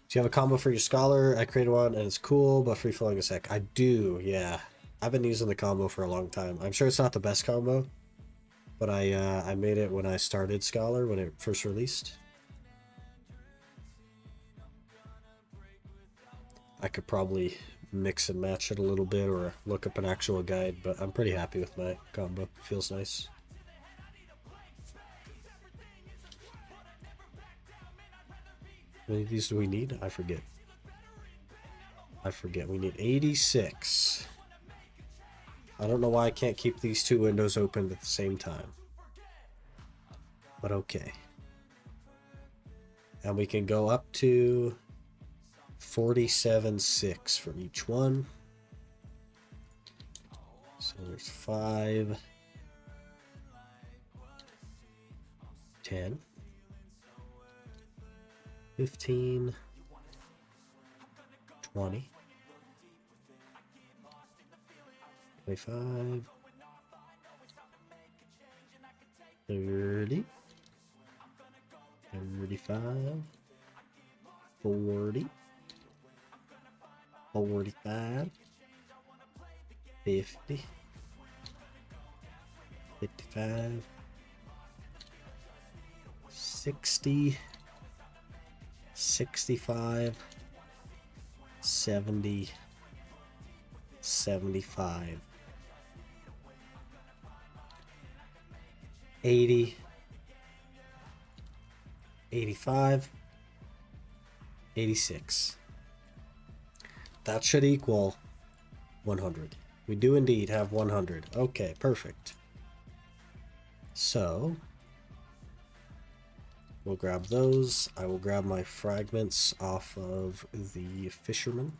Do you have a combo for your scholar? I created one and it's cool, but free flowing a sec. I do, yeah. I've been using the combo for a long time. I'm sure it's not the best combo, but I made it when I started Scholar, when it first released. I could probably mix and match it a little bit or look up an actual guide, but I'm pretty happy with my combo. It feels nice. How many of these do we need? I forget. We need 86. I don't know why I can't keep these two windows open at the same time. But okay. And we can go up to 47.6 for each one. So there's 5, 10, 15, 20, 25, 30, 35, 40, 45, 50, 55, 60, 65, 70, 75, 80, 85, 86. That should equal 100. We do indeed have 100. Okay, perfect. So, we'll grab those. I will grab my fragments off of the fisherman.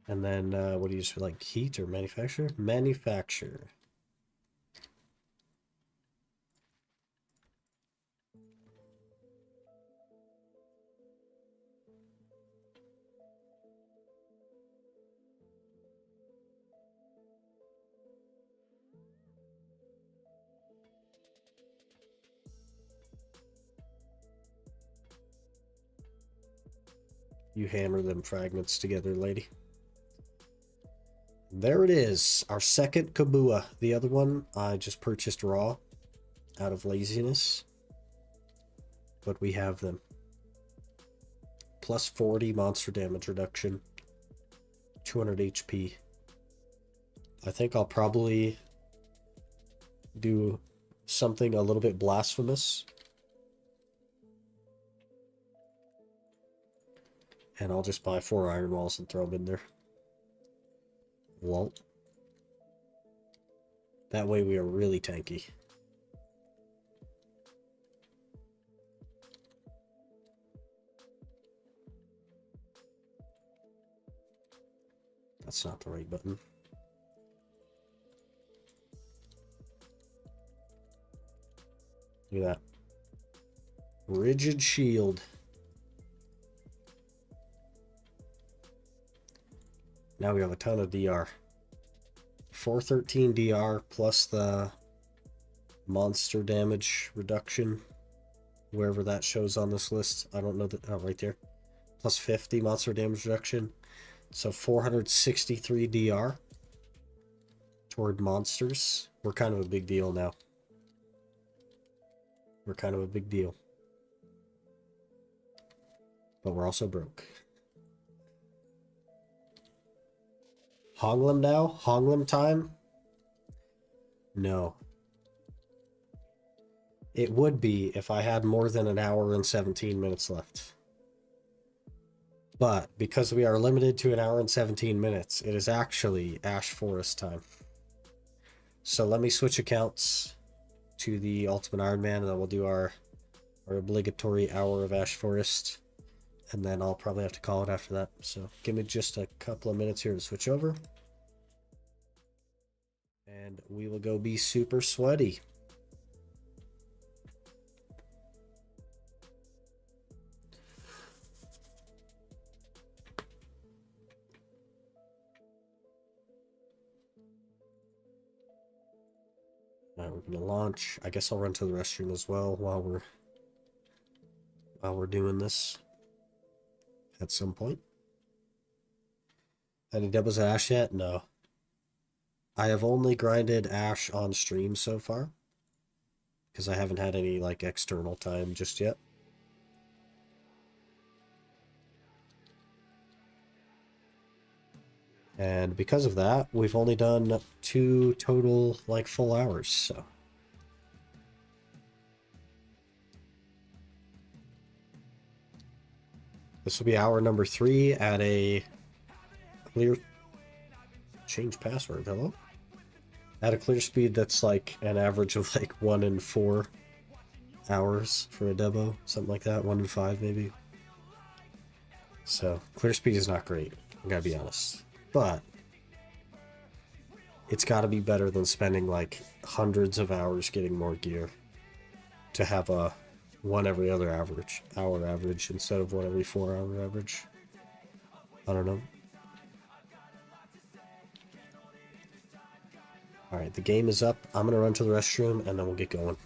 And then, what do you use, like heat or manufacture? Manufacture. You hammer them fragments together, lady. There it is, our second Kabua. The other one I just purchased raw out of laziness, but we have them. Plus 40 monster damage reduction, 200 HP. I think I'll probably do something a little bit blasphemous. And I'll just buy 4 iron walls and throw them in there. Well, that way we are really tanky. That's not the right button. Look at that. Rigid shield. Now we have a ton of DR. 413 DR plus the monster damage reduction, wherever that shows on this list. I don't know that. Oh, right there. Plus 50 monster damage reduction. So 463 DR toward monsters. We're kind of a big deal now. We're kind of a big deal. But we're also broke. Honglim now? Honglim time? No. It would be if I had more than an hour and 17 minutes left. But because we are limited to an hour and 17 minutes, it is actually Ash Forest time. So let me switch accounts to the Ultimate Iron Man, and then we'll do our obligatory hour of Ash Forest. And then I'll probably have to call it after that. So give me just a couple of minutes here to switch over. And we will go be super sweaty. Alright, we're gonna launch. I guess I'll run to the restroom as well while we're doing this. At some point. Any doubles at Ash yet? No. I have only grinded Ash on stream so far. Because I haven't had any like external time just yet. And because of that, we've only done 2 total like full hours, so. This will be hour number 3 at a clear... Change password, hello? At a clear speed that's like an average of like 1 in 4 hours for a demo. Something like that, 1 in 5 maybe. So, clear speed is not great, I gotta be honest. But, it's gotta be better than spending like hundreds of hours getting more gear to have a 1 every other hour average instead of 1 every 4 hour average. I don't know. Alright, the game is up. I'm gonna run to the restroom and then we'll get going.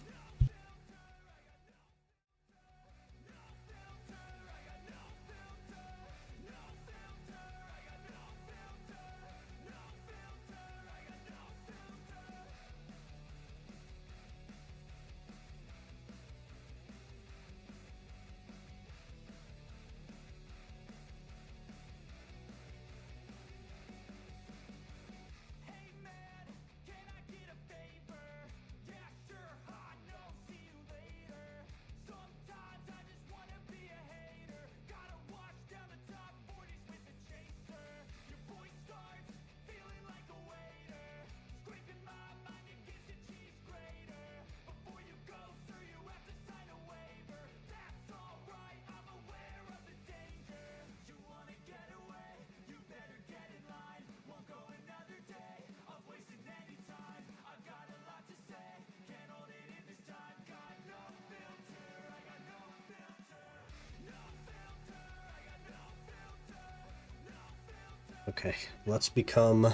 Okay, let's become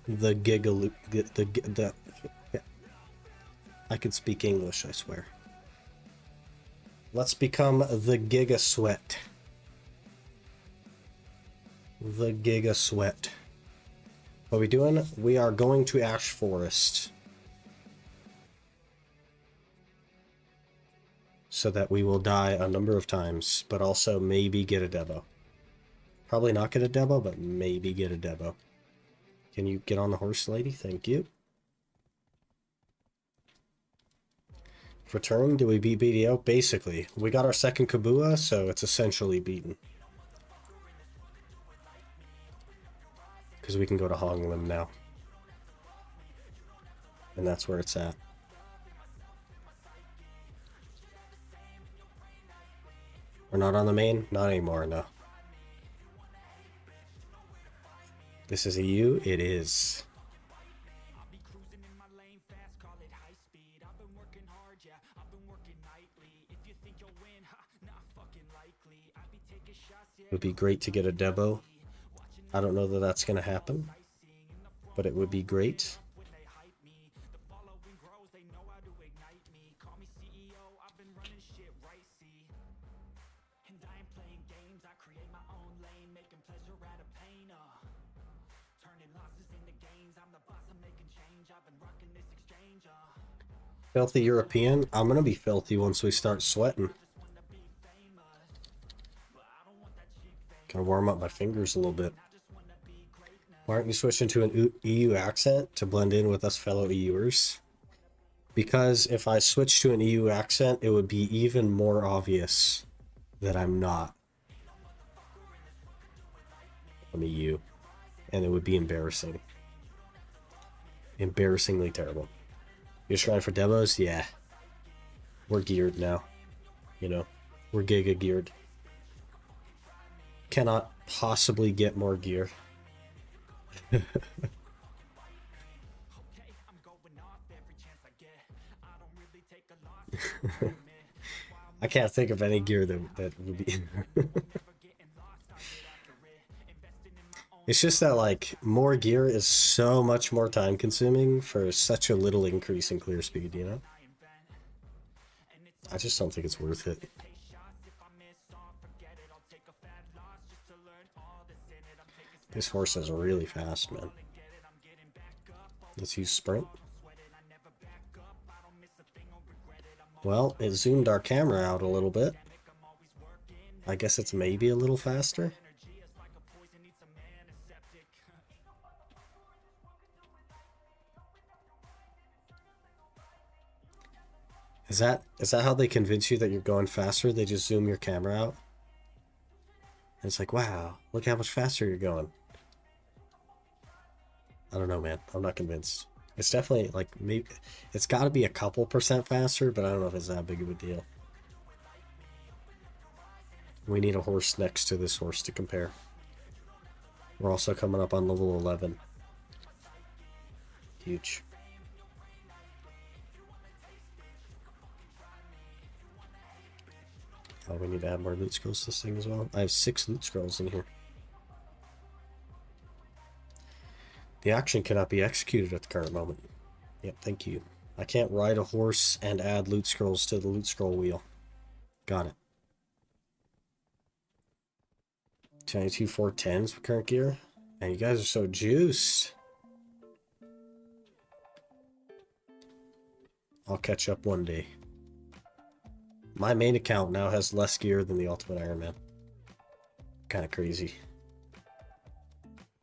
the gigaloop. I can speak English, I swear. Let's become the Giga Sweat. The Giga Sweat. What are we doing? We are going to Ash Forest. So that we will die a number of times, but also maybe get a Devo. Probably not get a Devo, but maybe get a Devo. Can you get on the horse, lady? Thank you. For turn, do we beat BDO? Basically. We got our second Kabua, so it's essentially beaten. Because we can go to Honglim now. And that's where it's at. We're not on the main? Not anymore, no. This is EU? It is. It would be great to get a Devo. I don't know that that's going to happen, but it would be great. Filthy European? I'm gonna be filthy once we start sweating. Gotta warm up my fingers a little bit. Why aren't you switching to an EU accent to blend in with us fellow EUers? Because if I switch to an EU accent, it would be even more obvious that I'm not. I'm EU. And it would be embarrassing. Embarrassingly terrible. You're trying for demos? Yeah. We're geared now. You know, we're giga geared. Cannot possibly get more gear. I can't think of any gear that would be... It's just that, like, more gear is so much more time consuming for such a little increase in clear speed, you know? I just don't think it's worth it. This horse is really fast, man. Let's use sprint. Well, it zoomed our camera out a little bit. I guess it's maybe a little faster. Is that how they convince you that you're going faster? They just zoom your camera out? And it's like, wow, look how much faster you're going. I don't know, man. I'm not convinced. It's definitely, like, maybe... It's got to be a couple % faster, but I don't know if it's that big of a deal. We need a horse next to this horse to compare. We're also coming up on level 11. Huge. Oh, we need to add more loot scrolls to this thing as well. I have 6 loot scrolls in here. The action cannot be executed at the current moment. Yep, thank you. I can't ride a horse and add loot scrolls to the loot scroll wheel. Got it. 22 410s with current gear. Man, you guys are so juiced. I'll catch up one day. My main account now has less gear than the Ultimate Iron Man. Kind of crazy.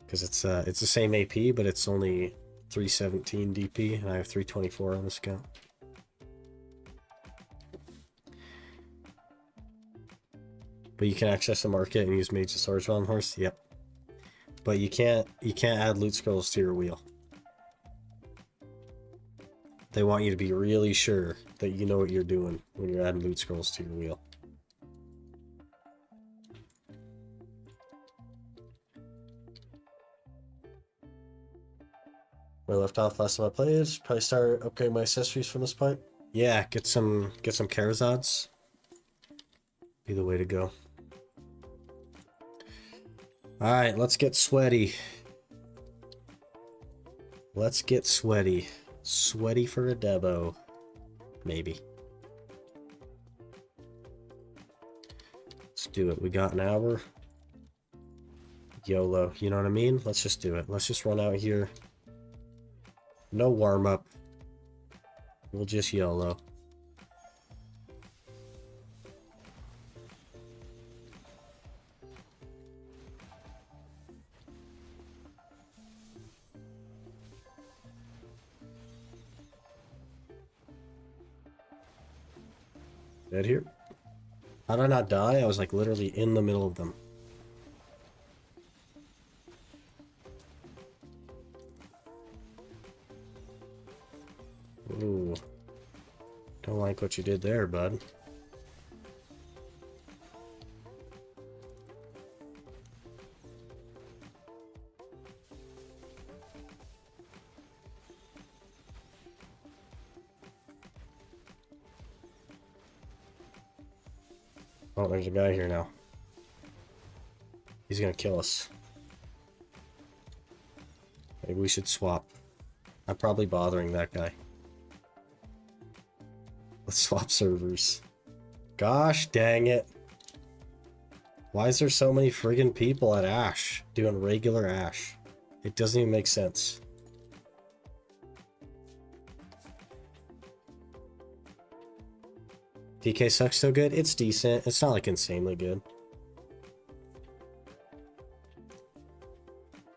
Because it's the same AP, but it's only 317 DP, and I have 324 on this account. But you can access the market and use Mage of Swords on horse. Yep. But you can't add loot scrolls to your wheel. They want you to be really sure that you know what you're doing when you're adding loot scrolls to your wheel. Where I left off last time I played is probably start upgrading my accessories from this point. Yeah, get some Karazods. Be the way to go. Alright, let's get sweaty. Let's get sweaty. Sweaty for a debo. Maybe. Let's do it. We got an hour. YOLO. You know what I mean? Let's just do it. Let's just run out here. No warm-up. We'll just YOLO. Dead here. How did I not die? I was like literally in the middle of them. Ooh. Don't like what you did there, bud. Oh, there's a guy here now. He's gonna kill us. Maybe we should swap. I'm probably bothering that guy. Let's swap servers. Gosh dang it. Why is there so many friggin' people at Ash doing regular Ash? It doesn't even make sense. DK sucks so good? It's decent. It's not like insanely good.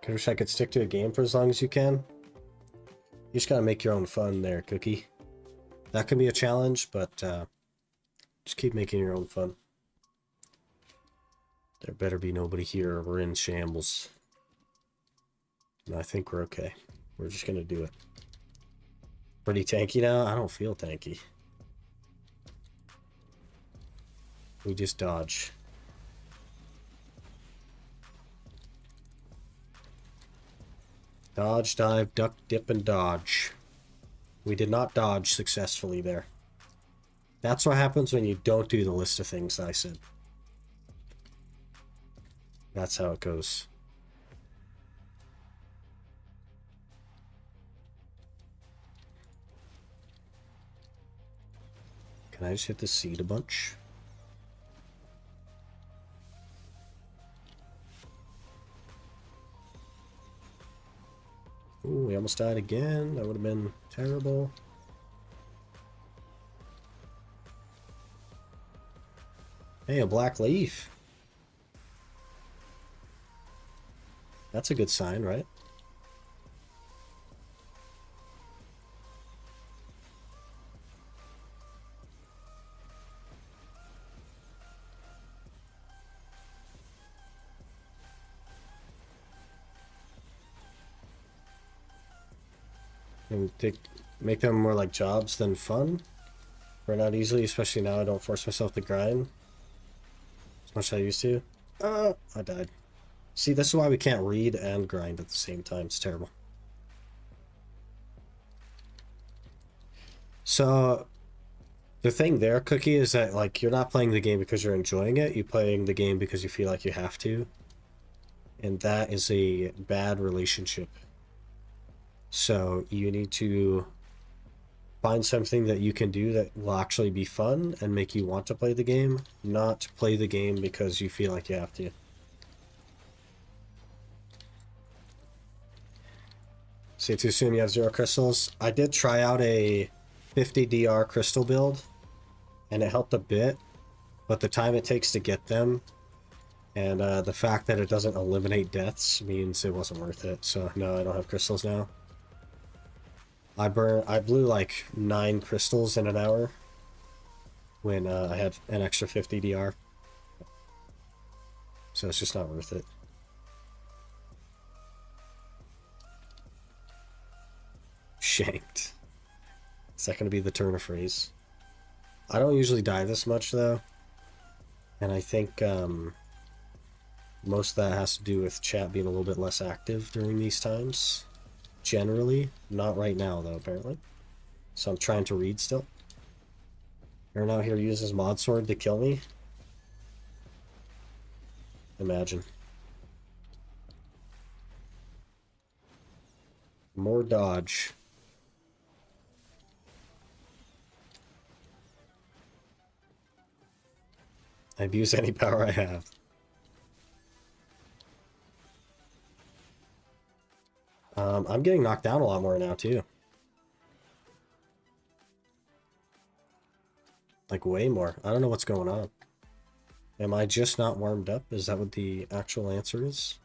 I wish I could stick to a game for as long as you can. You just gotta make your own fun there, Cookie. That can be a challenge, but just keep making your own fun. There better be nobody here or we're in shambles. No, I think we're okay. We're just gonna do it. Pretty tanky now? I don't feel tanky. We just dodge. Dodge, dive, duck, dip, and dodge. We did not dodge successfully there. That's what happens when you don't do the list of things I said. That's how it goes. Can I just hit the seed a bunch? Ooh, we almost died again. That would have been terrible. Hey, a black leaf. That's a good sign, right? And make them more like jobs than fun. Burn out easily, especially now I don't force myself to grind as much as I used to. I died. See, this is why we can't read and grind at the same time. It's terrible. So, the thing there, Cookie, is that like you're not playing the game because you're enjoying it. You're playing the game because you feel like you have to. And that is a bad relationship. So you need to find something that you can do that will actually be fun and make you want to play the game, not play the game because you feel like you have to. Say too soon you have 0 crystals. I did try out a 50 DR crystal build, and it helped a bit, but the time it takes to get them, and the fact that it doesn't eliminate deaths means it wasn't worth it. So no, I don't have crystals now. I blew like 9 crystals in an hour when I had an extra 50 DR. So it's just not worth it. Shanked. Is that going to be the turn of phrase? I don't usually die this much though. And I think most of that has to do with chat being a little bit less active during these times. Generally. Not right now though, apparently. So I'm trying to read still. Aaron out here uses mod sword to kill me. Imagine. More dodge. I abuse any power I have. I'm getting knocked down a lot more now too. Like way more. I don't know what's going on. Am I just not warmed up? Is that what the actual answer is?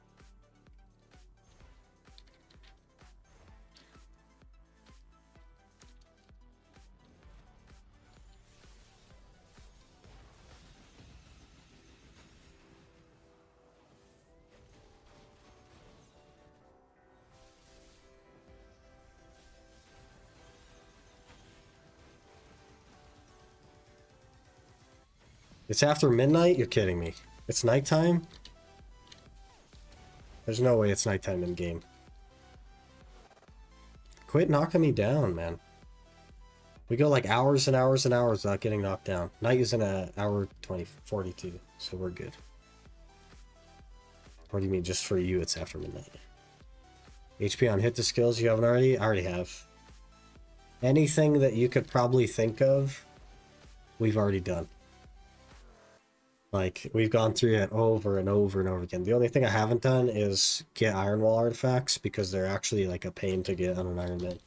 It's after midnight? You're kidding me. It's nighttime? There's no way it's nighttime in game. Quit knocking me down, man. We go like hours and hours and hours without getting knocked down. Night is in an hour 42, so we're good. What do you mean, just for you it's after midnight? HP on hit the skills you haven't already? I already have. Anything that you could probably think of, we've already done. Like, we've gone through it over and over and over again. The only thing I haven't done is get Iron Wall artifacts, because they're actually like a pain to get on an Iron Man.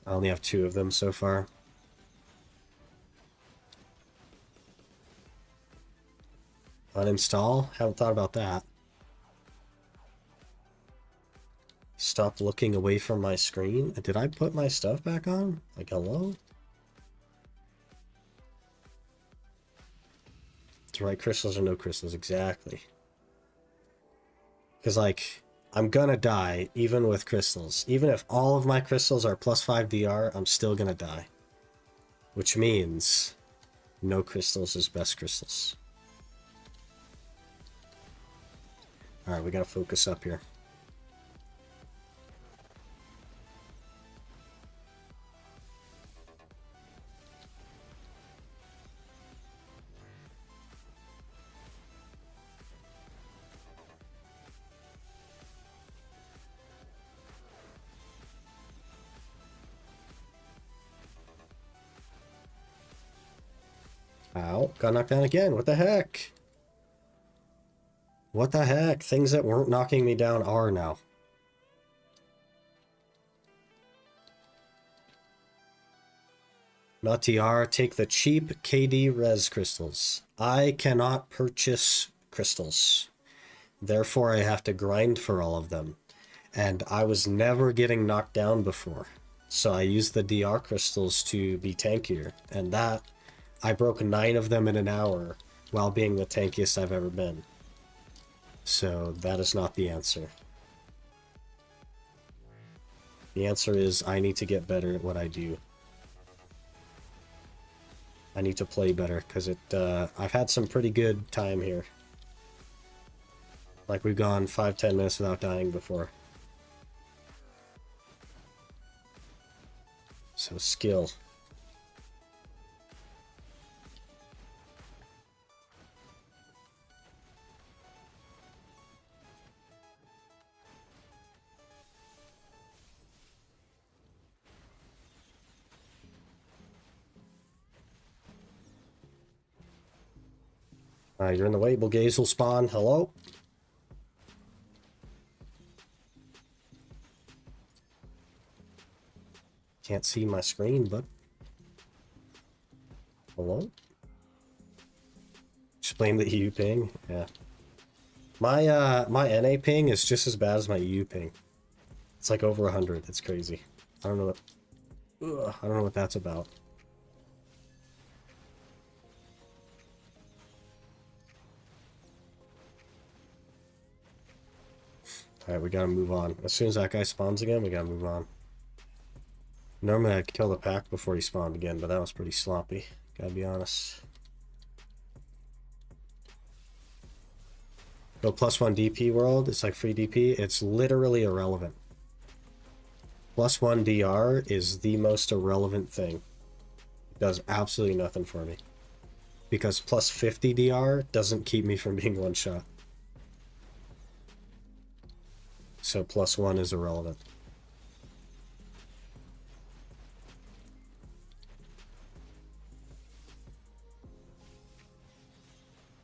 I only have 2 of them so far. Uninstall? Haven't thought about that. Stop looking away from my screen? Did I put my stuff back on? Like, hello? To write crystals or no crystals, exactly. Because, like, I'm gonna die even with crystals. Even if all of my crystals are +5 DR, I'm still gonna die. Which means no crystals is best crystals. Alright, we gotta focus up here. Ow, got knocked down again. What the heck? What the heck? Things that weren't knocking me down are now. Not TR, take the cheap KD res crystals. I cannot purchase crystals. Therefore, I have to grind for all of them. And I was never getting knocked down before. So I used the DR crystals to be tankier. And that, I broke 9 of them in an hour while being the tankiest I've ever been. So that is not the answer. The answer is I need to get better at what I do. I need to play better, because I've had some pretty good time here. Like, we've gone 5-10 minutes without dying before. So skill. You're in the way. Bulgaze will spawn. Hello? Can't see my screen, but... Hello? Just blame the EU ping? Yeah. My NA ping is just as bad as my EU ping. It's like over 100. It's crazy. I don't know what... Ugh, I don't know what that's about. Alright, we gotta move on. As soon as that guy spawns again, we gotta move on. Normally I'd kill the pack before he spawned again, but that was pretty sloppy. Gotta be honest. Go +1 DP world. It's like free DP. It's literally irrelevant. +1 DR is the most irrelevant thing. It does absolutely nothing for me. Because +50 DR doesn't keep me from being one shot. So +1 is irrelevant.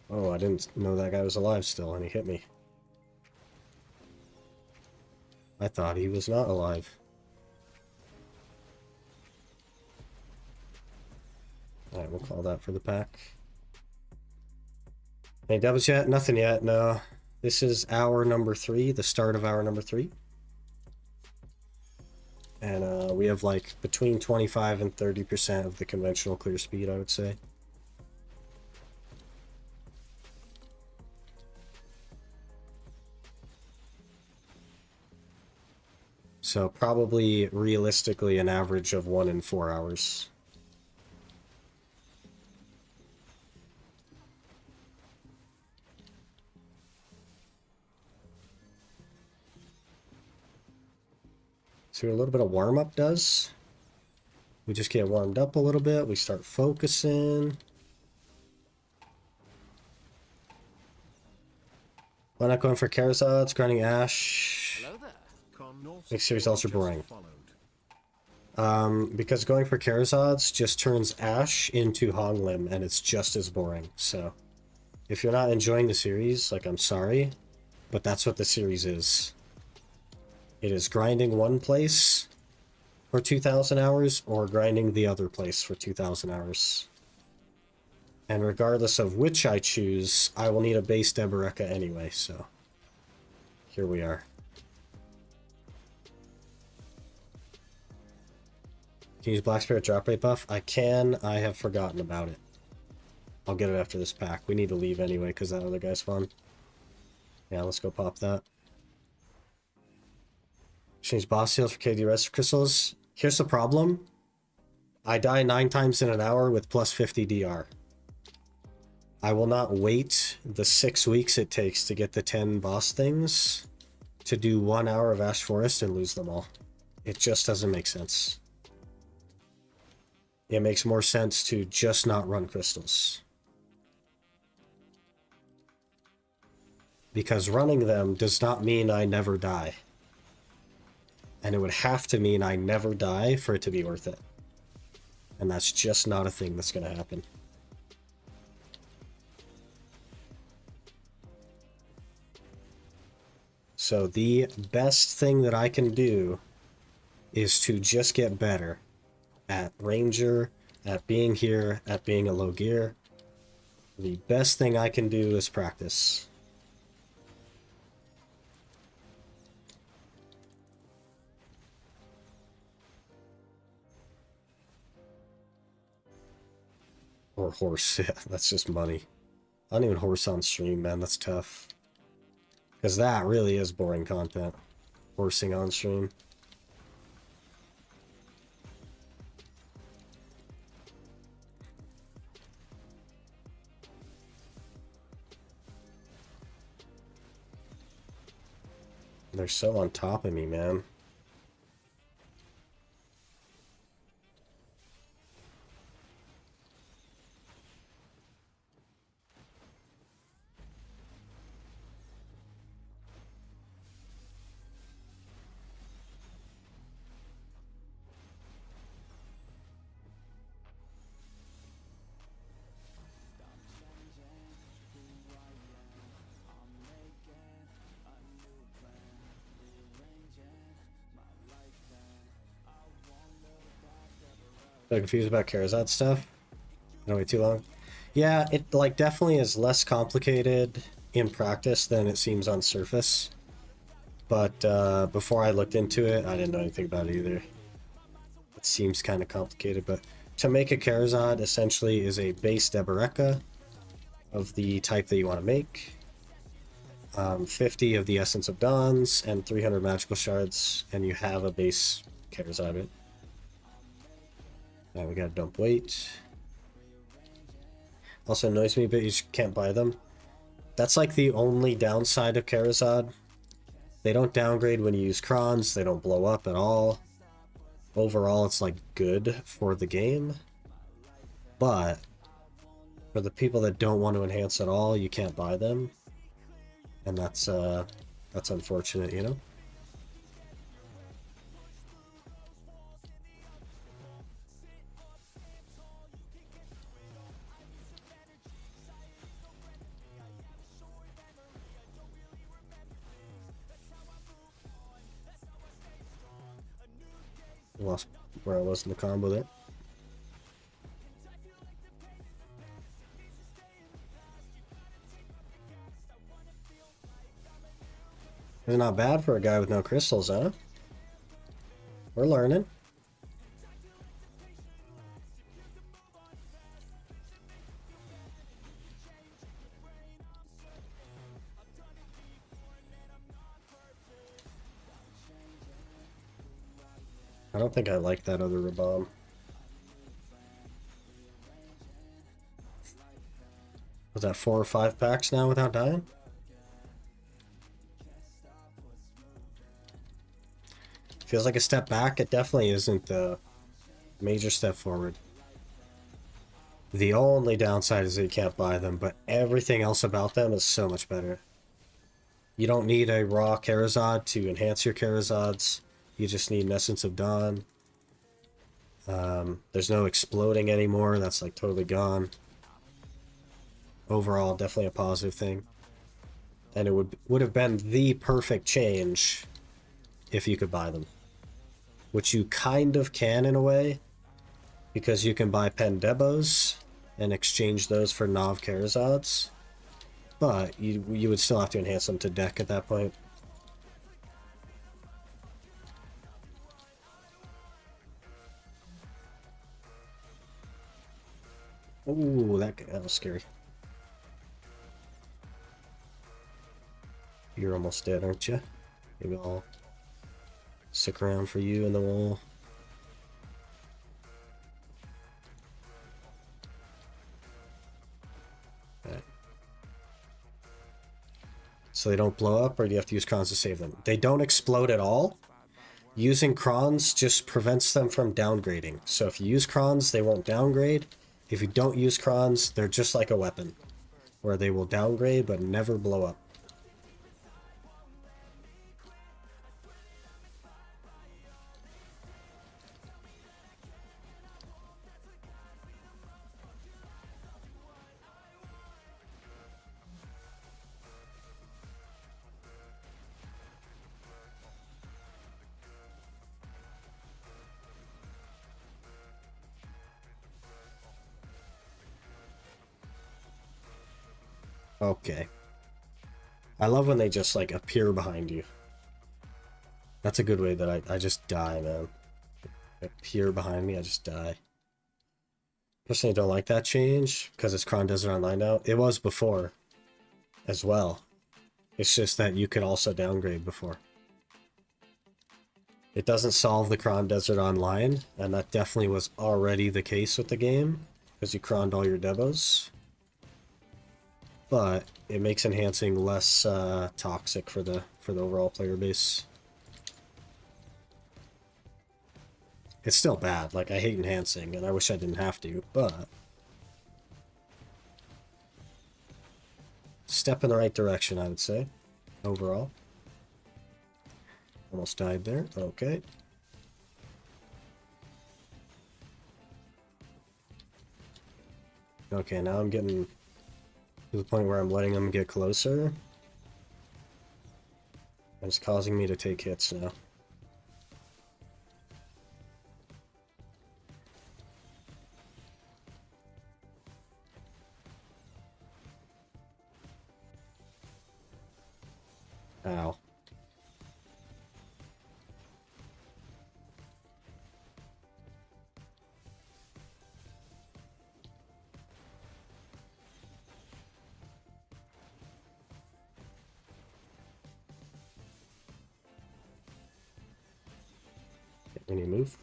Oh, I didn't know that guy was alive still, and he hit me. I thought he was not alive. Alright, we'll call that for the pack. Any dubs yet? Nothing yet, no. This is hour number 3, the start of hour number 3. And we have like between 25 and 30% of the conventional clear speed, I would say. So probably realistically an average of 1 in 4 hours. So a little bit of warm-up does. We just get warmed up a little bit. We start focusing. Why not going for Karazods, grinding Ash? Hello there. Makes series ultra boring. Because going for Karazods just turns Ash into Honglim, and it's just as boring. So, if you're not enjoying the series, like, I'm sorry, but that's what the series is. It is grinding one place for 2,000 hours, or grinding the other place for 2,000 hours. And regardless of which I choose, I will need a base Deboreka anyway, so here we are. Can you use Black Spirit drop rate buff? I can. I have forgotten about it. I'll get it after this pack. We need to leave anyway because that other guy spawned. Yeah, let's go pop that. Change boss heals for KD rest crystals. Here's the problem. I die 9 times in an hour with +50 DR. I will not wait the 6 weeks it takes to get the 10 boss things to do 1 hour of Ash Forest and lose them all. It just doesn't make sense. It makes more sense to just not run crystals. Because running them does not mean I never die. And it would have to mean I never die for it to be worth it. And that's just not a thing that's going to happen. So the best thing that I can do is to just get better at Ranger, at being here, at being a low gear. The best thing I can do is practice. Or horse, yeah, that's just money. I don't even horse on stream, man, that's tough. Because that really is boring content. Horsing on stream. They're so on top of me, man. So confused about Karazad stuff. Don't wait too long. Yeah, it like definitely is less complicated in practice than it seems on surface. But before I looked into it, I didn't know anything about it either. It seems kind of complicated, but to make a Karazad essentially is a base Deboreka of the type that you want to make. 50 of the Essence of Dawns and 300 magical shards, and you have a base Karazad. Now we gotta dump weight. Also annoys me, but you can't buy them. That's like the only downside of Karazad. They don't downgrade when you use crons, they don't blow up at all. Overall, it's like good for the game. But for the people that don't want to enhance at all, you can't buy them. And that's unfortunate, you know? Lost where I was in the combo there. It's not bad for a guy with no crystals, huh? We're learning. I don't think I like that other Rabam. Was that 4 or 5 packs now without dying? Feels like a step back. It definitely isn't a major step forward. The only downside is that you can't buy them, but everything else about them is so much better. You don't need a raw Karazad to enhance your Karazads. You just need an Essence of Dawn. There's no exploding anymore. That's like totally gone. Overall, definitely a positive thing. And it would have been the perfect change if you could buy them. Which you kind of can in a way, because you can buy Pendebos and exchange those for Nav Karazads. But you would still have to enhance them to deck at that point. Ooh, that was scary. You're almost dead, aren't you? Maybe I'll stick around for you in the wall. Right. So they don't blow up, or do you have to use crons to save them? They don't explode at all. Using crons just prevents them from downgrading. So if you use crons, they won't downgrade. If you don't use crons, they're just like a weapon, where they will downgrade but never blow up. Okay. I love when they just like appear behind you. That's a good way that I just die, man. They appear behind me, I just die. Personally, don't like that change because it's Cron Desert Online now. It was before as well. It's just that you could also downgrade before. It doesn't solve the Cron Desert Online, and that definitely was already the case with the game because you croned all your Devos. But it makes enhancing less toxic for the overall player base. It's still bad. Like, I hate enhancing, and I wish I didn't have to, but step in the right direction, I would say, overall. Almost died there. Okay. Okay, now I'm getting to the point where I'm letting them get closer. And it's causing me to take hits now. Ow. Any move?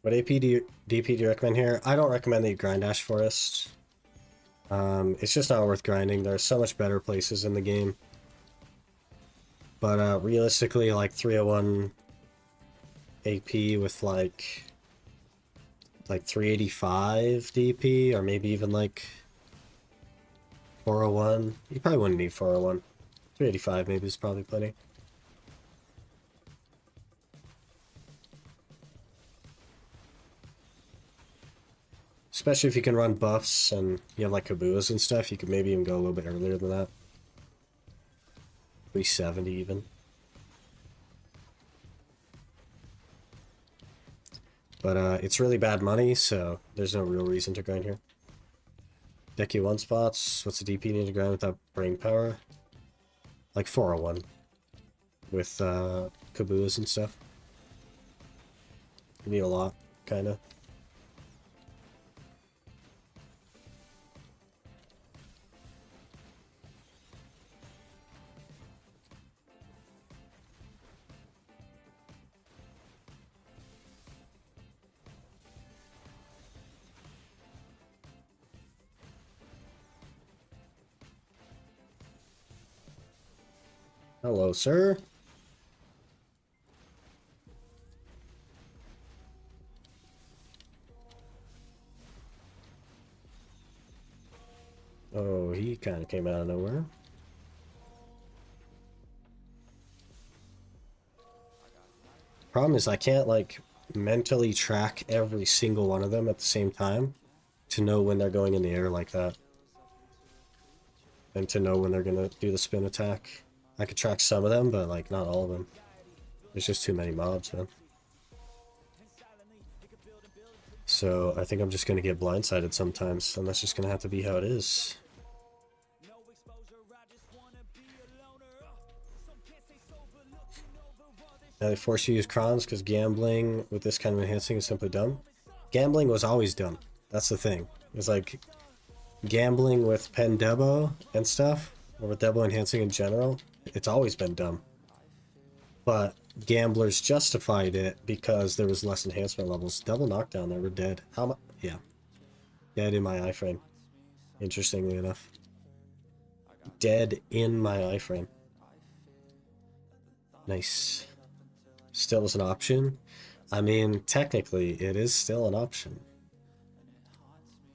What AP DP do you recommend here? I don't recommend that you grind Ash Forest. It's just not worth grinding. There are so much better places in the game. But realistically, like 301 AP with like 385 DP, or maybe even like 401. You probably wouldn't need 401. 385 maybe is probably plenty. Especially if you can run buffs and you have like Kabuas and stuff, you could maybe even go a little bit earlier than that. 370 even. But it's really bad money, so there's no real reason to grind here. Deck you 1 spots. What's the DP need to grind without brain power? Like 401. With Kabuas and stuff. You need a lot, kinda. Hello, sir. Oh, he kind of came out of nowhere. Problem is I can't like mentally track every single one of them at the same time to know when they're going in the air like that. And to know when they're gonna do the spin attack. I could track some of them, but like not all of them. There's just too many mobs, man. So I think I'm just gonna get blindsided sometimes, and that's just gonna have to be how it is. Now they force you to use crons because gambling with this kind of enhancing is simply dumb. Gambling was always dumb. That's the thing. It's like gambling with Pen Debo and stuff, or with Debo enhancing in general, it's always been dumb. But gamblers justified it because there was less enhancement levels. Double knockdown, they were dead. How much? Yeah. Dead in my iframe. Interestingly enough. Dead in my iframe. Nice. Still is an option. I mean, technically, it is still an option.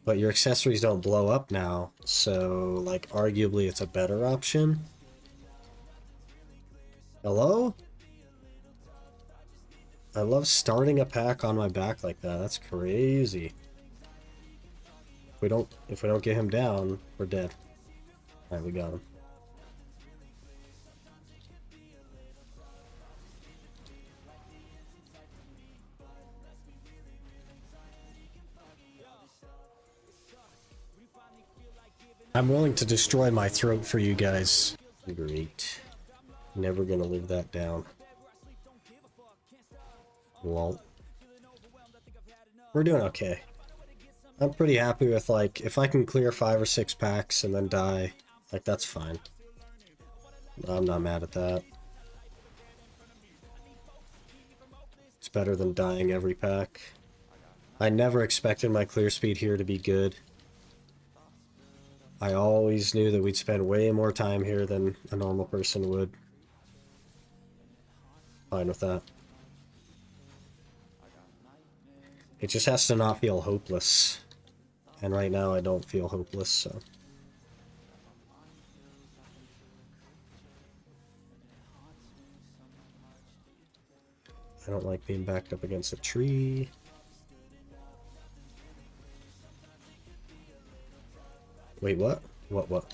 But your accessories don't blow up now, so, like, arguably it's a better option. Hello? I love starting a pack on my back like that. That's crazy. If we don't get him down, we're dead. Alright, we got him. I'm willing to destroy my throat for you guys. Great. Never gonna live that down. Well, we're doing okay. I'm pretty happy with, like, if I can clear 5 or 6 packs and then die, like, that's fine. I'm not mad at that. It's better than dying every pack. I never expected my clear speed here to be good. I always knew that we'd spend way more time here than a normal person would. Fine with that. It just has to not feel hopeless. And right now I don't feel hopeless, so. I don't like being backed up against a tree. Wait, what? What?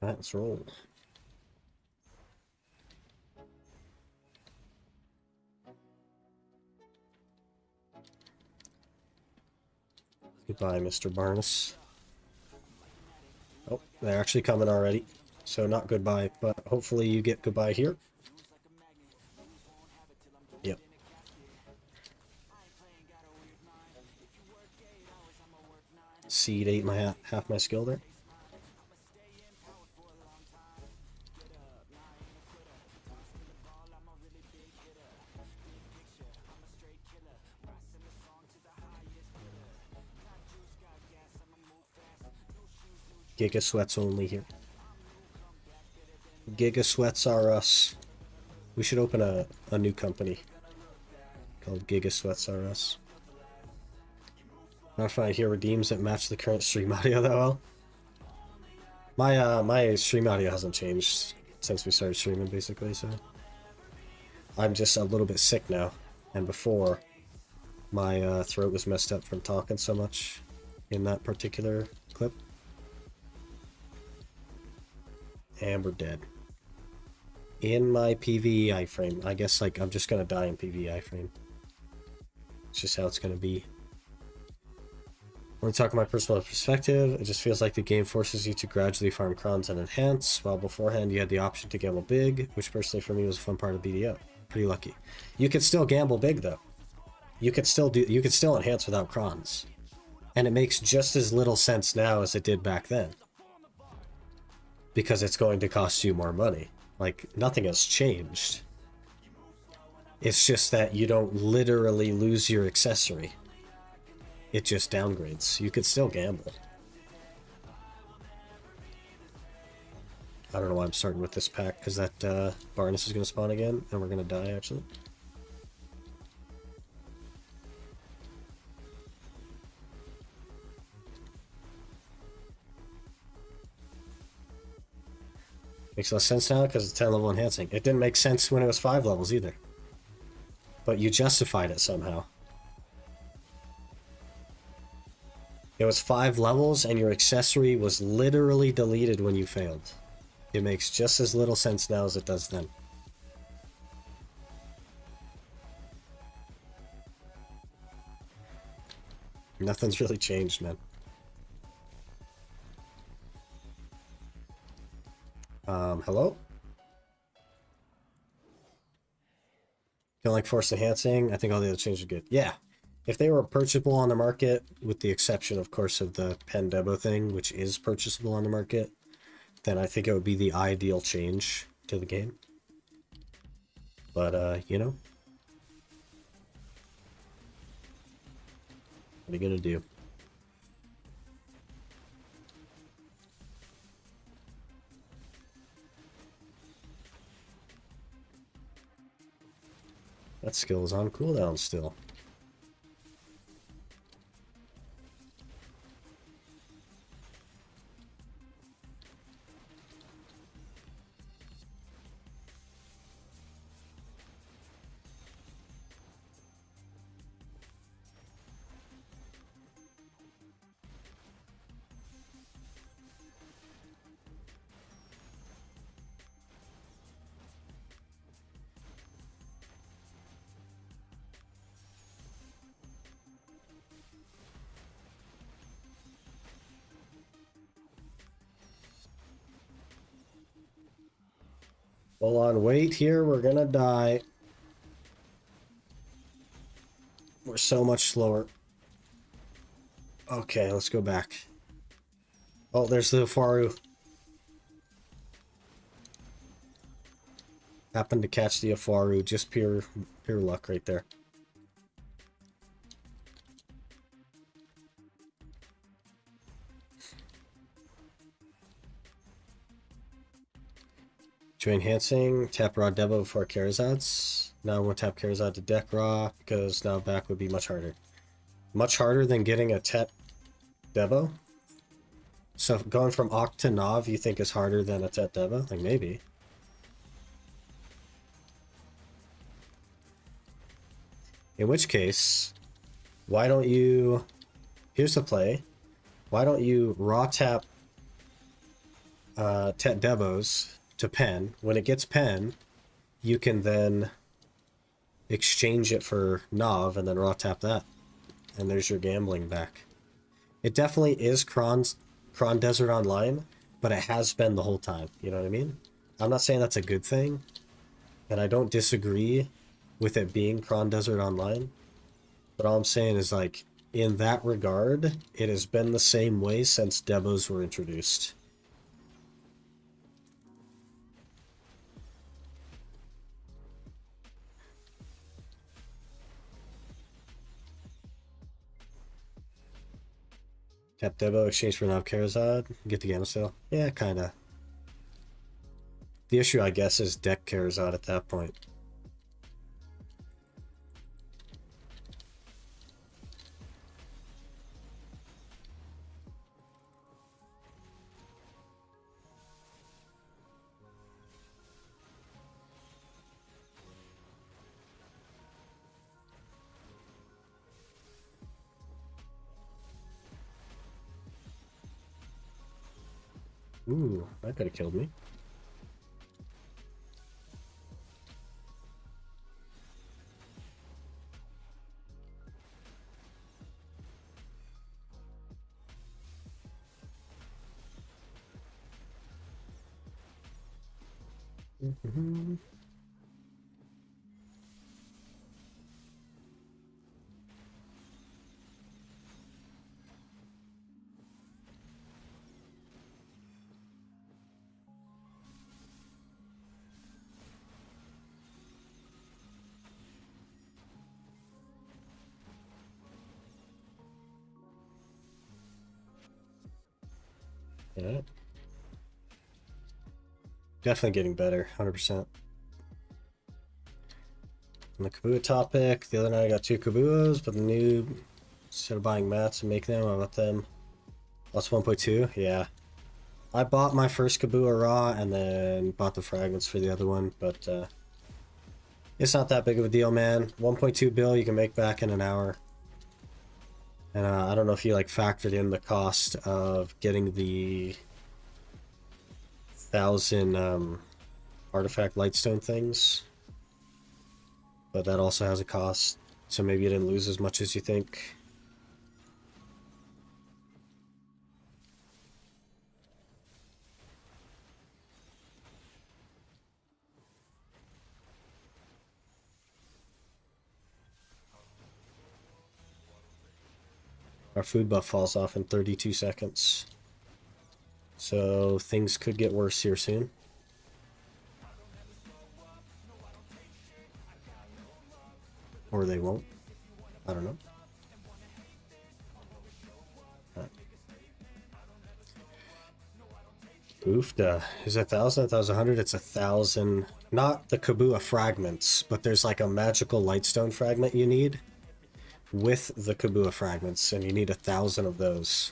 Let's roll. Goodbye, Mr. Barnes. Oh, they're actually coming already. So not goodbye, but hopefully you get goodbye here. Yep. Seed ate my half my skill there. Giga Sweats only here. Giga Sweats are us. We should open a new company called Giga Sweats are us. Not find here redeems that match the current stream audio that well. My stream audio hasn't changed since we started streaming basically, so I'm just a little bit sick now. And before, my throat was messed up from talking so much in that particular clip. And we're dead. In my PvE iframe. I guess like I'm just gonna die in PvE iframe. It's just how it's gonna be. When we talk my personal perspective, it just feels like the game forces you to gradually farm crowns and enhance, while beforehand you had the option to gamble big, which personally for me was a fun part of BDO. Pretty lucky. You could still gamble big though. You could still enhance without crowns. And it makes just as little sense now as it did back then. Because it's going to cost you more money. Like, nothing has changed. It's just that you don't literally lose your accessory. It just downgrades. You could still gamble. I don't know why I'm starting with this pack, because that Barnes is going to spawn again, and we're going to die, actually. Makes less sense now because it's 10 level enhancing. It didn't make sense when it was 5 levels either. But you justified it somehow. It was 5 levels and your accessory was literally deleted when you failed. It makes just as little sense now as it does then. Nothing's really changed, man. Hello? Don't like force enhancing. I think all the other changes are good. Yeah. If they were purchasable on the market, with the exception, of course, of the Pen Debo thing, which is purchasable on the market, then I think it would be the ideal change to the game. But, you know. What are you gonna do? That skill is on cooldown still. Hold on, wait here, we're gonna die. We're so much slower. Okay, let's go back. Oh, there's the Faru. Happened to catch the Afaru, just pure luck right there. Join enhancing, tap raw Debo before Karazads. Now I'm going to tap Karazad to deck raw, because now back would be much harder. Much harder than getting a Tet Debo? So going from Oct to Nav you think is harder than a Tet Debo? Like, maybe. In which case, why don't you... Here's the play. Why don't you raw tap Tet Debos to pen. When it gets pen, you can then exchange it for Nav and then raw tap that. And there's your gambling back. It definitely is Kron Desert Online, but it has been the whole time. You know what I mean? I'm not saying that's a good thing, and I don't disagree with it being Kron Desert Online. But all I'm saying is, like, in that regard, it has been the same way since Debos were introduced. Tap Debo, exchange for Nav Karazad, get the Gamma Sale. Yeah, kinda. The issue, I guess, is deck Karazad at that point. Ooh, that could have killed me. Mm-hmm. Yeah. Definitely getting better, 100%. On the Kabua topic, the other night I got 2 Kabuas, but the new, instead of buying mats and making them, I bought them. That's 1.2, yeah. I bought my first Kabua raw and then bought the fragments for the other one, but it's not that big of a deal, man. 1.2 bill you can make back in an hour. And I don't know if you like factored in the cost of getting the 1,000 artifact lightstone things, but that also has a cost, so maybe you didn't lose as much as you think. Our food buff falls off in 32 seconds. So things could get worse here soon. Or they won't. I don't know. Oofda. Is it 1,000? 1,100? It's 1,000. Not the Kabua fragments, but there's like a magical lightstone fragment you need with the Kabua fragments, and you need 1,000 of those.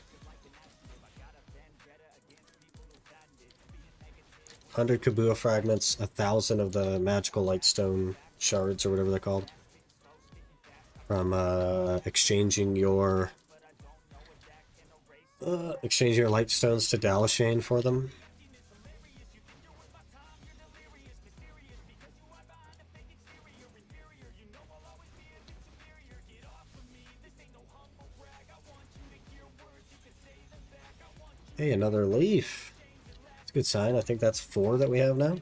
100 Kabua fragments, 1,000 of the magical lightstone shards, or whatever they're called. From exchanging your lightstones to Dalashane for them. Hey, another leaf. It's a good sign. I think that's 4 that we have now.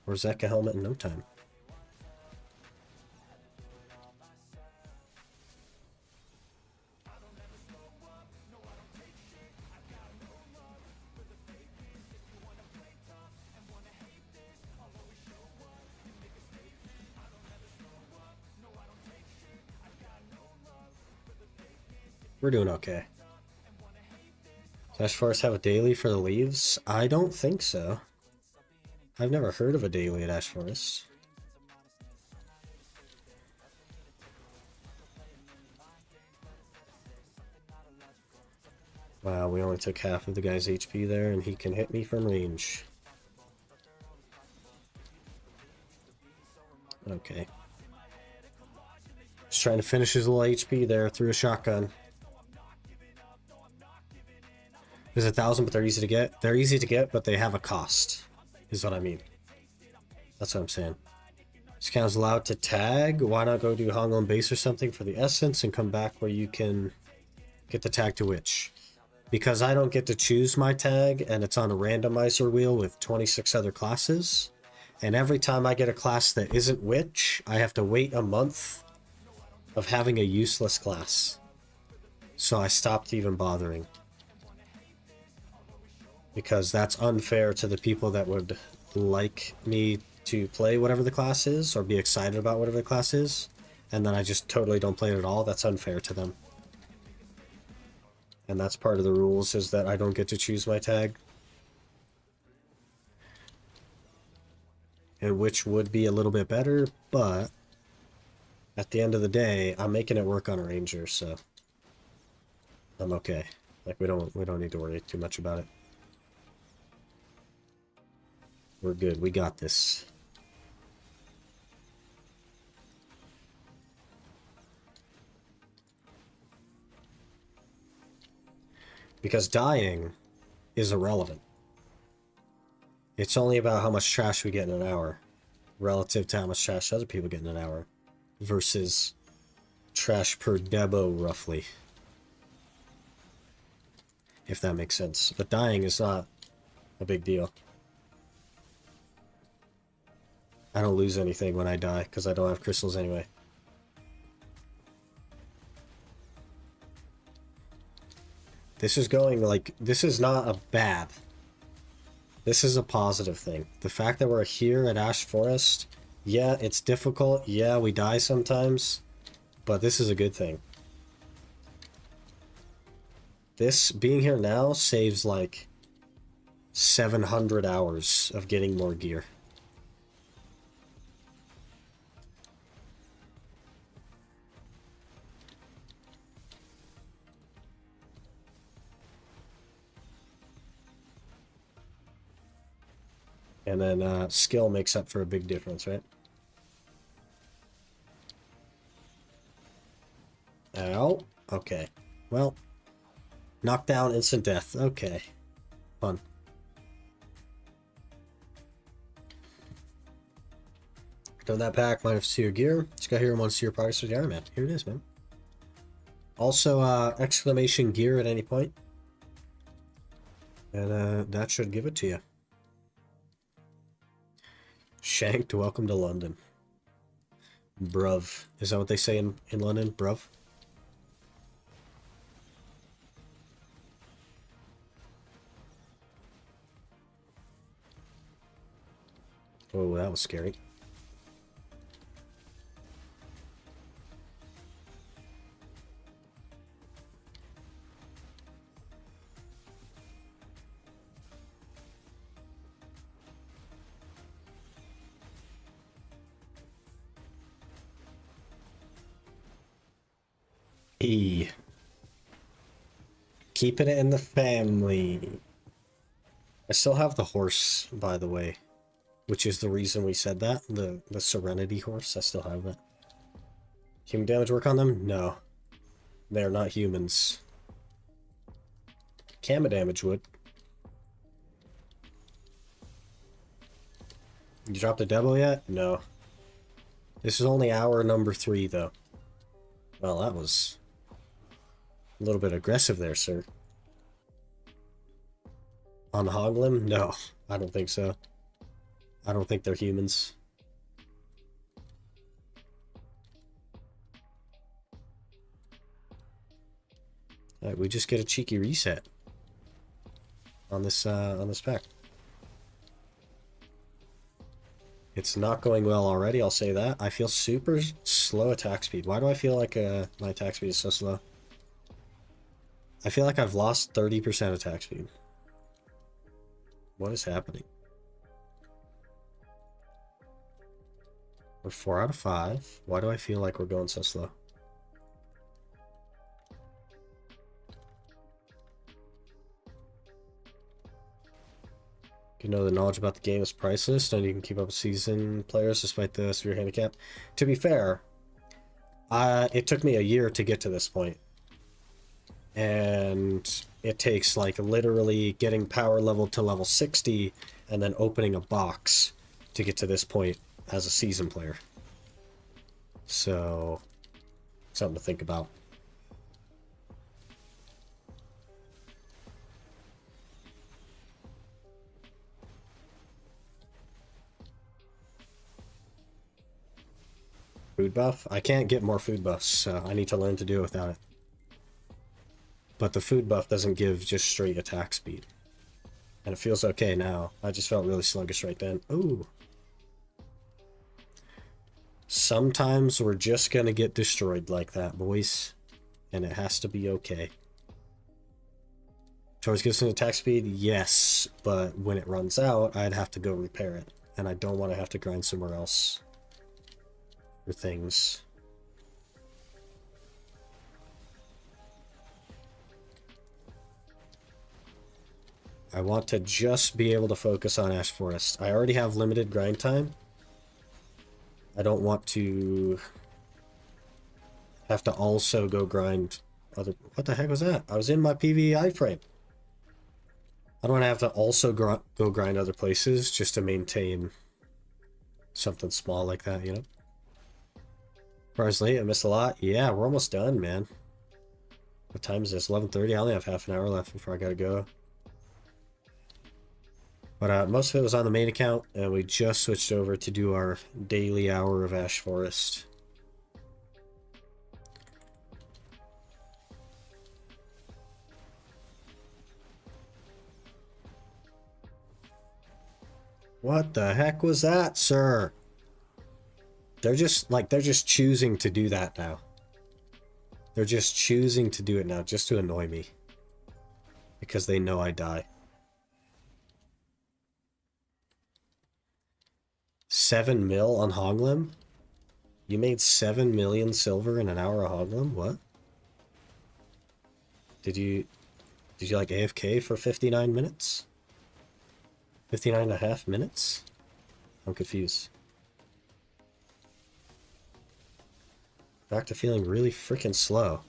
Or Zeka helmet in no time. We're doing okay. Does Ash Forest have a daily for the leaves? I don't think so. I've never heard of a daily at Ash Forest. Wow, we only took half of the guy's HP there, and he can hit me from range. Okay. Just trying to finish his little HP there through a shotgun. There's 1,000, but they're easy to get. They're easy to get, but they have a cost, is what I mean. That's what I'm saying. Scouts allowed to tag. Why not go do Honglin base or something for the essence and come back where you can get the tag to witch? Because I don't get to choose my tag, and it's on a randomizer wheel with 26 other classes. And every time I get a class that isn't witch, I have to wait a month of having a useless class. So I stopped even bothering. Because that's unfair to the people that would like me to play whatever the class is, or be excited about whatever the class is, and then I just totally don't play it at all. That's unfair to them. And that's part of the rules, is that I don't get to choose my tag. And which would be a little bit better, but at the end of the day, I'm making it work on a ranger, so I'm okay. Like, we don't need to worry too much about it. We're good. We got this. Because dying is irrelevant. It's only about how much trash we get in an hour relative to how much trash other people get in an hour versus trash per debo, roughly. If that makes sense. But dying is not a big deal. I don't lose anything when I die because I don't have crystals anyway. This is going like, this is not a bad. This is a positive thing. The fact that we're here at Ash Forest, yeah, it's difficult. Yeah, we die sometimes, but this is a good thing. This being here now saves like 700 hours of getting more gear. And then skill makes up for a big difference, right? Ow. Okay. Well, knockdown, instant death. Okay. Fun. Done that pack, might have to see your gear. Just got here and want to see your progress with the Iron Man. Here it is, man. Also, exclamation gear at any point. And that should give it to you. Shanked, welcome to London. Bruv. Is that what they say in London? Bruv? Oh, that was scary. E. Keeping it in the family. I still have the horse, by the way, which is the reason we said that. The Serenity horse, I still have that. Human damage work on them? No. They're not humans. Kama damage would. You dropped the demo yet? No. This is only hour number 3, though. Well, that was a little bit aggressive there, sir. On Hoglim? No, I don't think so. I don't think they're humans. Alright, we just get a cheeky reset on this pack. It's not going well already, I'll say that. I feel super slow attack speed. Why do I feel like my attack speed is so slow? I feel like I've lost 30% attack speed. What is happening? We're 4 out of 5. Why do I feel like we're going so slow? You know, the knowledge about the game is priceless, and you can keep up with seasoned players despite the severe handicap. To be fair, it took me a year to get to this point. And it takes like literally getting power level to level 60 and then opening a box to get to this point as a season player. So, something to think about. Food buff? I can't get more food buffs, so I need to learn to do without it. But the food buff doesn't give just straight attack speed. And it feels okay now. I just felt really sluggish right then. Ooh. Sometimes we're just gonna get destroyed like that, boys. And it has to be okay. Towards gives an attack speed? Yes. But when it runs out, I'd have to go repair it. And I don't want to have to grind somewhere else for things. I want to just be able to focus on Ash Forest. I already have limited grind time. I don't want to have to also go grind other... What the heck was that? I was in my PvE frame. I don't want to have to also go grind other places just to maintain something small like that, you know? Hours late, I missed a lot. Yeah, we're almost done, man. What time is this? 11:30? I only have half an hour left before I gotta go. But most of it was on the main account, and we just switched over to do our daily hour of Ash Forest. What the heck was that, sir? They're just choosing to do that now. They're just choosing to do it now just to annoy me. Because they know I die. 7 mil on Hoglim? You made 7 million silver in an hour of Hoglim? What? Did you like AFK for 59 minutes? 59 and a half minutes? I'm confused. Back to feeling really freaking slow.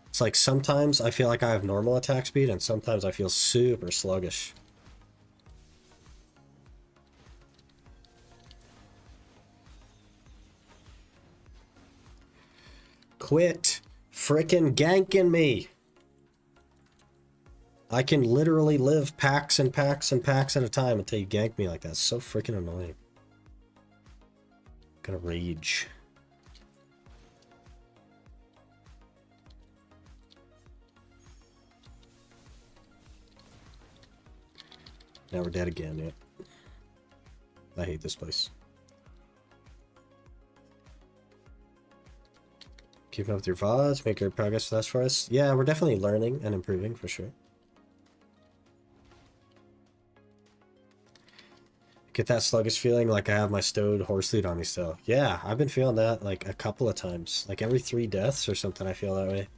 It's like sometimes I feel like I have normal attack speed and sometimes I feel super sluggish. Quit frickin' ganking me! I can literally live packs and packs and packs at a time until you gank me like that. It's so freaking annoying. I'm gonna rage. Now we're dead again, yeah. I hate this place. Keep up with your VODs, make your progress less for us. Yeah, we're definitely learning and improving for sure. Get that sluggish feeling like I have my stowed horse lead on me still. Yeah, I've been feeling that like a couple of times. Like every 3 deaths or something I feel that way.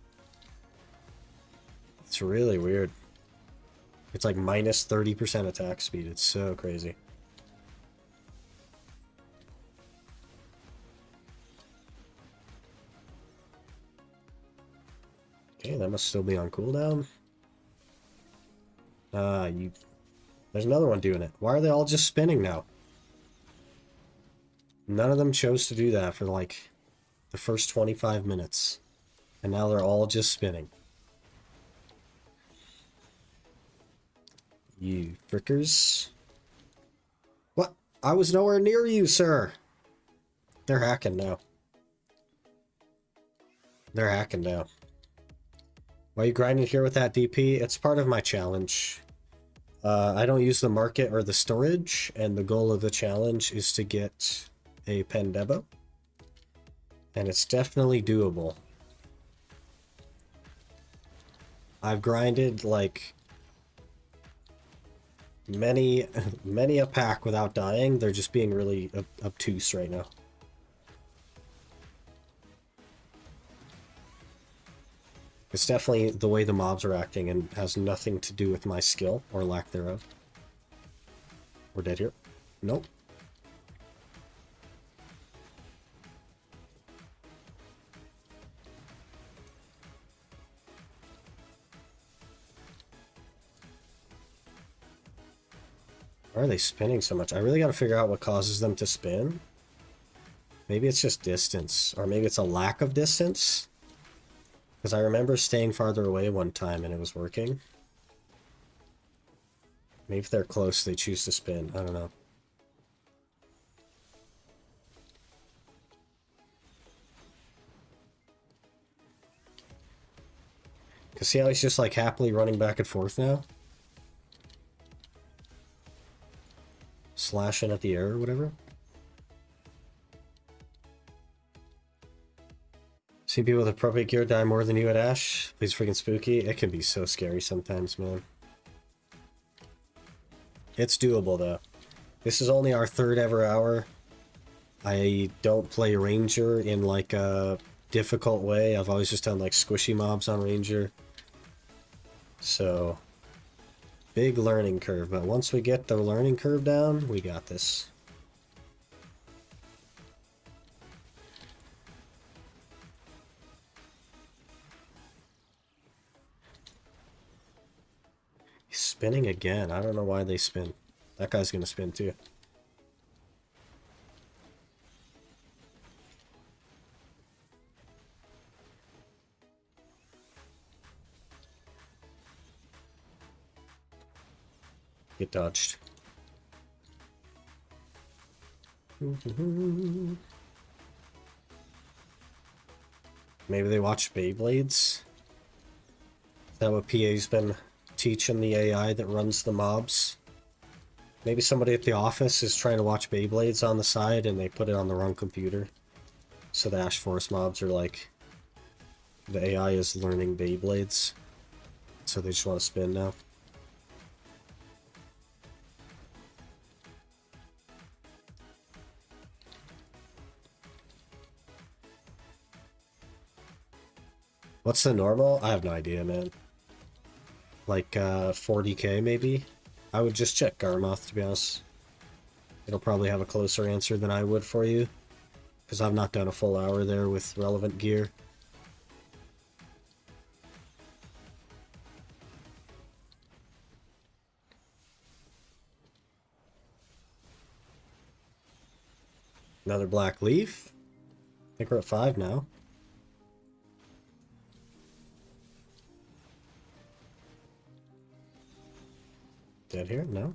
It's really weird. It's like minus 30% attack speed. It's so crazy. Okay, that must still be on cooldown. There's another one doing it. Why are they all just spinning now? None of them chose to do that for like the first 25 minutes. And now they're all just spinning. You frickers. What? I was nowhere near you, sir. They're hacking now. They're hacking now. Why are you grinding here with that DP? It's part of my challenge. I don't use the market or the storage, and the goal of the challenge is to get a Pendebo. And it's definitely doable. I've grinded like many a pack without dying. They're just being really obtuse right now. It's definitely the way the mobs are acting and has nothing to do with my skill or lack thereof. We're dead here. Nope. Why are they spinning so much? I really gotta figure out what causes them to spin. Maybe it's just distance, or maybe it's a lack of distance. Because I remember staying farther away one time and it was working. Maybe if they're close, they choose to spin. I don't know. Because see how he's just like happily running back and forth now? Slashing at the air or whatever. Seen people with appropriate gear die more than you at Ash. Please freaking spooky. It can be so scary sometimes, man. It's doable though. This is only our third ever hour. I don't play Ranger in like a difficult way. I've always just done like squishy mobs on Ranger. So, big learning curve. But once we get the learning curve down, we got this. He's spinning again. I don't know why they spin. That guy's gonna spin too. Get dodged. Maybe they watch Beyblades? Is that what PA's been teaching the AI that runs the mobs? Maybe somebody at the office is trying to watch Beyblades on the side and they put it on the wrong computer. So the Ash Forest mobs are like... The AI is learning Beyblades. So they just want to spin now. What's the normal? I have no idea, man. Like 40k maybe? I would just check Garmoth, to be honest. It'll probably have a closer answer than I would for you. Because I've not done a full hour there with relevant gear. Another black leaf? I think we're at 5 now. Dead here? No.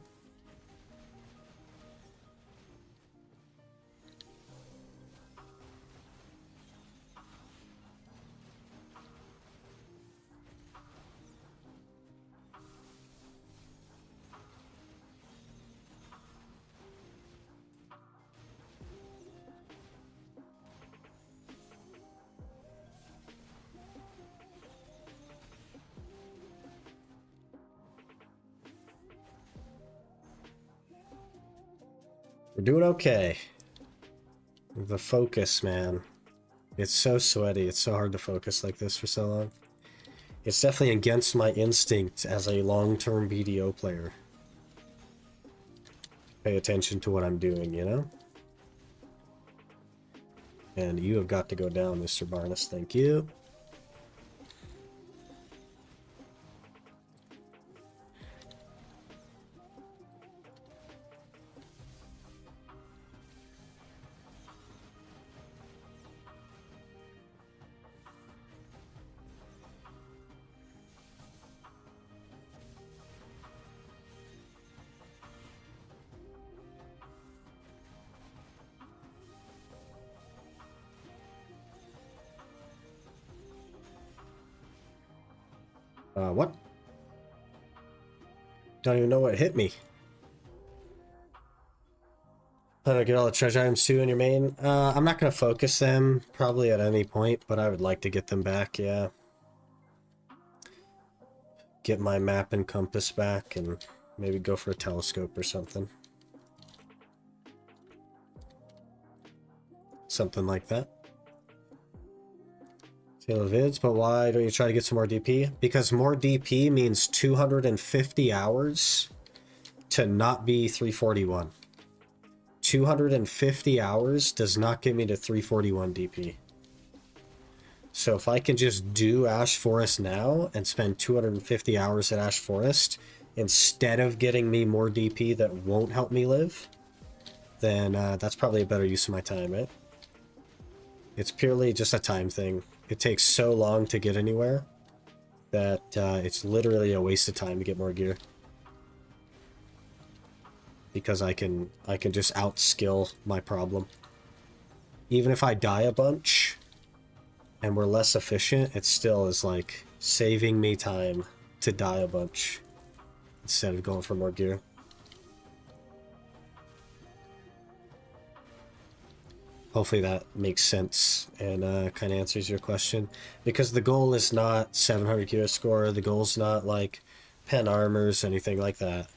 We're doing okay. The focus, man. It's so sweaty. It's so hard to focus like this for so long. It's definitely against my instinct as a long-term BDO player. Pay attention to what I'm doing, you know? And you have got to go down, Mr. Barnes. Thank you. What? Don't even know what hit me. Plan to get all the treasure items too in your main? I'm not going to focus them probably at any point, but I would like to get them back, yeah. Get my map and compass back and maybe go for a telescope or something. Something like that. Tail vids, but why don't you try to get some more DP? Because more DP means 250 hours to not be 341. 250 hours does not get me to 341 DP. So if I can just do Ash Forest now and spend 250 hours at Ash Forest, instead of getting me more DP that won't help me live, then that's probably a better use of my time, right? It's purely just a time thing. It takes so long to get anywhere that it's literally a waste of time to get more gear. Because I can just outskill my problem. Even if I die a bunch and we're less efficient, it still is like saving me time to die a bunch instead of going for more gear. Hopefully that makes sense and kind of answers your question. Because the goal is not 700 gear score, the goal is not like pen armors, anything like that.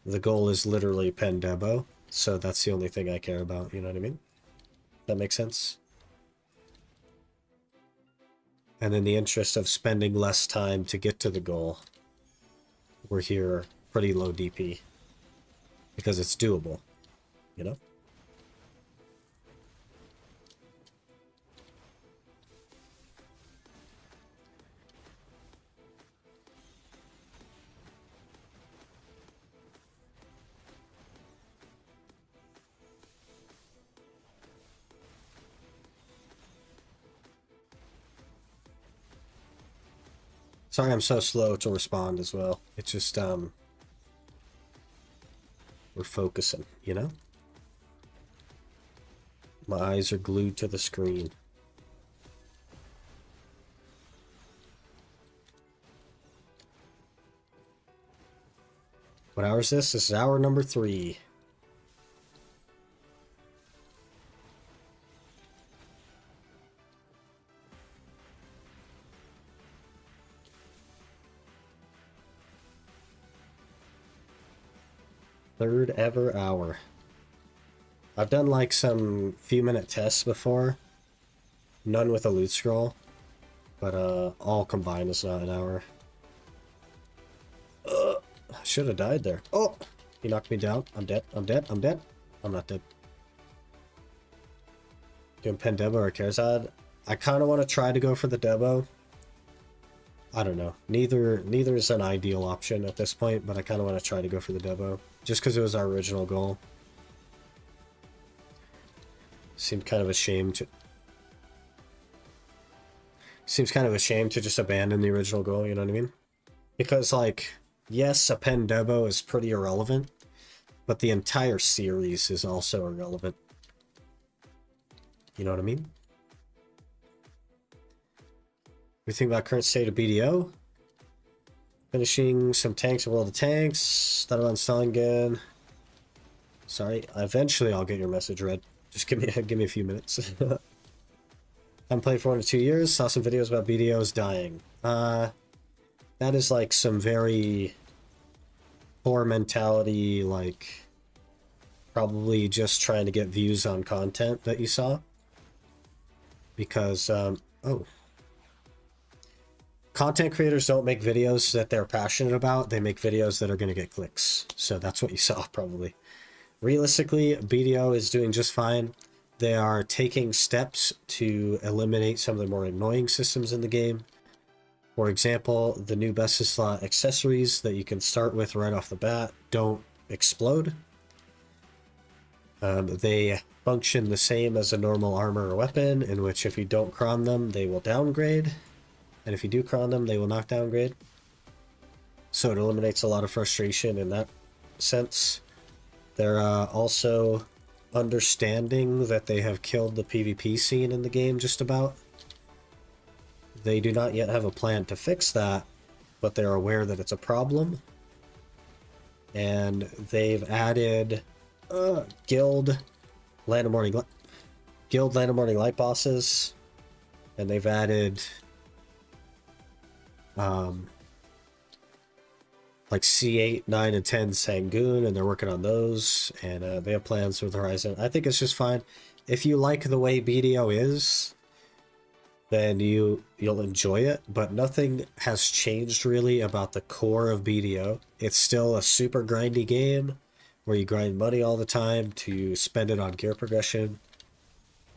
The goal is literally pen debo, so that's the only thing I care about, you know what I mean? That makes sense? And in the interest of spending less time to get to the goal, we're here pretty low DP. Because it's doable, you know? Sorry I'm so slow to respond as well. It's just, we're focusing, you know? My eyes are glued to the screen. What hour is this? This is hour number 3. Third ever hour. I've done like some few minute tests before. None with a loot scroll. But all combined is not an hour. I should have died there. Oh! He knocked me down. I'm dead. I'm dead. I'm dead. I'm not dead. Doing pen debo or Karazad? I kind of want to try to go for the debo. I don't know. Neither is an ideal option at this point, but I kind of want to try to go for the debo. Just because it was our original goal. Seemed kind of a shame to... Seems kind of a shame to just abandon the original goal, you know what I mean? Because, like, yes, a pen debo is pretty irrelevant, but the entire series is also irrelevant. You know what I mean? We think about current state of BDO. Finishing some tanks of World of Tanks. Thought about installing again. Sorry, eventually I'll get your message read. Just give me a few minutes. Haven't played for 1 to 2 years. Saw some videos about BDOs dying. That is like some very poor mentality, like probably just trying to get views on content that you saw. Because, oh. Content creators don't make videos that they're passionate about. They make videos that are going to get clicks. So that's what you saw, probably. Realistically, BDO is doing just fine. They are taking steps to eliminate some of the more annoying systems in the game. For example, the new best slot accessories that you can start with right off the bat don't explode. They function the same as a normal armor or weapon, in which if you don't cron them, they will downgrade. And if you do cron them, they will not downgrade. So it eliminates a lot of frustration in that sense. They're also understanding that they have killed the PvP scene in the game just about. They do not yet have a plan to fix that, but they're aware that it's a problem. And they've added Guild Land of Morning Light bosses. And they've added like C8, 9, and 10 Sangoon, and they're working on those, and they have plans with Horizon. I think it's just fine. If you like the way BDO is, then you'll enjoy it, but nothing has changed really about the core of BDO. It's still a super grindy game, where you grind money all the time to spend it on gear progression.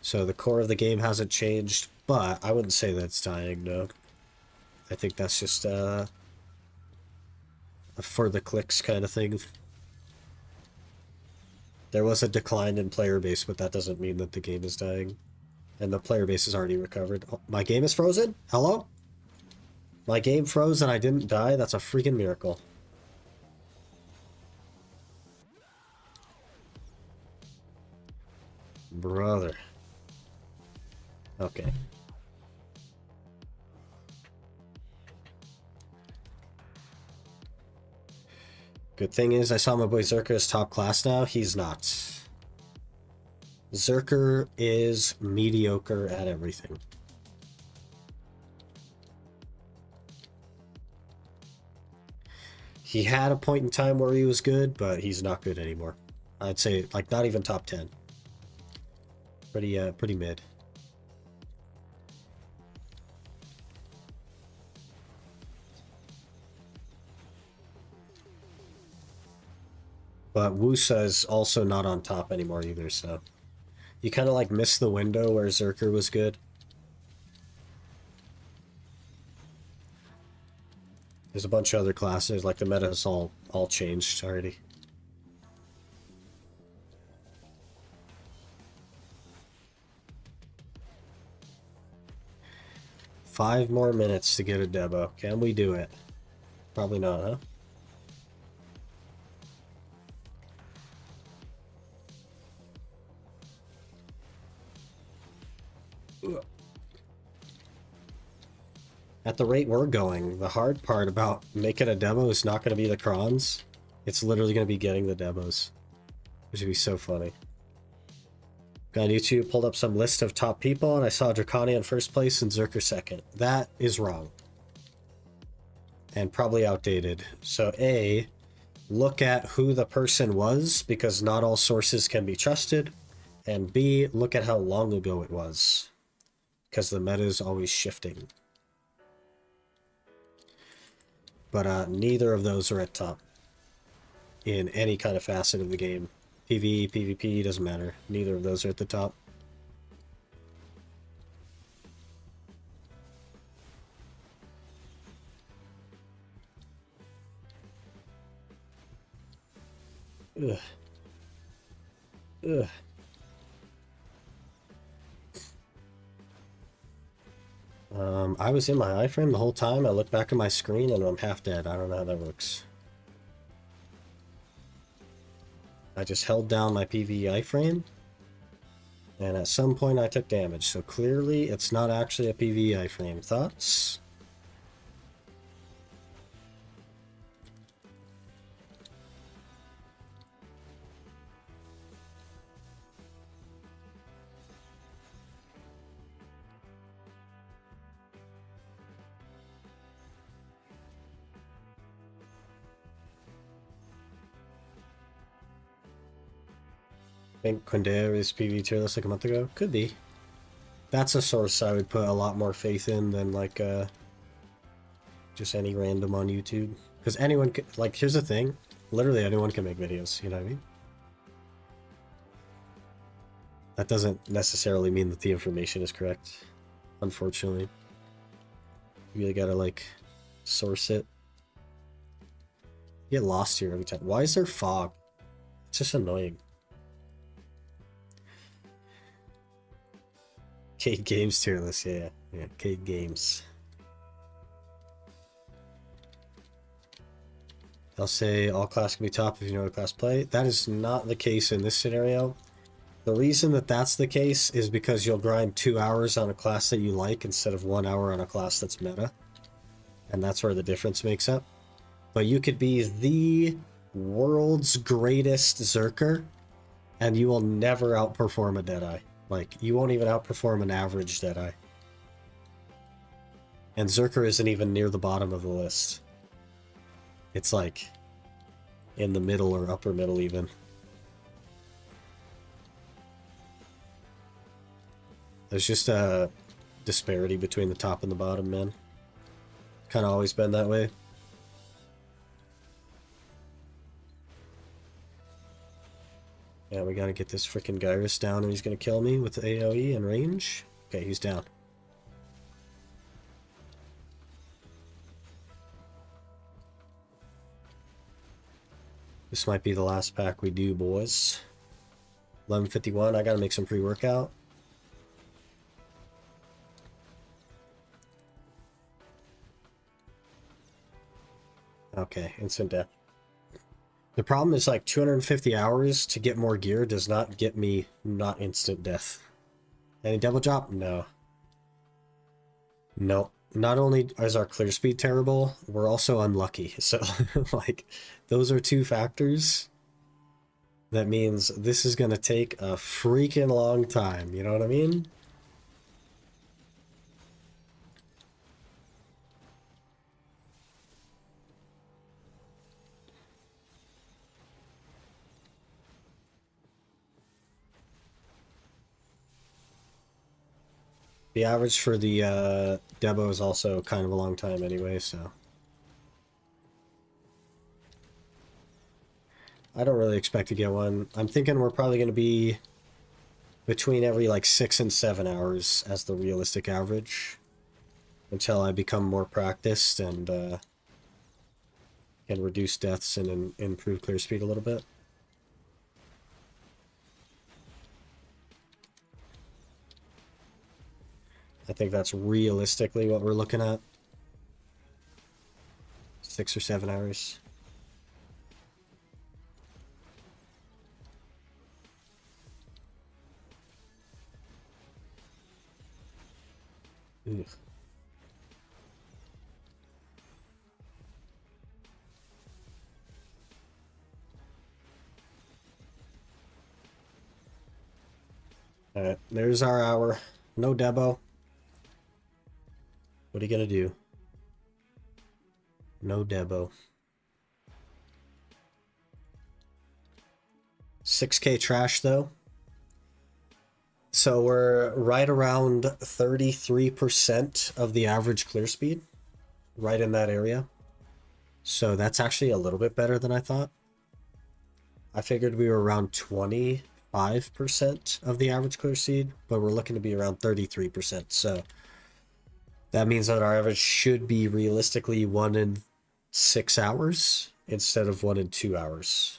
So the core of the game hasn't changed, but I wouldn't say that it's dying, no. I think that's just for the clicks kind of thing. There was a decline in player base, but that doesn't mean that the game is dying. And the player base is already recovered. Oh, my game is frozen? Hello? My game froze and I didn't die? That's a freaking miracle. Brother. Okay. Good thing is I saw my boy Zerker is top class now. He's not. Zerker is mediocre at everything. He had a point in time where he was good, but he's not good anymore. I'd say, like, not even top 10. Pretty mid. But Wusa is also not on top anymore either, so... You kind of, like, missed the window where Zerker was good. There's a bunch of other classes, like the meta has all changed already. Five more minutes to get a demo. Can we do it? Probably not, huh? At the rate we're going, the hard part about making a demo is not going to be the crons. It's literally going to be getting the demos. Which would be so funny. Got on YouTube, pulled up some list of top people, and I saw Draconian in first place and Zerker second. That is wrong. And probably outdated. So A, look at who the person was, because not all sources can be trusted. And B, look at how long ago it was. Because the meta is always shifting. But neither of those are at top. In any kind of facet of the game. PvE, PvP, doesn't matter. Neither of those are at the top. Ugh. Ugh. I was in my iframe the whole time. I look back at my screen and I'm half dead. I don't know how that works. I just held down my PvE iframe, and at some point I took damage. So clearly it's not actually a PvE iframe. Thoughts? I think Quindare is PvE tier list like a month ago. Could be. That's a source I would put a lot more faith in than like just any random on YouTube. Because anyone could, like, here's the thing. Literally anyone can make videos, you know what I mean? That doesn't necessarily mean that the information is correct, unfortunately. You really gotta, like, source it. You get lost here every time. Why is there fog? It's just annoying. Cade Games tier list, yeah. Cade Games. They'll say all class can be top if you know the class play. That is not the case in this scenario. The reason that that's the case is because you'll grind 2 hours on a class that you like instead of 1 hour on a class that's meta. And that's where the difference makes up. But you could be the world's greatest Zerker, and you will never outperform a Deadeye. Like, you won't even outperform an average Deadeye. And Zerker isn't even near the bottom of the list. It's like in the middle or upper middle even. There's just a disparity between the top and the bottom, man. Kind of always been that way. Yeah, we gotta get this freaking Gyrus down or he's gonna kill me with the AoE and range. Okay, he's down. This might be the last pack we do, boys. 11:51. I gotta make some pre-workout. Okay, instant death. The problem is like 250 hours to get more gear does not get me not instant death. Any double drop? No. No. Not only is our clear speed terrible, we're also unlucky. So, like, those are two factors. That means this is going to take a freaking long time. You know what I mean? The average for the Debo is also kind of a long time anyway, so. I don't really expect to get one. I'm thinking we're probably going to be between every like 6 and 7 hours as the realistic average until I become more practiced and can reduce deaths and improve clear speed a little bit. I think that's realistically what we're looking at. 6 or 7 hours. Ugh. Alright, there's our hour. No Debo. What are you gonna do? No Debo. 6K trash though. So we're right around 33% of the average clear speed. Right in that area. So that's actually a little bit better than I thought. I figured we were around 25% of the average clear speed, but we're looking to be around 33%. So that means that our average should be realistically 1 in 6 hours instead of 1 in 2 hours.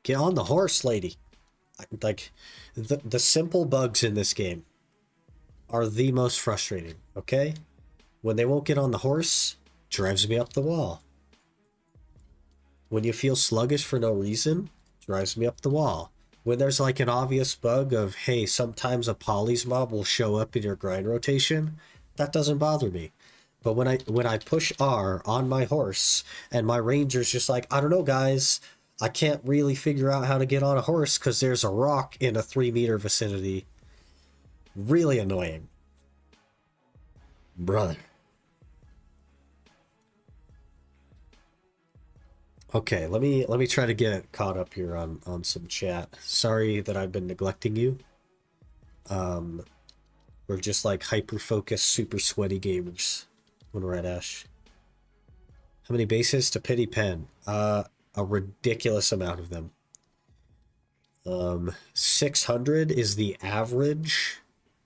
Get on the horse, lady. Like, the simple bugs in this game are the most frustrating, okay? When they won't get on the horse, drives me up the wall. When you feel sluggish for no reason, drives me up the wall. When there's like an obvious bug of, hey, sometimes a polys mob will show up in your grind rotation, that doesn't bother me. But when I push R on my horse and my ranger's just like, I don't know, guys, I can't really figure out how to get on a horse because there's a rock in a 3-meter vicinity. Really annoying. Brother. Okay, let me try to get caught up here on some chat. Sorry that I've been neglecting you. We're just like hyper-focused, super sweaty gamers when we're at Ash. How many bases to pity pen? A ridiculous amount of them. 600 is the average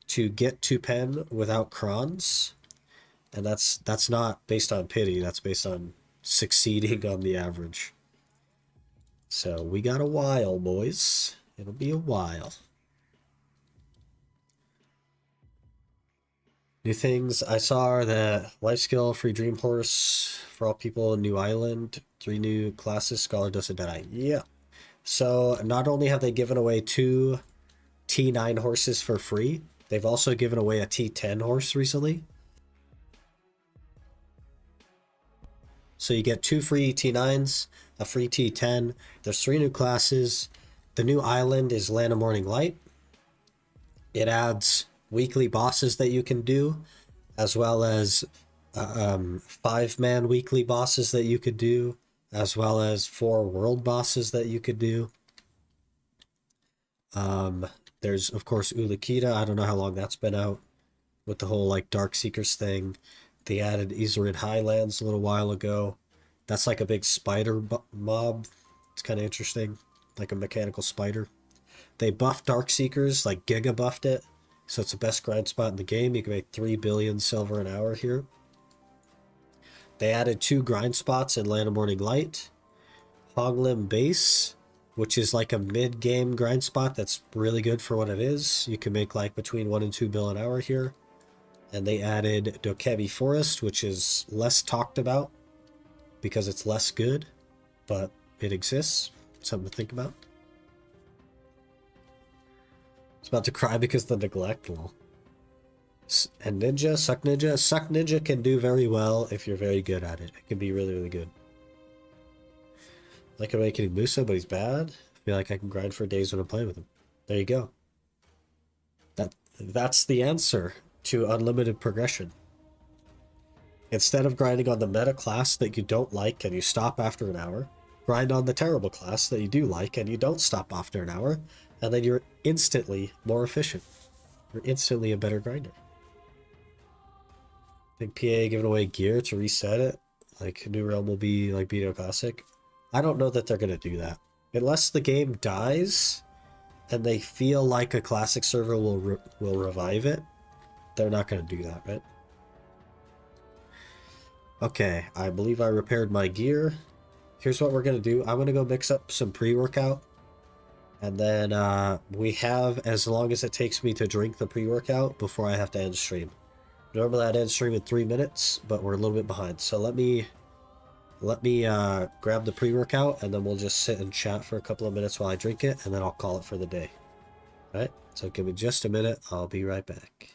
to get to pen without crons, and that's not based on pity, that's based on succeeding on the average. So we got a while, boys. It'll be a while. New things I saw are the life skill free dream horse for all people in New Island, 3 new classes, scholar doesn't die. Yeah. So not only have they given away 2 T9 horses for free, they've also given away a T10 horse recently. So you get 2 free T9s, a free T10. There's 3 new classes. The new island is Land of Morning Light. It adds weekly bosses that you can do, as well as 5-man weekly bosses that you could do, as well as 4 world bosses that you could do. There's of course Ulukita. I don't know how long that's been out with the whole like Dark Seekers thing. They added Izorid Highlands a little while ago. That's like a big spider mob. It's kind of interesting, like a mechanical spider. They buffed Dark Seekers, like Giga buffed it, so it's the best grind spot in the game. You can make 3 billion silver an hour here. They added 2 grind spots in Land of Morning Light. Hoglim Base, which is like a mid-game grind spot that's really good for what it is. You can make like between 1 and 2 bill an hour here. And they added Dokebi Forest, which is less talked about because it's less good, but it exists. Something to think about. It's about to cry because of the neglect. Well, and Ninja, Suck Ninja. Suck Ninja can do very well if you're very good at it. It can be really, really good. Like Awakening Musa, but he's bad. I feel like I can grind for days when I'm playing with him. There you go. That's the answer to unlimited progression. Instead of grinding on the meta class that you don't like and you stop after an hour, grind on the terrible class that you do like and you don't stop after an hour, and then you're instantly more efficient. You're instantly a better grinder. I think PA giving away gear to reset it, like New Realm will be like BDO Classic. I don't know that they're going to do that. Unless the game dies and they feel like a Classic server will revive it, they're not going to do that, right? Okay, I believe I repaired my gear. Here's what we're going to do. I'm going to go mix up some pre-workout. And then we have as long as it takes me to drink the pre-workout before I have to end stream. Normally I'd end stream in 3 minutes, but we're a little bit behind. So let me grab the pre-workout, and then we'll just sit and chat for a couple of minutes while I drink it, and then I'll call it for the day. All right, so give me just a minute. I'll be right back.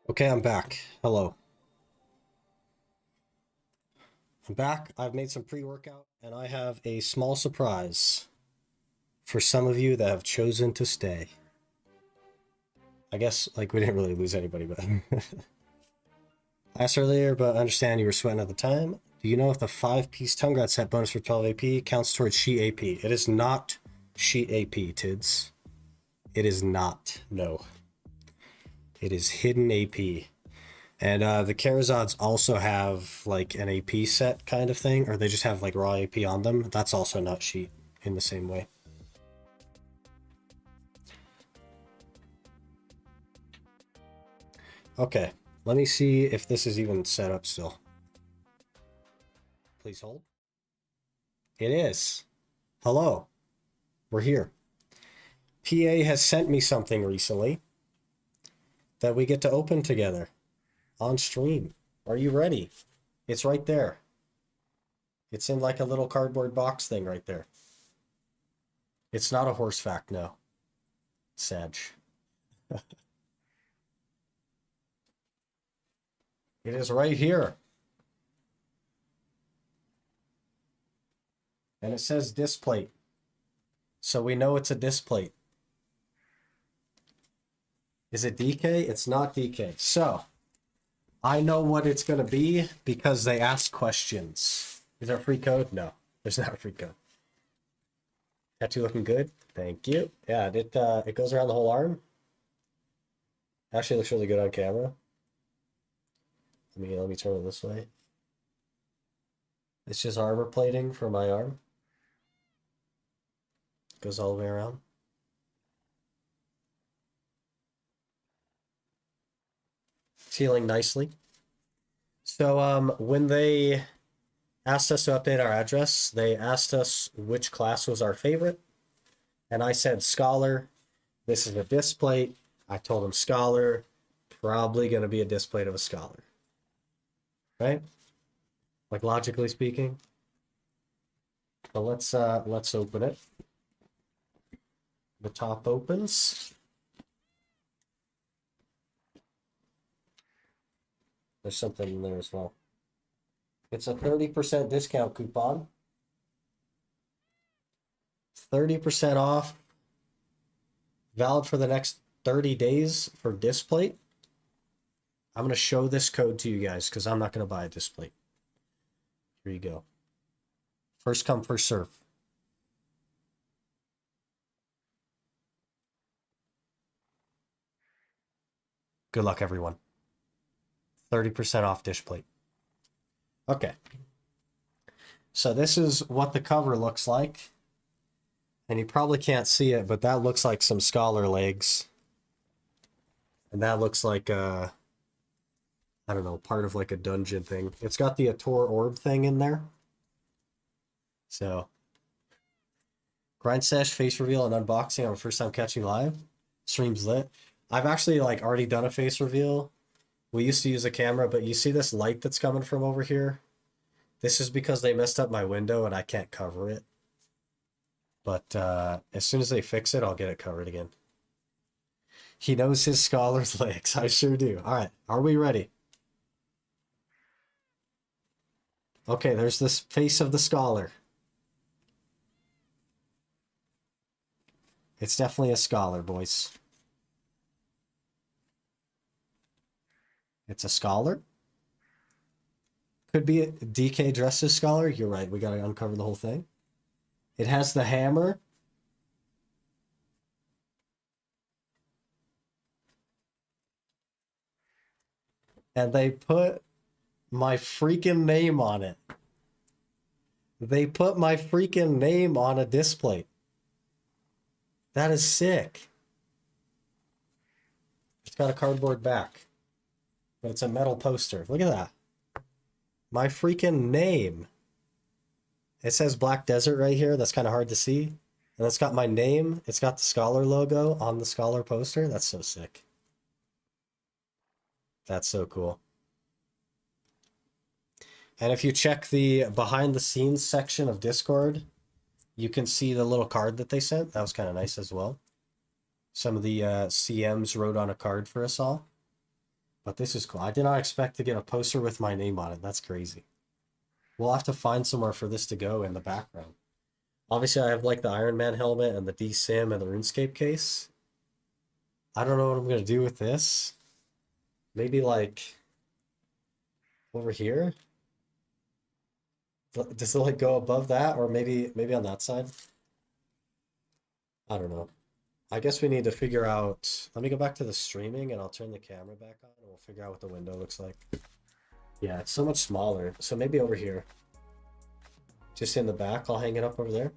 Okay, I'm back. Hello. I'm back. I've made some pre-workout, and I have a small surprise for some of you that have chosen to stay. I guess, like, we didn't really lose anybody, but... I asked earlier, but I understand you were sweating at the time. Do you know if the 5-piece tongue grad set bonus for 12 AP counts towards sheet AP? It is not sheet AP, Tids. It is not. No. It is hidden AP. And the Karazods also have like an AP set kind of thing, or they just have like raw AP on them. That's also not sheet in the same way. Okay, let me see if this is even set up still. Please hold. It is. Hello. We're here. PA has sent me something recently that we get to open together on stream. Are you ready? It's right there. It's in like a little cardboard box thing right there. It's not a horse fact, no. Sag. It is right here. And it says disc plate. So we know it's a disc plate. Is it DK? It's not DK. So I know what it's going to be because they ask questions. Is there a free code? No, there's not a free code. Tattoo looking good. Thank you. Yeah, it goes around the whole arm. Actually looks really good on camera. Let me turn it this way. It's just armor plating for my arm. Goes all the way around. It's healing nicely. So when they asked us to update our address, they asked us which class was our favorite. And I said Scholar. This is a disc plate. I told them Scholar. Probably going to be a disc plate of a Scholar. Right? Like logically speaking. So let's open it. The top opens. There's something in there as well. It's a 30% discount coupon. 30% off. Valid for the next 30 days for disc plate. I'm going to show this code to you guys because I'm not going to buy a disc plate. Here you go. First come, first serve. Good luck, everyone. 30% off dish plate. Okay. So this is what the cover looks like. And you probably can't see it, but that looks like some Scholar legs. And that looks like I don't know, part of like a dungeon thing. It's got the Ator orb thing in there. So grind sesh, face reveal, and unboxing on my first time catching live. Streams lit. I've actually like already done a face reveal. We used to use a camera, but you see this light that's coming from over here? This is because they messed up my window and I can't cover it. But as soon as they fix it, I'll get it covered again. He knows his Scholar's legs. I sure do. All right, are we ready? Okay, there's this face of the Scholar. It's definitely a Scholar, boys. It's a Scholar. Could be a DK dressed as Scholar. You're right. We got to uncover the whole thing. It has the hammer. And they put my freaking name on it. They put my freaking name on a disc plate. That is sick. It's got a cardboard back. But it's a metal poster. Look at that. My freaking name. It says Black Desert right here. That's kind of hard to see. And it's got my name. It's got the Scholar logo on the Scholar poster. That's so sick. That's so cool. And if you check the behind the scenes section of Discord, you can see the little card that they sent. That was kind of nice as well. Some of the CMs wrote on a card for us all. But this is cool. I did not expect to get a poster with my name on it. That's crazy. We'll have to find somewhere for this to go in the background. Obviously, I have like the Iron Man helmet and the D-Sim and the RuneScape case. I don't know what I'm going to do with this. Maybe like over here? Does it like go above that, or maybe on that side? I don't know. I guess we need to figure out. Let me go back to the streaming and I'll turn the camera back on and we'll figure out what the window looks like. Yeah, it's so much smaller. So maybe over here. Just in the back, I'll hang it up over there.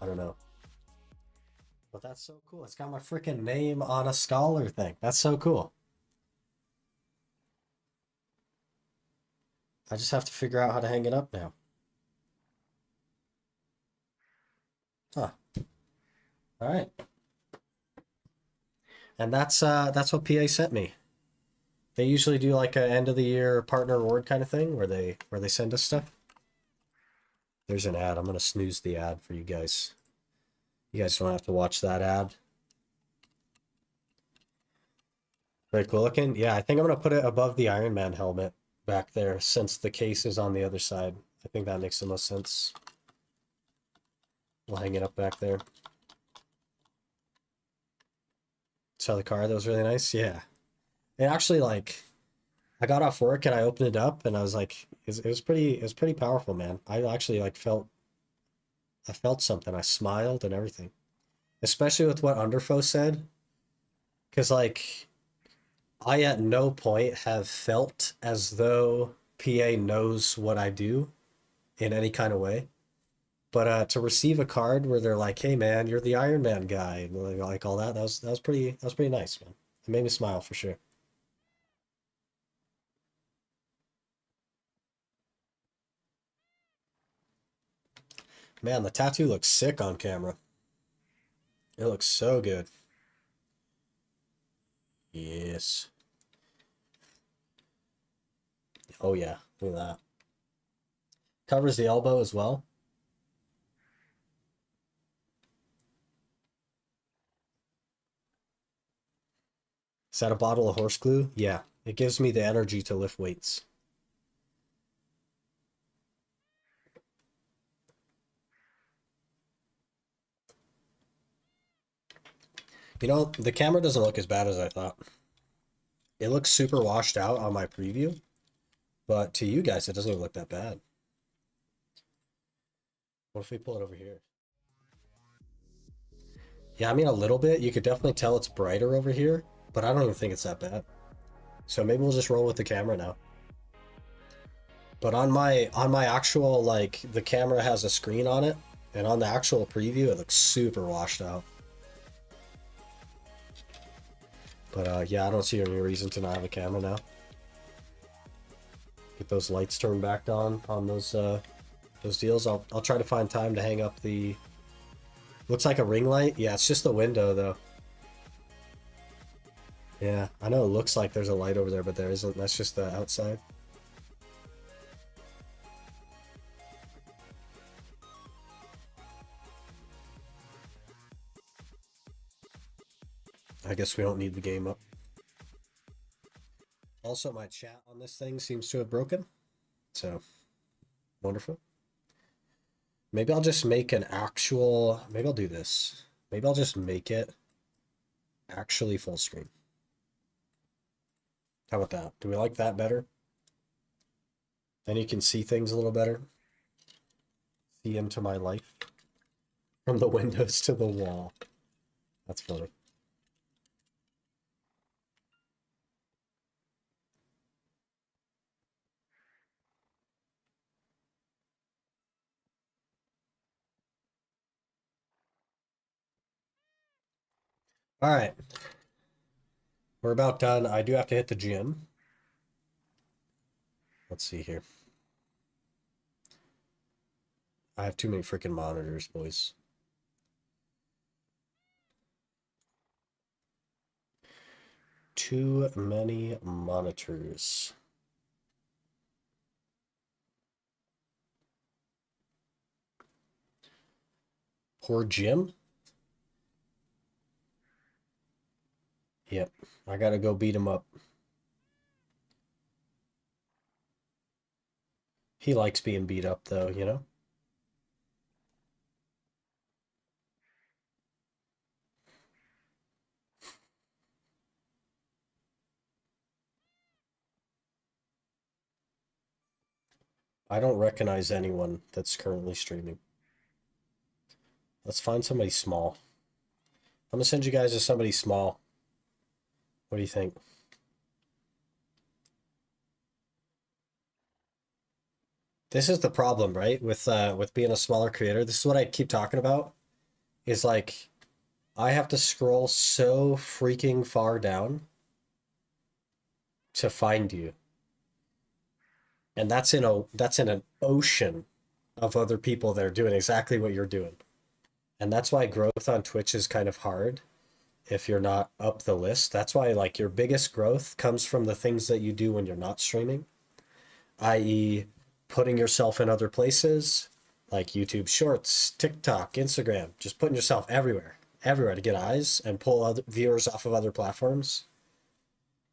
I don't know. But that's so cool. It's got my freaking name on a Scholar thing. That's so cool. I just have to figure out how to hang it up now. Huh. All right. And that's what PA sent me. They usually do like a end of the year partner reward kind of thing where they send us stuff. There's an ad. I'm gonna snooze the ad for you guys. You guys don't have to watch that ad. Very cool looking. Yeah, I think I'm gonna put it above the Iron Man helmet back there since the case is on the other side. I think that makes the most sense. We'll hang it up back there. Saw the car, that was really nice. Yeah. It actually, like, I got off work and I opened it up and I was like, it was pretty powerful, man. I actually like I felt something. I smiled and everything. Especially with what Underfo said. Because like I at no point have felt as though PA knows what I do in any kind of way. But to receive a card where they're like, "Hey man, you're the Iron Man guy," and like all that, that was pretty nice, man. It made me smile for sure. Man, the tattoo looks sick on camera. It looks so good. Yes. Oh yeah, look at that. Covers the elbow as well. Is that a bottle of horse glue? Yeah. It gives me the energy to lift weights. You know, the camera doesn't look as bad as I thought. It looks super washed out on my preview, but to you guys, it doesn't even look that bad. What if we pull it over here? Yeah, I mean, a little bit. You could definitely tell it's brighter over here, but I don't even think it's that bad. So maybe we'll just roll with the camera now. But on my actual, like, the camera has a screen on it, and on the actual preview, it looks super washed out. But yeah, I don't see any reason to not have a camera now. Get those lights turned back on those deals. I'll try to find time to hang up the. Looks like a ring light. Yeah, it's just the window though. Yeah, I know it looks like there's a light over there, but there isn't. That's just the outside. I guess we don't need the game up. Also, my chat on this thing seems to have broken. So, wonderful. Maybe I'll just make an actual... Maybe I'll do this. Maybe I'll just make it actually full screen. How about that? Do we like that better? Then you can see things a little better. See into my life. From the windows to the wall. That's funny. All right. We're about done. I do have to hit the gym. Let's see here. I have too many freaking monitors, boys. Too many monitors. Poor Jim? Yep. I gotta go beat him up. He likes being beat up, though, you know? I don't recognize anyone that's currently streaming. Let's find somebody small. I'm gonna send you guys to somebody small. What do you think? This is the problem, right? With being a smaller creator. This is what I keep talking about. Is like I have to scroll so freaking far down to find you. And that's in an ocean of other people that are doing exactly what you're doing. And that's why growth on Twitch is kind of hard if you're not up the list. That's why like your biggest growth comes from the things that you do when you're not streaming, i.e., putting yourself in other places like YouTube Shorts, TikTok, Instagram, just putting yourself everywhere to get eyes and pull other viewers off of other platforms.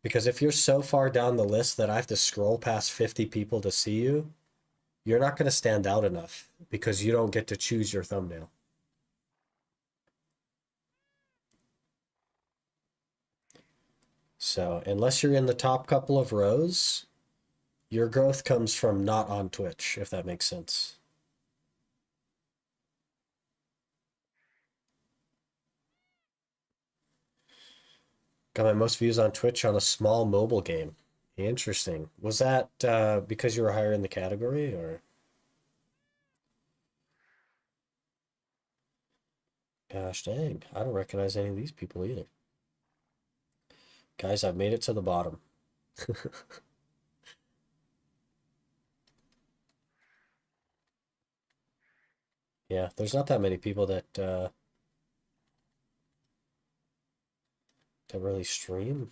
Because if you're so far down the list that I have to scroll past 50 people to see you, you're not going to stand out enough because you don't get to choose your thumbnail. So unless you're in the top couple of rows, your growth comes from not on Twitch, if that makes sense. Got my most views on Twitch on a small mobile game. Interesting. Was that because you were higher in the category, or? Gosh dang, I don't recognize any of these people either. Guys, I've made it to the bottom. Yeah, there's not that many people that really stream.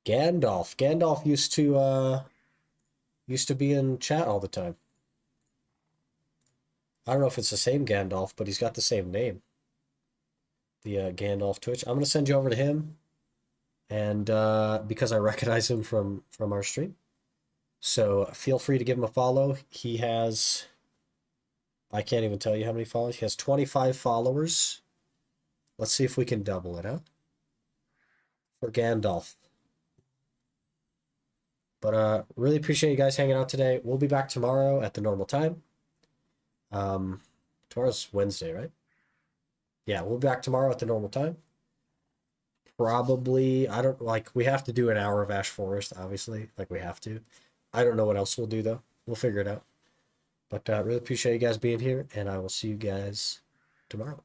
Gandalf. Gandalf used to be in chat all the time. I don't know if it's the same Gandalf, but he's got the same name. The Gandalf Twitch. I'm gonna send you over to him, and because I recognize him from our stream, so feel free to give him a follow. He has, I can't even tell you how many followers. He has 25 followers. Let's see if we can double it, huh? For Gandalf. But really appreciate you guys hanging out today. We'll be back tomorrow at the normal time. Tomorrow's Wednesday, right? Yeah, we'll be back tomorrow at the normal time. Probably, I don't like, we have to do an hour of Ash Forest, obviously. Like, we have to. I don't know what else we'll do, though. We'll figure it out. But really appreciate you guys being here, and I will see you guys tomorrow.